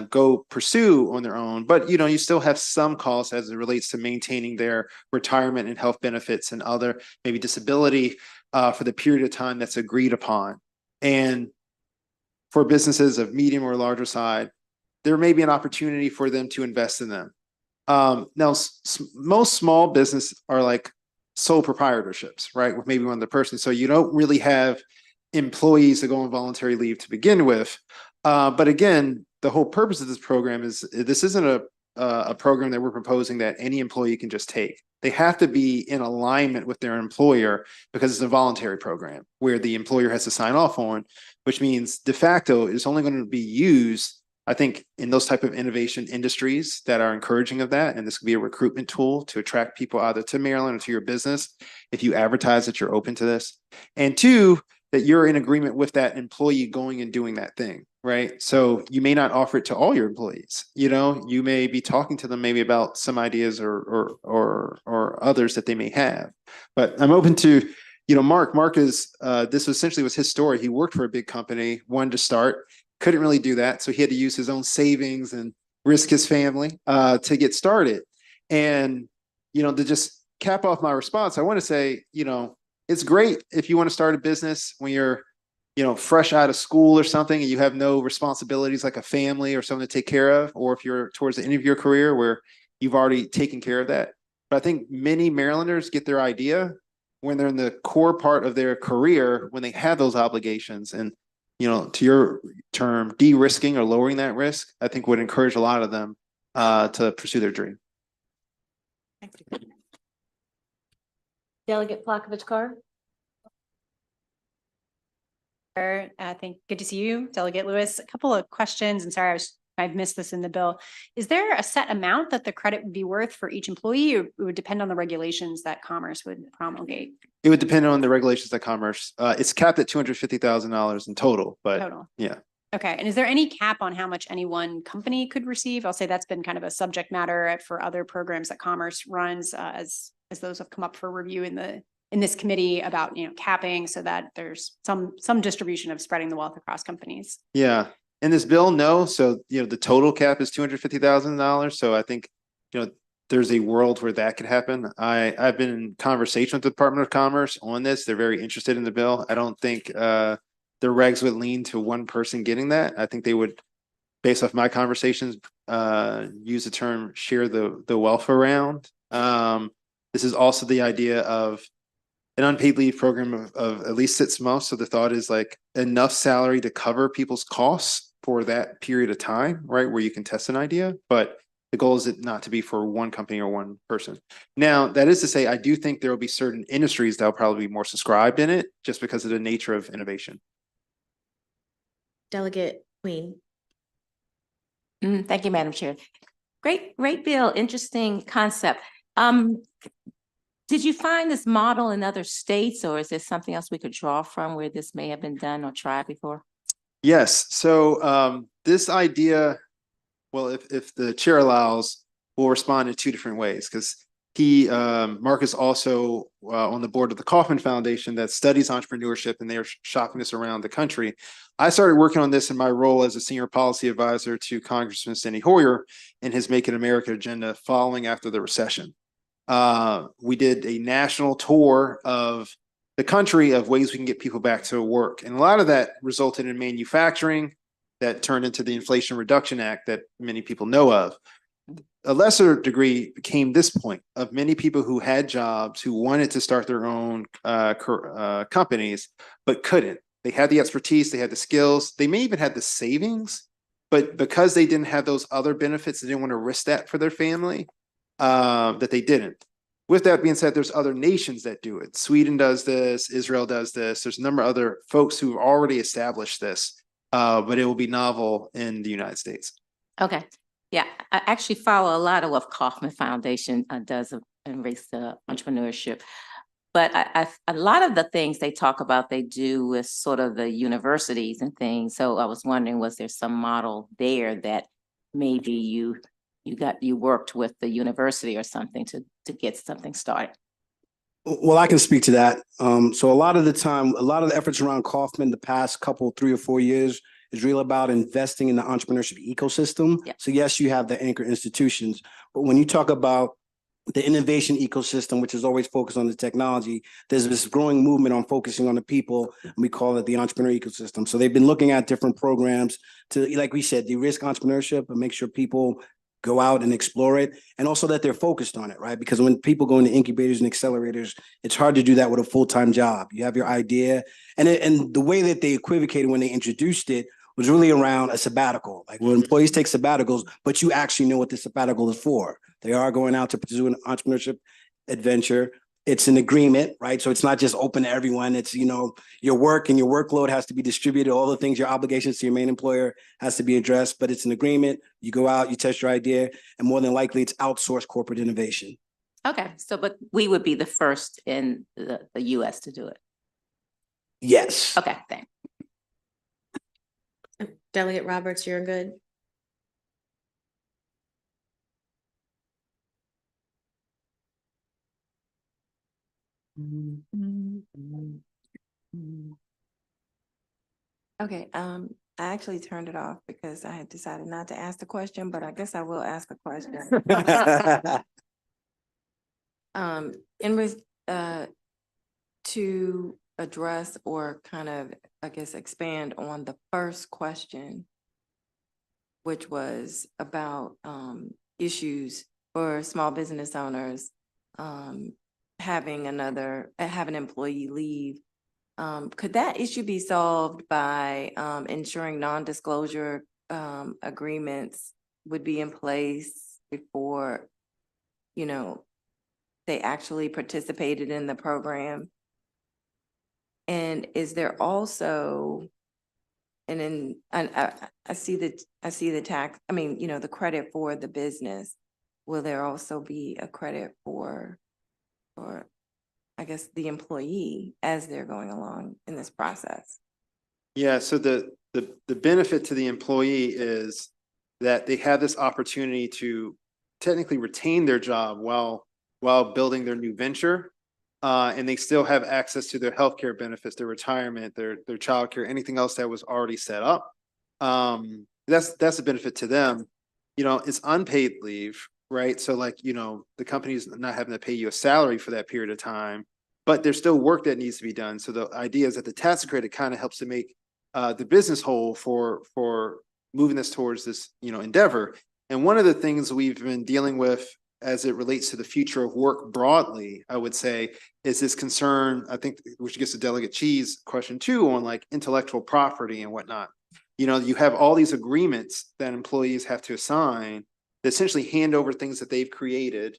go pursue on their own. But, you still have some costs as it relates to maintaining their retirement and health benefits and other maybe disability for the period of time that's agreed upon. And for businesses of medium or larger size, there may be an opportunity for them to invest in them. Now, most small business are like sole proprietorships, right? With maybe one other person. So you don't really have employees that go on voluntary leave to begin with. But again, the whole purpose of this program is this isn't a program that we're proposing that any employee can just take. They have to be in alignment with their employer because it's a voluntary program where the employer has to sign off on, which means de facto it's only going to be used, I think, in those type of innovation industries that are encouraging of that. And this could be a recruitment tool to attract people either to Maryland or to your business if you advertise that you're open to this. And two, that you're in agreement with that employee going and doing that thing, right? So you may not offer it to all your employees. You may be talking to them maybe about some ideas or others that they may have. But I'm open to, Mark is, this essentially was his story. He worked for a big company, wanted to start, couldn't really do that. So he had to use his own savings and risk his family to get started. And, to just cap off my response, I want to say, it's great if you want to start a business when you're, fresh out of school or something and you have no responsibilities like a family or someone to take care of, or if you're towards the end of your career where you've already taken care of that. But I think many Marylanders get their idea when they're in the core part of their career, when they have those obligations. And, to your term, de-risking or lowering that risk, I think would encourage a lot of them to pursue their dream. Thank you. Delegate Plakovich-Carr. Good to see you, Delegate Lewis. A couple of questions, and sorry, I've missed this in the bill. Is there a set amount that the credit would be worth for each employee, or it would depend on the regulations that Commerce would promulgate? It would depend on the regulations that Commerce. It's capped at $250,000 in total, but yeah. Okay, and is there any cap on how much any one company could receive? I'll say that's been kind of a subject matter for other programs that Commerce runs as those have come up for review in the in this committee about, capping so that there's some distribution of spreading the wealth across companies. Yeah, in this bill, no. So, the total cap is $250,000. So I think, there's a world where that could happen. I've been in conversation with the Department of Commerce on this. They're very interested in the bill. I don't think the regs would lean to one person getting that. I think they would, based off my conversations, use the term share the wealth around. This is also the idea of an unpaid leave program of at least 6 months. So the thought is like enough salary to cover people's costs for that period of time, right? Where you can test an idea, but the goal is it not to be for one company or one person. Now, that is to say, I do think there will be certain industries that will probably be more subscribed in it just because of the nature of innovation. Delegate Queen. Thank you, Madam Chair. Great bill, interesting concept. Did you find this model in other states, or is there something else we could draw from where this may have been done or tried before? Yes. So this idea, well, if the chair allows, we'll respond in 2 different ways because Mark is also on the board of the Kauffman Foundation that studies entrepreneurship, and they are shopping this around the country. I started working on this in my role as a senior policy advisor to Congressman Steny Hoyer in his Make in America agenda following after the recession. We did a national tour of the country of ways we can get people back to work. And a lot of that resulted in manufacturing that turned into the Inflation Reduction Act that many people know of. A lesser degree became this point of many people who had jobs who wanted to start their own companies, but couldn't. They had the expertise, they had the skills, they may even had the savings, but because they didn't have those other benefits, they didn't want to risk that for their family, that they didn't. With that being said, there's other nations that do it. Sweden does this, Israel does this. There's a number of other folks who have already established this, but it will be novel in the United States. Okay. Yeah, I actually follow a lot of what Kauffman Foundation does in race to entrepreneurship. But a lot of the things they talk about, they do with sort of the universities and things. So I was wondering, was there some model there that maybe you worked with the university or something to get something started? Well, I can speak to that. So a lot of the time, a lot of the efforts around Kauffman the past 3 or 4 years is really about investing in the entrepreneurship ecosystem. Yeah. So yes, you have the anchor institutions, but when you talk about the innovation ecosystem, which is always focused on the technology, there's this growing movement on focusing on the people, and we call it the entrepreneur ecosystem. So they've been looking at different programs to, like we said, de-risk entrepreneurship and make sure people go out and explore it, and also that they're focused on it, right? Because when people go into incubators and accelerators, it's hard to do that with a full-time job. You have your idea, and the way that they equivocated when they introduced it was really around a sabbatical, like when employees take sabbaticals, but you actually know what the sabbatical is for. They are going out to pursue an entrepreneurship adventure. It's an agreement, right? So it's not just open to everyone. It's, your work and your workload has to be distributed. All the things, your obligations to your main employer has to be addressed, but it's an agreement. You go out, you test your idea, and more than likely it's outsourced corporate innovation. Okay, so but we would be the first in the US to do it. Yes. Okay, thanks. Delegate Roberts, you're good. Okay, I actually turned it off because I had decided not to ask the question, but I guess I will ask a question. To address or kind of, I guess, expand on the first question, which was about issues for small business owners having an employee leave. Could that issue be solved by ensuring non-disclosure agreements would be in place before, they actually participated in the program? And is there also, I see the tax, the credit for the business. Will there also be a credit for I guess the employee as they're going along in this process? Yeah, so the benefit to the employee is that they have this opportunity to technically retain their job while building their new venture. and they still have access to their healthcare benefits, their retirement, their childcare, anything else that was already set up. That's a benefit to them. You know, it's unpaid leave, right? So like, you know, the company's not having to pay you a salary for that period of time, but there's still work that needs to be done. So the idea is that the tax credit kind of helps to make the business whole for moving us towards this, you know, endeavor. And one of the things we've been dealing with as it relates to the future of work broadly, I would say, is this concern, I think, which gets to Delegate Cheese question too, on like intellectual property and whatnot. You know, you have all these agreements that employees have to sign that essentially hand over things that they've created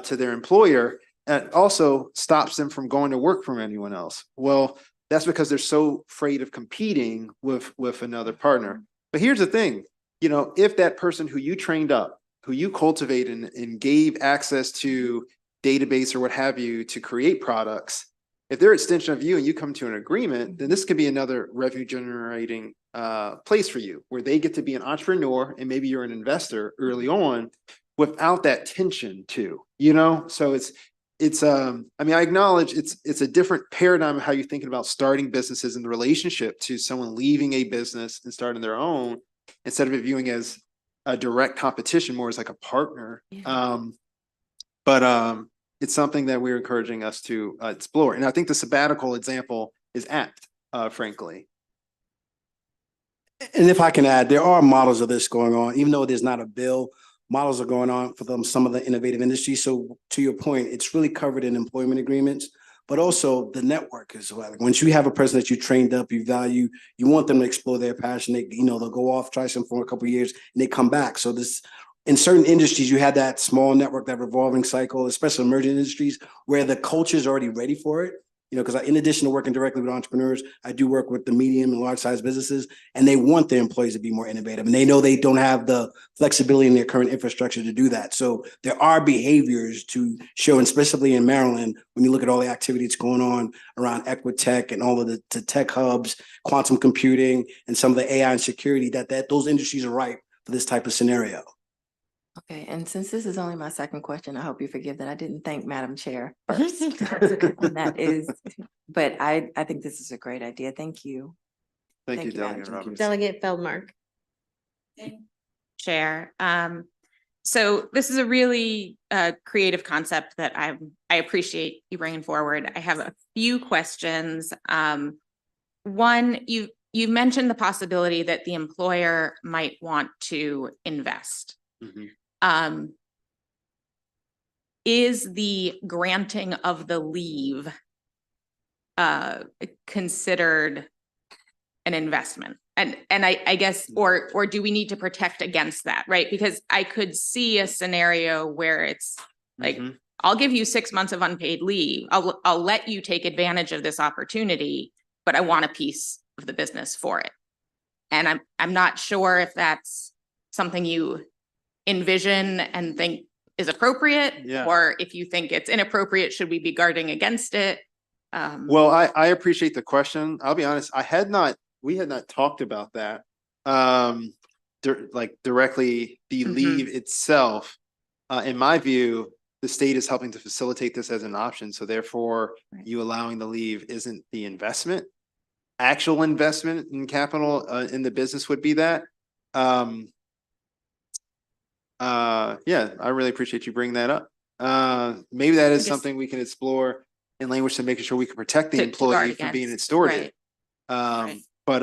to their employer, and it also stops them from going to work from anyone else. Well, that's because they're so afraid of competing with another partner. But here's the thing, you know, if that person who you trained up, who you cultivated and gave access to database or what have you to create products, if they're an extension of you and you come to an agreement, then this could be another revenue generating place for you where they get to be an entrepreneur and maybe you're an investor early on without that tension too, you know? So I mean, I acknowledge it's a different paradigm of how you're thinking about starting businesses and the relationship to someone leaving a business and starting their own instead of it viewing as a direct competition, more as like a partner. Yeah. But it's something that we're encouraging us to explore. And I think the sabbatical example is apt, frankly. And if I can add, there are models of this going on, even though there's not a bill, models are going on for some of the innovative industries. So to your point, it's really covered in employment agreements, but also the network as well. Like once you have a person that you trained up, you value, you want them to explore their passion. They, you know, they'll go off, try something for a couple of years and they come back. So this, in certain industries, you have that small network, that revolving cycle, especially emerging industries where the culture is already ready for it. You know, because in addition to working directly with entrepreneurs, I do work with the medium and large size businesses, and they want their employees to be more innovative. And they know they don't have the flexibility in their current infrastructure to do that. So there are behaviors to show, and especially in Maryland, when you look at all the activity that's going on around Equitech and all of the tech hubs, quantum computing, and some of the AI and security, that those industries are ripe for this type of scenario. Okay, and since this is only my second question, I hope you forgive that I didn't thank Madam Chair first. And that is, but I think this is a great idea. Thank you. Thank you, Madam Delegate Chair. Roberts. Delegate Feldmark. Chair. So this is a really creative concept that I appreciate you bringing forward. I have a few questions. One, you mentioned the possibility that the employer might want to invest. Mm-hmm. Is the granting of the leave considered an investment? And I guess, or do we need to protect against that, right? Because I could see a scenario where it's like, I'll give you 6 months of unpaid leave. I'll let you take advantage of this opportunity, but I want a piece of the business for it. And I'm not sure if that's something you envision and think is appropriate, or if you think it's inappropriate, should we be guarding against it? Well, I appreciate the question. I'll be honest, we had not talked about that. Like directly the leave itself. In my view, the state is helping to facilitate this as an option. So therefore, you allowing the leave isn't the investment. Actual investment in capital in the business would be that. Yeah, I really appreciate you bringing that up. Maybe that is something we can explore in language to making sure we can protect the employee from being extorted. But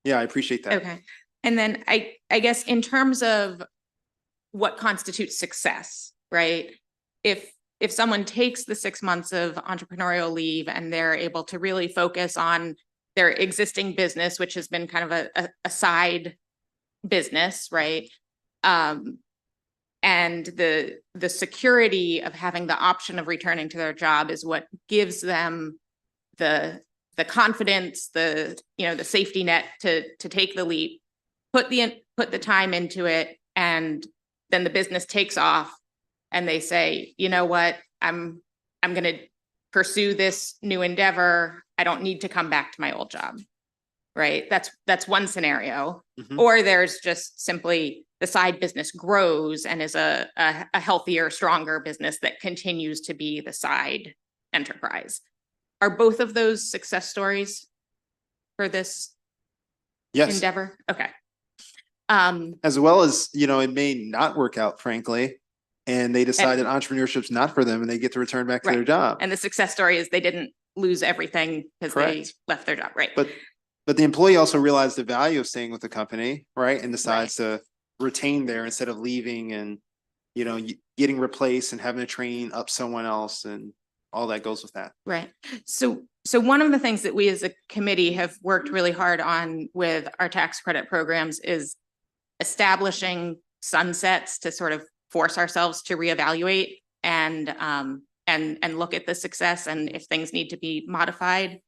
yeah, I appreciate that. Okay. And then I guess in terms of what constitutes success, right? If someone takes the 6 months of entrepreneurial leave and they're able to really focus on their existing business, which has been kind of a side business, right? And the security of having the option of returning to their job is what gives them the confidence, the safety net to take the leap, put the time into it, and then the business takes off and they say, you know what, I'm going to pursue this new endeavor. I don't need to come back to my old job, right? That's one scenario. Or there's just simply the side business grows and is a healthier, stronger business that continues to be the side enterprise. Are both of those success stories for this Yes, endeavor? Okay. as well as, it may not work out, frankly, and they decide that entrepreneurship's not for them and they get to return back to their Right. job. And the success story is they didn't lose everything because they Correct. left their job, right? But the employee also realized the value of staying with the company, right? And decides to retain there instead of leaving and, getting replaced and having to train up someone else and all that goes with that. Right. So one of the things that we as a committee have worked really hard on with our tax credit programs is establishing sunsets to sort of force ourselves to reevaluate and look at the success and if things need to be modified.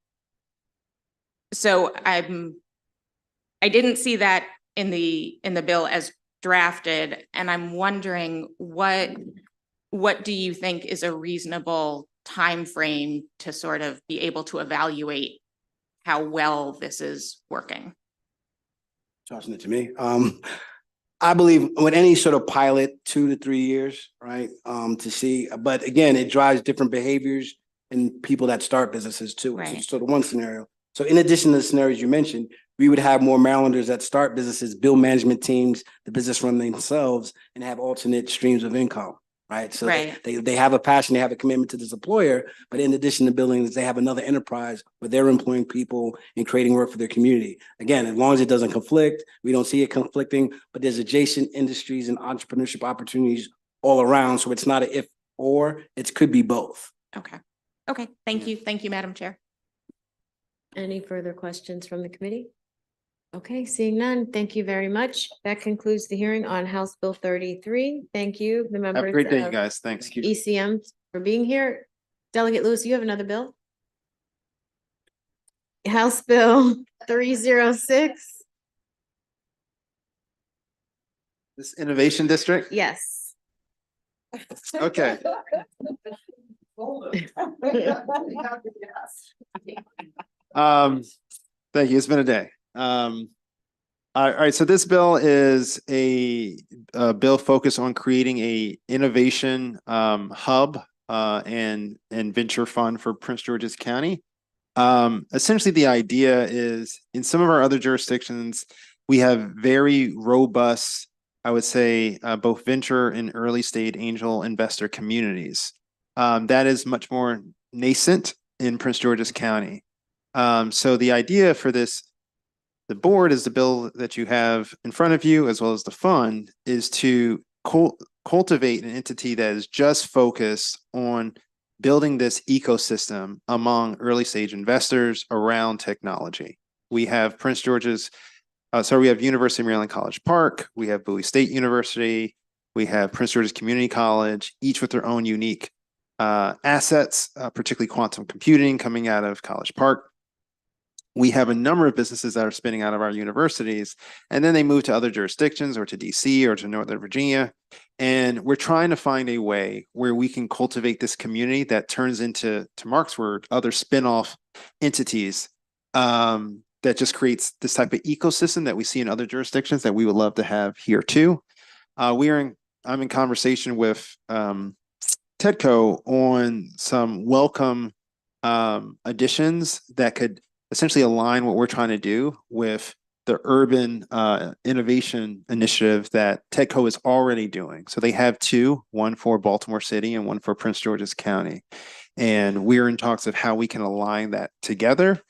So I didn't see that in the bill as drafted, and I'm wondering what do you think is a reasonable time frame to sort of be able to evaluate how well this is working? Tossing it to me. I believe with any sort of pilot, 2 to 3 years, right? To see, but again, it drives different behaviors in people that start businesses too. Right. So sort of one scenario. So in addition to the scenarios you mentioned, we would have more Marylanders that start businesses, build management teams, the business run themselves, and have alternate streams of income, right? So they have a passion, they have a commitment to this employer, but in addition to building this, they have another enterprise where they're employing people and creating work for their community. Again, as long as it doesn't conflict, we don't see it conflicting, but there's adjacent industries and entrepreneurship opportunities all around. So it's not an if or, it could be both. Okay. Okay. Thank you. Thank you, Madam Chair. Any further questions from the committee? Okay, seeing none, thank you very much. That concludes the hearing on House Bill 33. Thank you, the members. Have a great day, you of guys. Thanks. ECM for being here. Delegate Lewis, you have another bill? House Bill 306. This innovation district? Yes. Okay. Thank you. It's been a day. All right. So this bill is a bill focused on creating a innovation hub and venture fund for Prince George's County. Essentially, the idea is in some of our other jurisdictions, we have very robust, I would say, both venture and early stage angel investor communities. That is much more nascent in Prince George's County. So the idea for this, the board is the bill that you have in front of you, as well as the fund, is to cultivate an entity that is just focused on building this ecosystem among early stage investors around technology. We have Prince George's, we have University of Maryland College Park, we have Bowie State University, we have Prince George's Community College, each with their own unique assets, particularly quantum computing coming out of College Park. We have a number of businesses that are spinning out of our universities, and then they move to other jurisdictions or to DC or to Northern Virginia. And we're trying to find a way where we can cultivate this community that turns into, to Mark's word, other spin-off entities that just creates this type of ecosystem that we see in other jurisdictions that we would love to have here too. I'm in conversation with TEDCO on some welcome additions that could essentially align what we're trying to do with the urban innovation initiative that TEDCO is already doing. So they have two, one for Baltimore City and one for Prince George's County. And we're in talks of how we can align that together.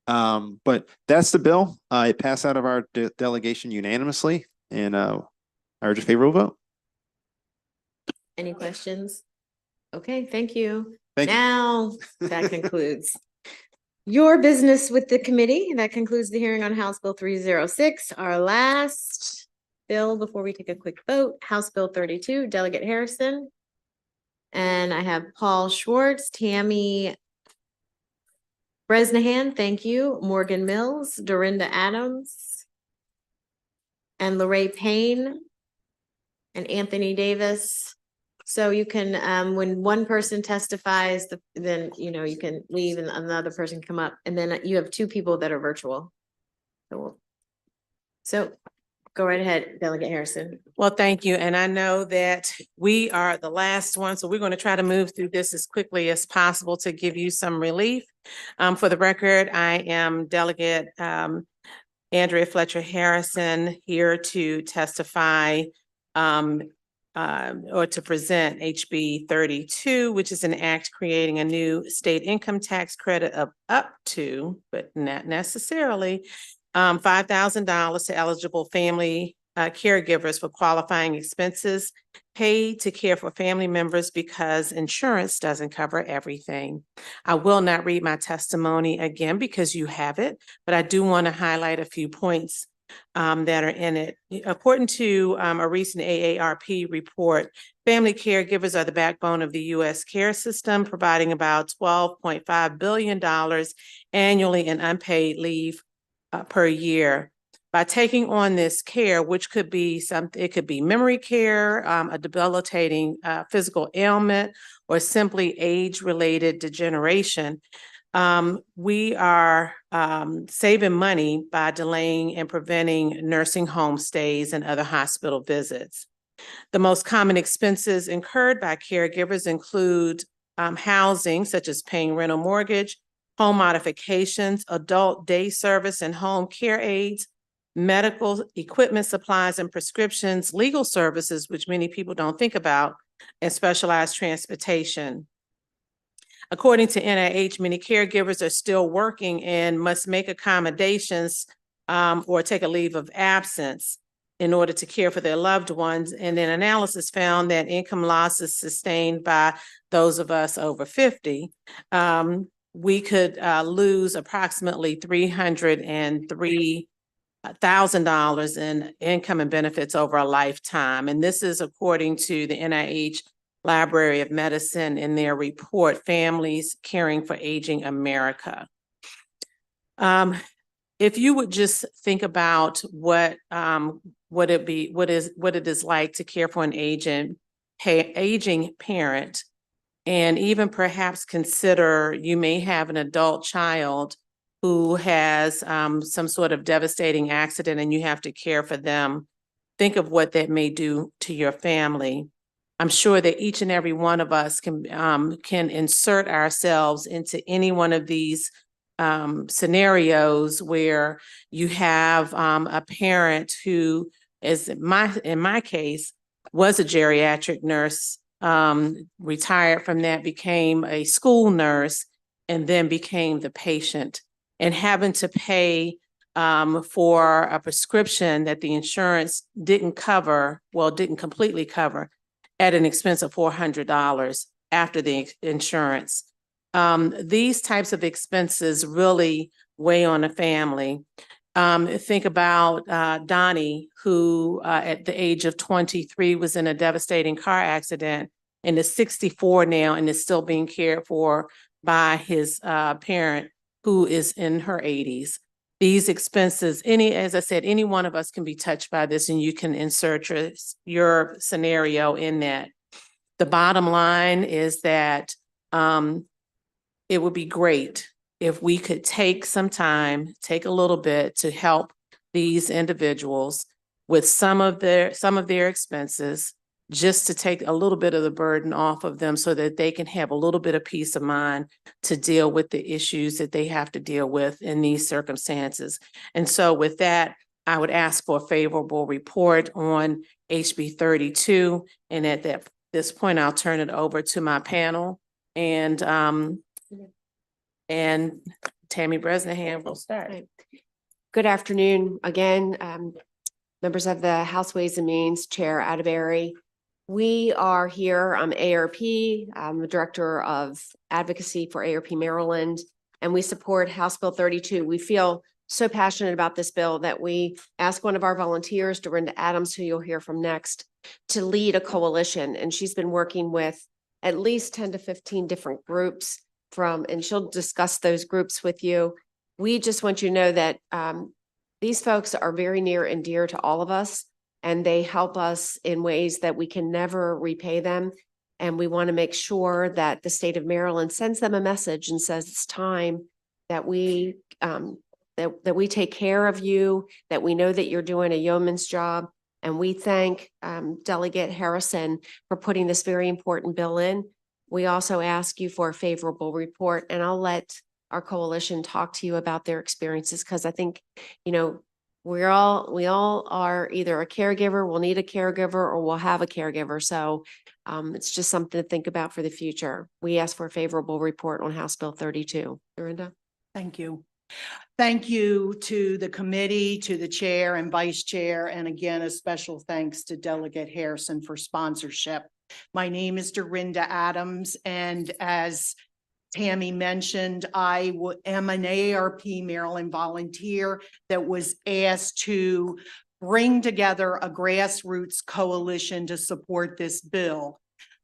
But that's the bill. It passed out of our delegation unanimously, and I urge a favorable vote. Any questions? Okay, thank you. Thank you. Now, that concludes your business with the committee. That concludes the hearing on House Bill 306. Our last bill before we take a quick vote, House Bill 32, Delegate Harrison. And I have Paul Schwartz, Tammy Bresnahan, thank you, Morgan Mills, Dorinda Adams, and Lorraine Payne, and Anthony Davis. So you can, when one person testifies, then, you can leave and another person come up, and then you have two people that are virtual. So Go right ahead, Delegate Harrison. Well, thank you. And I know that we are the last one, so we're going to try to move through this as quickly as possible to give you some relief. For the record, I am Delegate Andrea Fletcher Harrison, here to testify or to present HB 32, which is an act creating a new state income tax credit of up to, but not necessarily, $5,000 to eligible family caregivers for qualifying expenses paid to care for family members because insurance doesn't cover everything. I will not read my testimony again because you have it, but I do want to highlight a few points that are in it. According to a recent AARP report, family caregivers are the backbone of the U.S. care system, providing about $12.5 billion annually in unpaid leave per year. By taking on this care, which could be something, it could be memory care, a debilitating physical ailment, or simply age-related degeneration, we are saving money by delaying and preventing nursing home stays and other hospital visits. The most common expenses incurred by caregivers include housing, such as paying rent or mortgage, home modifications, adult day service and home care aids, medical equipment, supplies and prescriptions, legal services, which many people don't think about, and specialized transportation. According to NIH, many caregivers are still working and must make accommodations or take a leave of absence in order to care for their loved ones. And then analysis found that income losses sustained by those of us over 50, we could lose approximately $303,000 in income and benefits over a lifetime. And this is according to the NIH Library of Medicine in their report, Families Caring for Aging America. If you would just think about what it is like to care for an aging parent, and even perhaps consider you may have an adult child who has some sort of devastating accident and you have to care for them. Think of what that may do to your family. I'm sure that each and every one of us can insert ourselves into any one of these scenarios where you have a parent who is, in my case, was a geriatric nurse, retired from that, became a school nurse, and then became the patient, and having to pay for a prescription that the insurance didn't completely cover, at an expense of $400 after the insurance. These types of expenses really weigh on a family. Think about Donnie, who at the age of 23 was in a devastating car accident and is 64 now and is still being cared for by his parent who is in her 80s. These expenses, as I said, any one of us can be touched by this, and you can insert your scenario in that. The bottom line is that it would be great if we could take some time, take a little bit to help these individuals with some of their expenses, just to take a little bit of the burden off of them so that they can have a little bit of peace of mind to deal with the issues that they have to deal with in these circumstances. And so with that, I would ask for a favorable report on HB 32. And at this point, I'll turn it over to my panel, and Tammy Bresnahan will start. Good afternoon again, members of the House Ways and Means, Chair Atterbury. We are here, I'm ARP, I'm the Director of Advocacy for ARP Maryland, and we support House Bill 32. We feel so passionate about this bill that we asked one of our volunteers, Dorinda Adams, who you'll hear from next, to lead a coalition. And she's been working with at least 10 to 15 different groups and she'll discuss those groups with you. We just want you to know that these folks are very near and dear to all of us, and they help us in ways that we can never repay them. And we want to make sure that the state of Maryland sends them a message and says it's time that we that we take care of you, that we know that you're doing a yeoman's job. And we thank Delegate Harrison for putting this very important bill in. We also ask you for a favorable report, and I'll let our coalition talk to you about their experiences, because I think, you know, we all are either a caregiver, we'll need a caregiver, or we'll have a caregiver. So it's just something to think about for the future. We ask for a favorable report on House Bill 32. Dorinda? Thank you. Thank you to the committee, to the chair and vice chair, and again, a special thanks to Delegate Harrison for sponsorship. My name is Dorinda Adams, and as Tammy mentioned, I am an AARP Maryland volunteer that was asked to bring together a grassroots coalition to support this bill.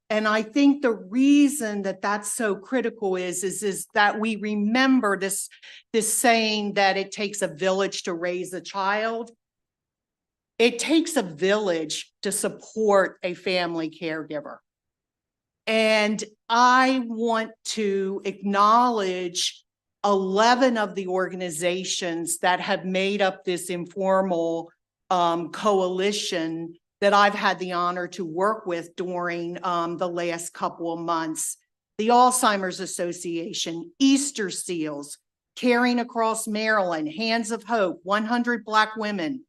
And I think the reason that that's so critical is that we remember this saying that it takes a village to raise a child. It takes a village to support a family caregiver. And I want to acknowledge 11 of the organizations that have made up this informal coalition that I've had the honor to work with during the last couple of months. The Alzheimer's Association, Easter Seals, Caring Across Maryland, Hands of Hope, 100 Black Women,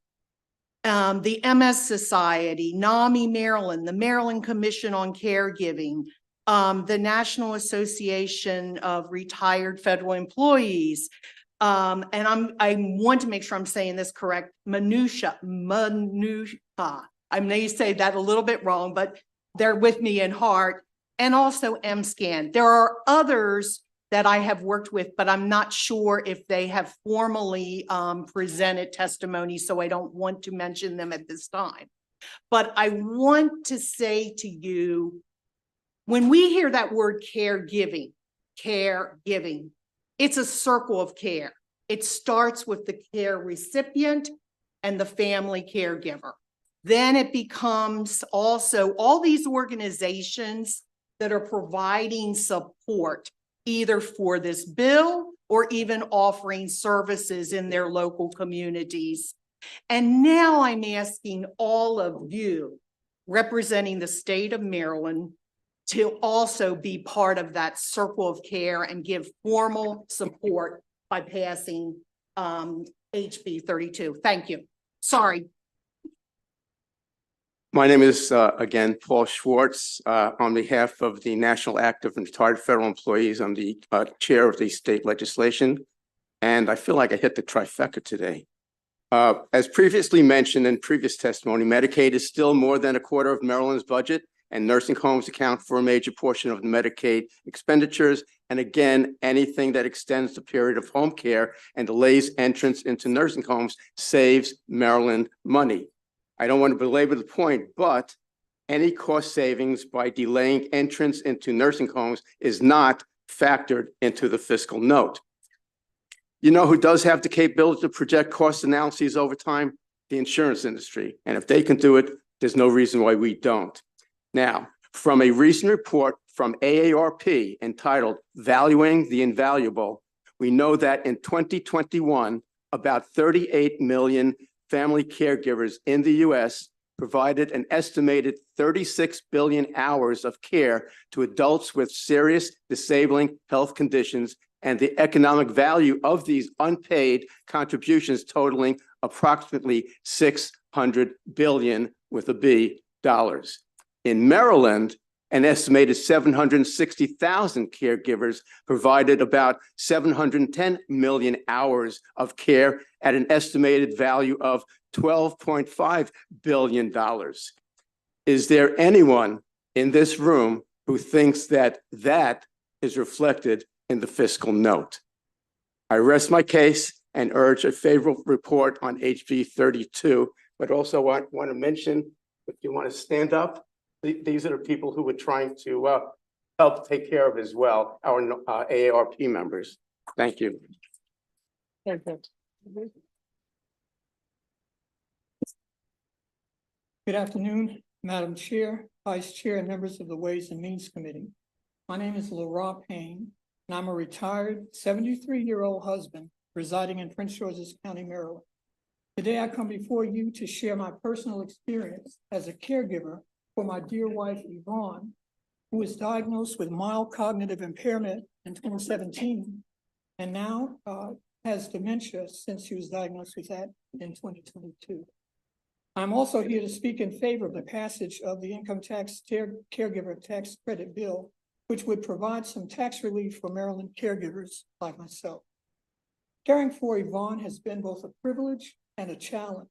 the MS Society, NAMI Maryland, the Maryland Commission on Caregiving, the National Association of Retired Federal Employees, and I want to make sure I'm saying this correct, Minutia. I may say that a little bit wrong, but they're with me in heart, and also MSCAN. There are others that I have worked with, but I'm not sure if they have formally presented testimony, so I don't want to mention them at this time. But I want to say to you, when we hear that word caregiving, it's a circle of care. It starts with the care recipient and the family caregiver. Then it becomes also all these organizations that are providing support either for this bill or even offering services in their local communities. And now I'm asking all of you representing the state of Maryland to also be part of that circle of care and give formal support by passing HB 32. Thank you. Sorry. My name is, again, Paul Schwartz. On behalf of the National Active and Retired Federal Employees, I'm the chair of the state legislation, and I feel like I hit the trifecta today. As previously mentioned in previous testimony, Medicaid is still more than a quarter of Maryland's budget, and nursing homes account for a major portion of the Medicaid expenditures. And again, anything that extends the period of home care and delays entrance into nursing homes saves Maryland money. I don't want to belabor the point, but any cost savings by delaying entrance into nursing homes is not factored into the fiscal note. You know who does have the capability to project cost analyses over time? The insurance industry. And if they can do it, there's no reason why we don't. Now, from a recent report from AARP entitled Valuing the Invaluable, we know that in 2021, about 38 million family caregivers in the U.S. provided an estimated 36 billion hours of care to adults with serious disabling health conditions, and the economic value of these unpaid contributions totaling approximately $600 billion with a B dollars. In Maryland, an estimated 760,000 caregivers provided about 710 million hours of care at an estimated value of $12.5 billion. Is there anyone in this room who thinks that that is reflected in the fiscal note? I rest my case and urge a favorable report on HB 32, but also want to mention, if you want to stand up, these are the people who we're trying to help take care of as well, our AARP members. Thank you. Good afternoon, Madam Chair, Vice Chair, and members of the Ways and Means Committee. My name is Laurent Payne, and I'm a retired 73-year-old husband residing in Prince George's County, Maryland. Today, I come before you to share my personal experience as a caregiver for my dear wife, Yvonne, who was diagnosed with mild cognitive impairment in 2017 and now has dementia since she was diagnosed with that in 2022. I'm also here to speak in favor of the passage of the income tax caregiver tax credit bill, which would provide some tax relief for Maryland caregivers like myself. Caring for Yvonne has been both a privilege and a challenge.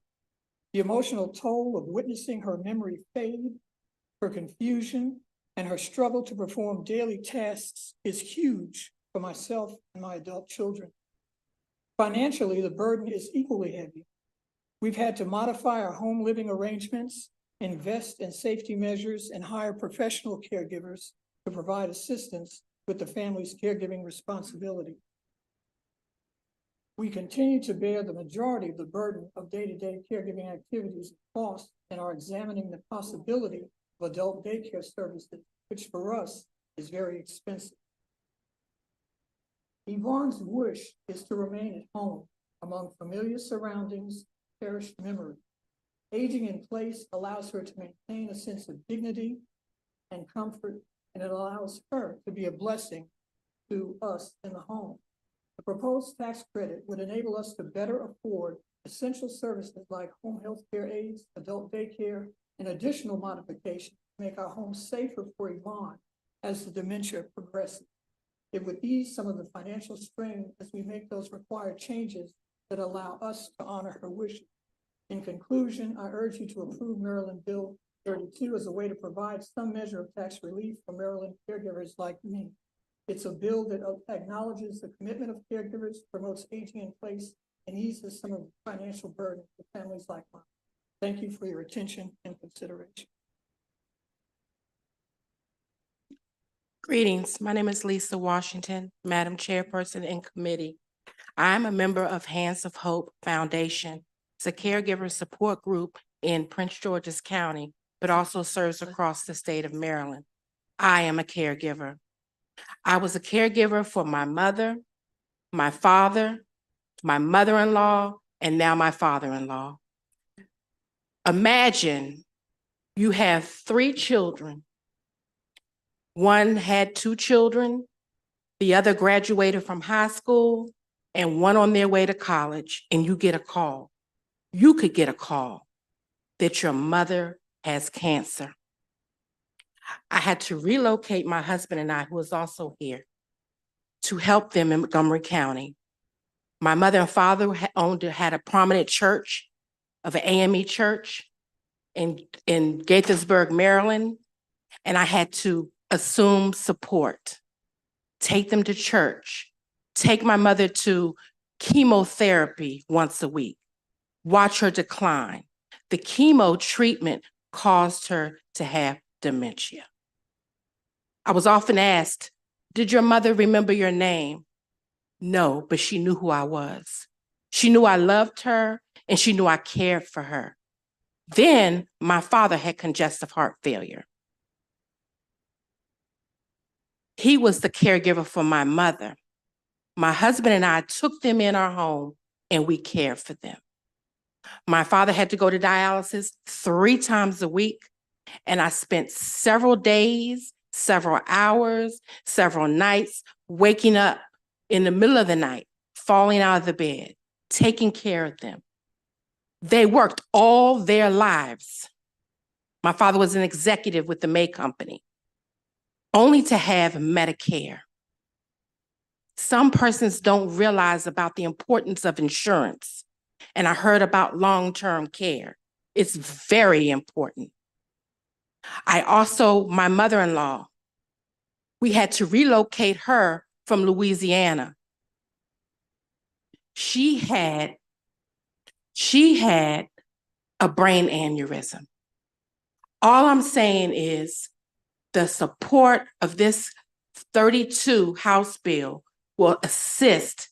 The emotional toll of witnessing her memory fade, her confusion, and her struggle to perform daily tasks is huge for myself and my adult children. Financially, the burden is equally heavy. We've had to modify our home living arrangements, invest in safety measures, and hire professional caregivers to provide assistance with the family's caregiving responsibility. We continue to bear the majority of the burden of day-to-day caregiving activities and costs and are examining the possibility of adult daycare services, which for us is very expensive. Yvonne's wish is to remain at home among familiar surroundings, cherished memories. Aging in place allows her to maintain a sense of dignity and comfort, and it allows her to be a blessing to us in the home. The proposed tax credit would enable us to better afford essential services like home health care aides, adult daycare, and additional modifications to make our homes safer for Yvonne as the dementia progresses. It would ease some of the financial strain as we make those required changes that allow us to honor her wishes. In conclusion, I urge you to approve Maryland Bill 32 as a way to provide some measure of tax relief for Maryland caregivers like me. It's a bill that acknowledges the commitment of caregivers, promotes aging in place, and eases some of the financial burden for families like mine. Thank you for your attention and consideration. Greetings. My name is Lisa Washington, Madam Chairperson and Committee. I'm a member of Hands of Hope Foundation. It's a caregiver support group in Prince George's County, but also serves across the state of Maryland. I am a caregiver. I was a caregiver for my mother, my father, my mother-in-law, and now my father-in-law. Imagine you have 3 children. One had 2 children, the other graduated from high school, and one on their way to college, and you get a call. You could get a call that your mother has cancer. I had to relocate my husband and I, who is also here, to help them in Montgomery County. My mother and father had a prominent church of an AME church in Gaithersburg, Maryland, and I had to assume support, take them to church, take my mother to chemotherapy once a week, watch her decline. The chemo treatment caused her to have dementia. I was often asked, did your mother remember your name? No, but she knew who I was. She knew I loved her and she knew I cared for her. Then my father had congestive heart failure. He was the caregiver for my mother. My husband and I took them in our home and we cared for them. My father had to go to dialysis 3 times a week, and I spent several days, several hours, several nights waking up in the middle of the night, falling out of the bed, taking care of them. They worked all their lives. My father was an executive with the May Company, only to have Medicare. Some persons don't realize about the importance of insurance. And I heard about long-term care. It's very important. My mother-in-law, we had to relocate her from Louisiana. She had a brain aneurysm. All I'm saying is the support of this 32 House bill will assist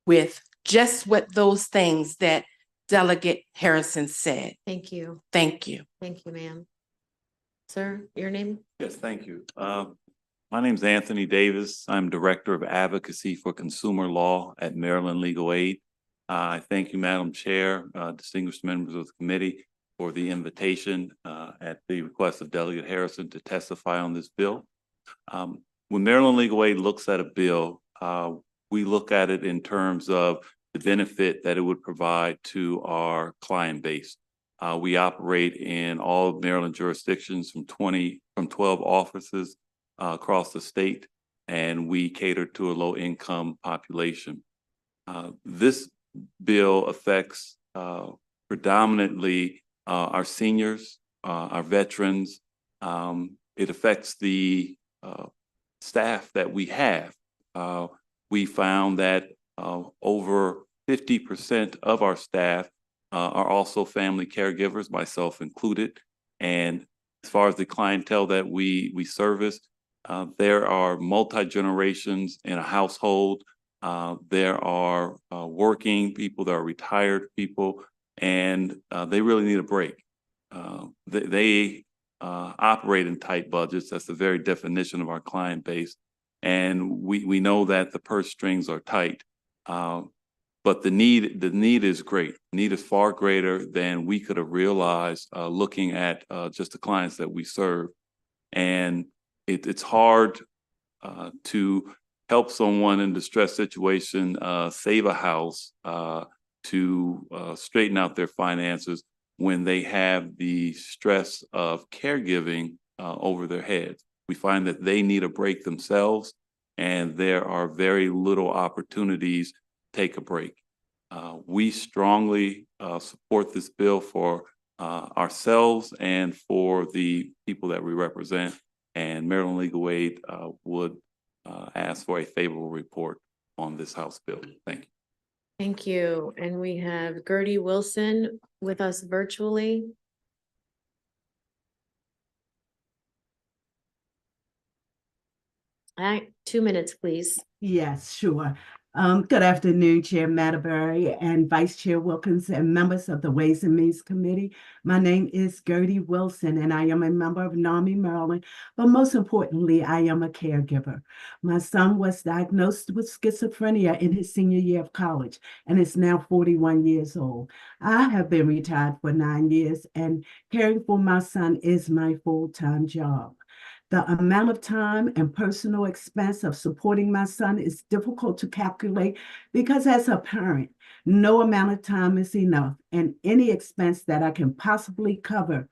with just what those things that Delegate Harrison said. Thank you. Thank you. Thank you, ma'am. Sir, your name? Yes, thank you. My name is Anthony Davis. I'm Director of Advocacy for Consumer Law at Maryland Legal Aid. I thank you, Madam Chair, distinguished members of the committee, for the invitation at the request of Delegate Harrison to testify on this bill. When Maryland Legal Aid looks at a bill, we look at it in terms of the benefit that it would provide to our client base. We operate in all of Maryland jurisdictions from 12 offices across the state, and we cater to a low-income population. This bill affects predominantly our seniors, our veterans. It affects the staff that we have. We found that over 50% of our staff are also family caregivers, myself included. And as far as the clientele that we service, there are multi-generations in a household. There are working people, there are retired people, and they really need a break. They operate in tight budgets. That's the very definition of our client base. And we know that the purse strings are tight. But the need is great. The need is far greater than we could have realized looking at just the clients that we serve. And it's hard to help someone in a distressed situation save a house, to straighten out their finances when they have the stress of caregiving over their heads. We find that they need a break themselves, and there are very little opportunities to take a break. We strongly support this bill for ourselves and for the people that we represent, and Maryland Legal Aid would ask for a favorable report on this House bill. Thank you. Thank you. And we have Gertie Wilson with us virtually. All right, 2 minutes, please. Yes, sure. Good afternoon, Chair Matterbury and Vice Chair Wilkins and members of the Ways and Means Committee. My name is Gertie Wilson, and I am a member of NAMI, Maryland, but most importantly, I am a caregiver. My son was diagnosed with schizophrenia in his senior year of college and is now 41 years old. I have been retired for 9 years, and caring for my son is my full-time job. The amount of time and personal expense of supporting my son is difficult to calculate because as a parent, no amount of time is enough, and any expense that I can possibly cover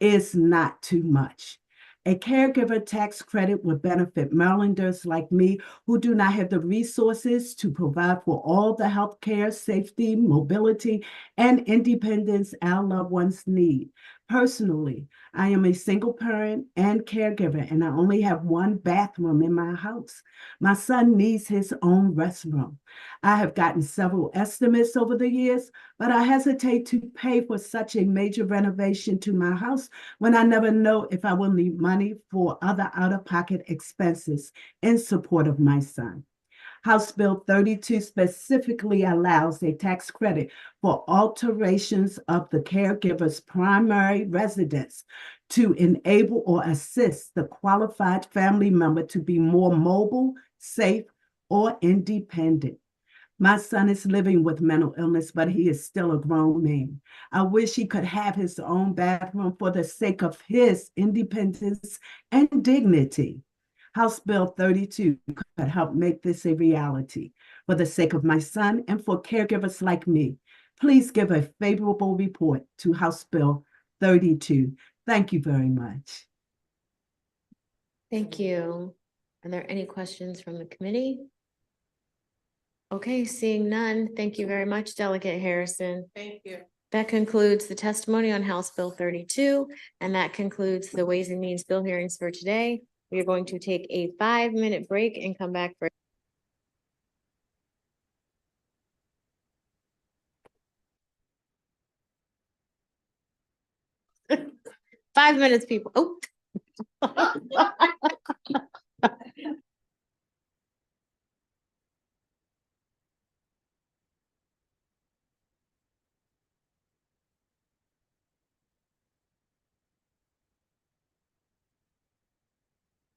is not too much. A caregiver tax credit would benefit Marylanders like me who do not have the resources to provide for all the health care, safety, mobility, and independence our loved ones need. Personally, I am a single parent and caregiver, and I only have one bathroom in my house. My son needs his own restroom. I have gotten several estimates over the years, but I hesitate to pay for such a major renovation to my house when I never know if I will need money for other out-of-pocket expenses in support of my son. House Bill 32 specifically allows a tax credit for alterations of the caregiver's primary residence to enable or assist the qualified family member to be more mobile, safe, or independent. My son is living with mental illness, but he is still a grown man. I wish he could have his own bathroom for the sake of his independence and dignity. House Bill 32 could help make this a reality for the sake of my son and for caregivers like me. Please give a favorable report to House Bill 32. Thank you very much. Thank you. Are there any questions from the committee? Okay, seeing none. Thank you very much, Delegate Harrison. Thank you. That concludes the testimony on House Bill 32, and that concludes the Ways and Means bill hearings for today. We are going to take a 5-minute break and come back for five minutes, people. Oh.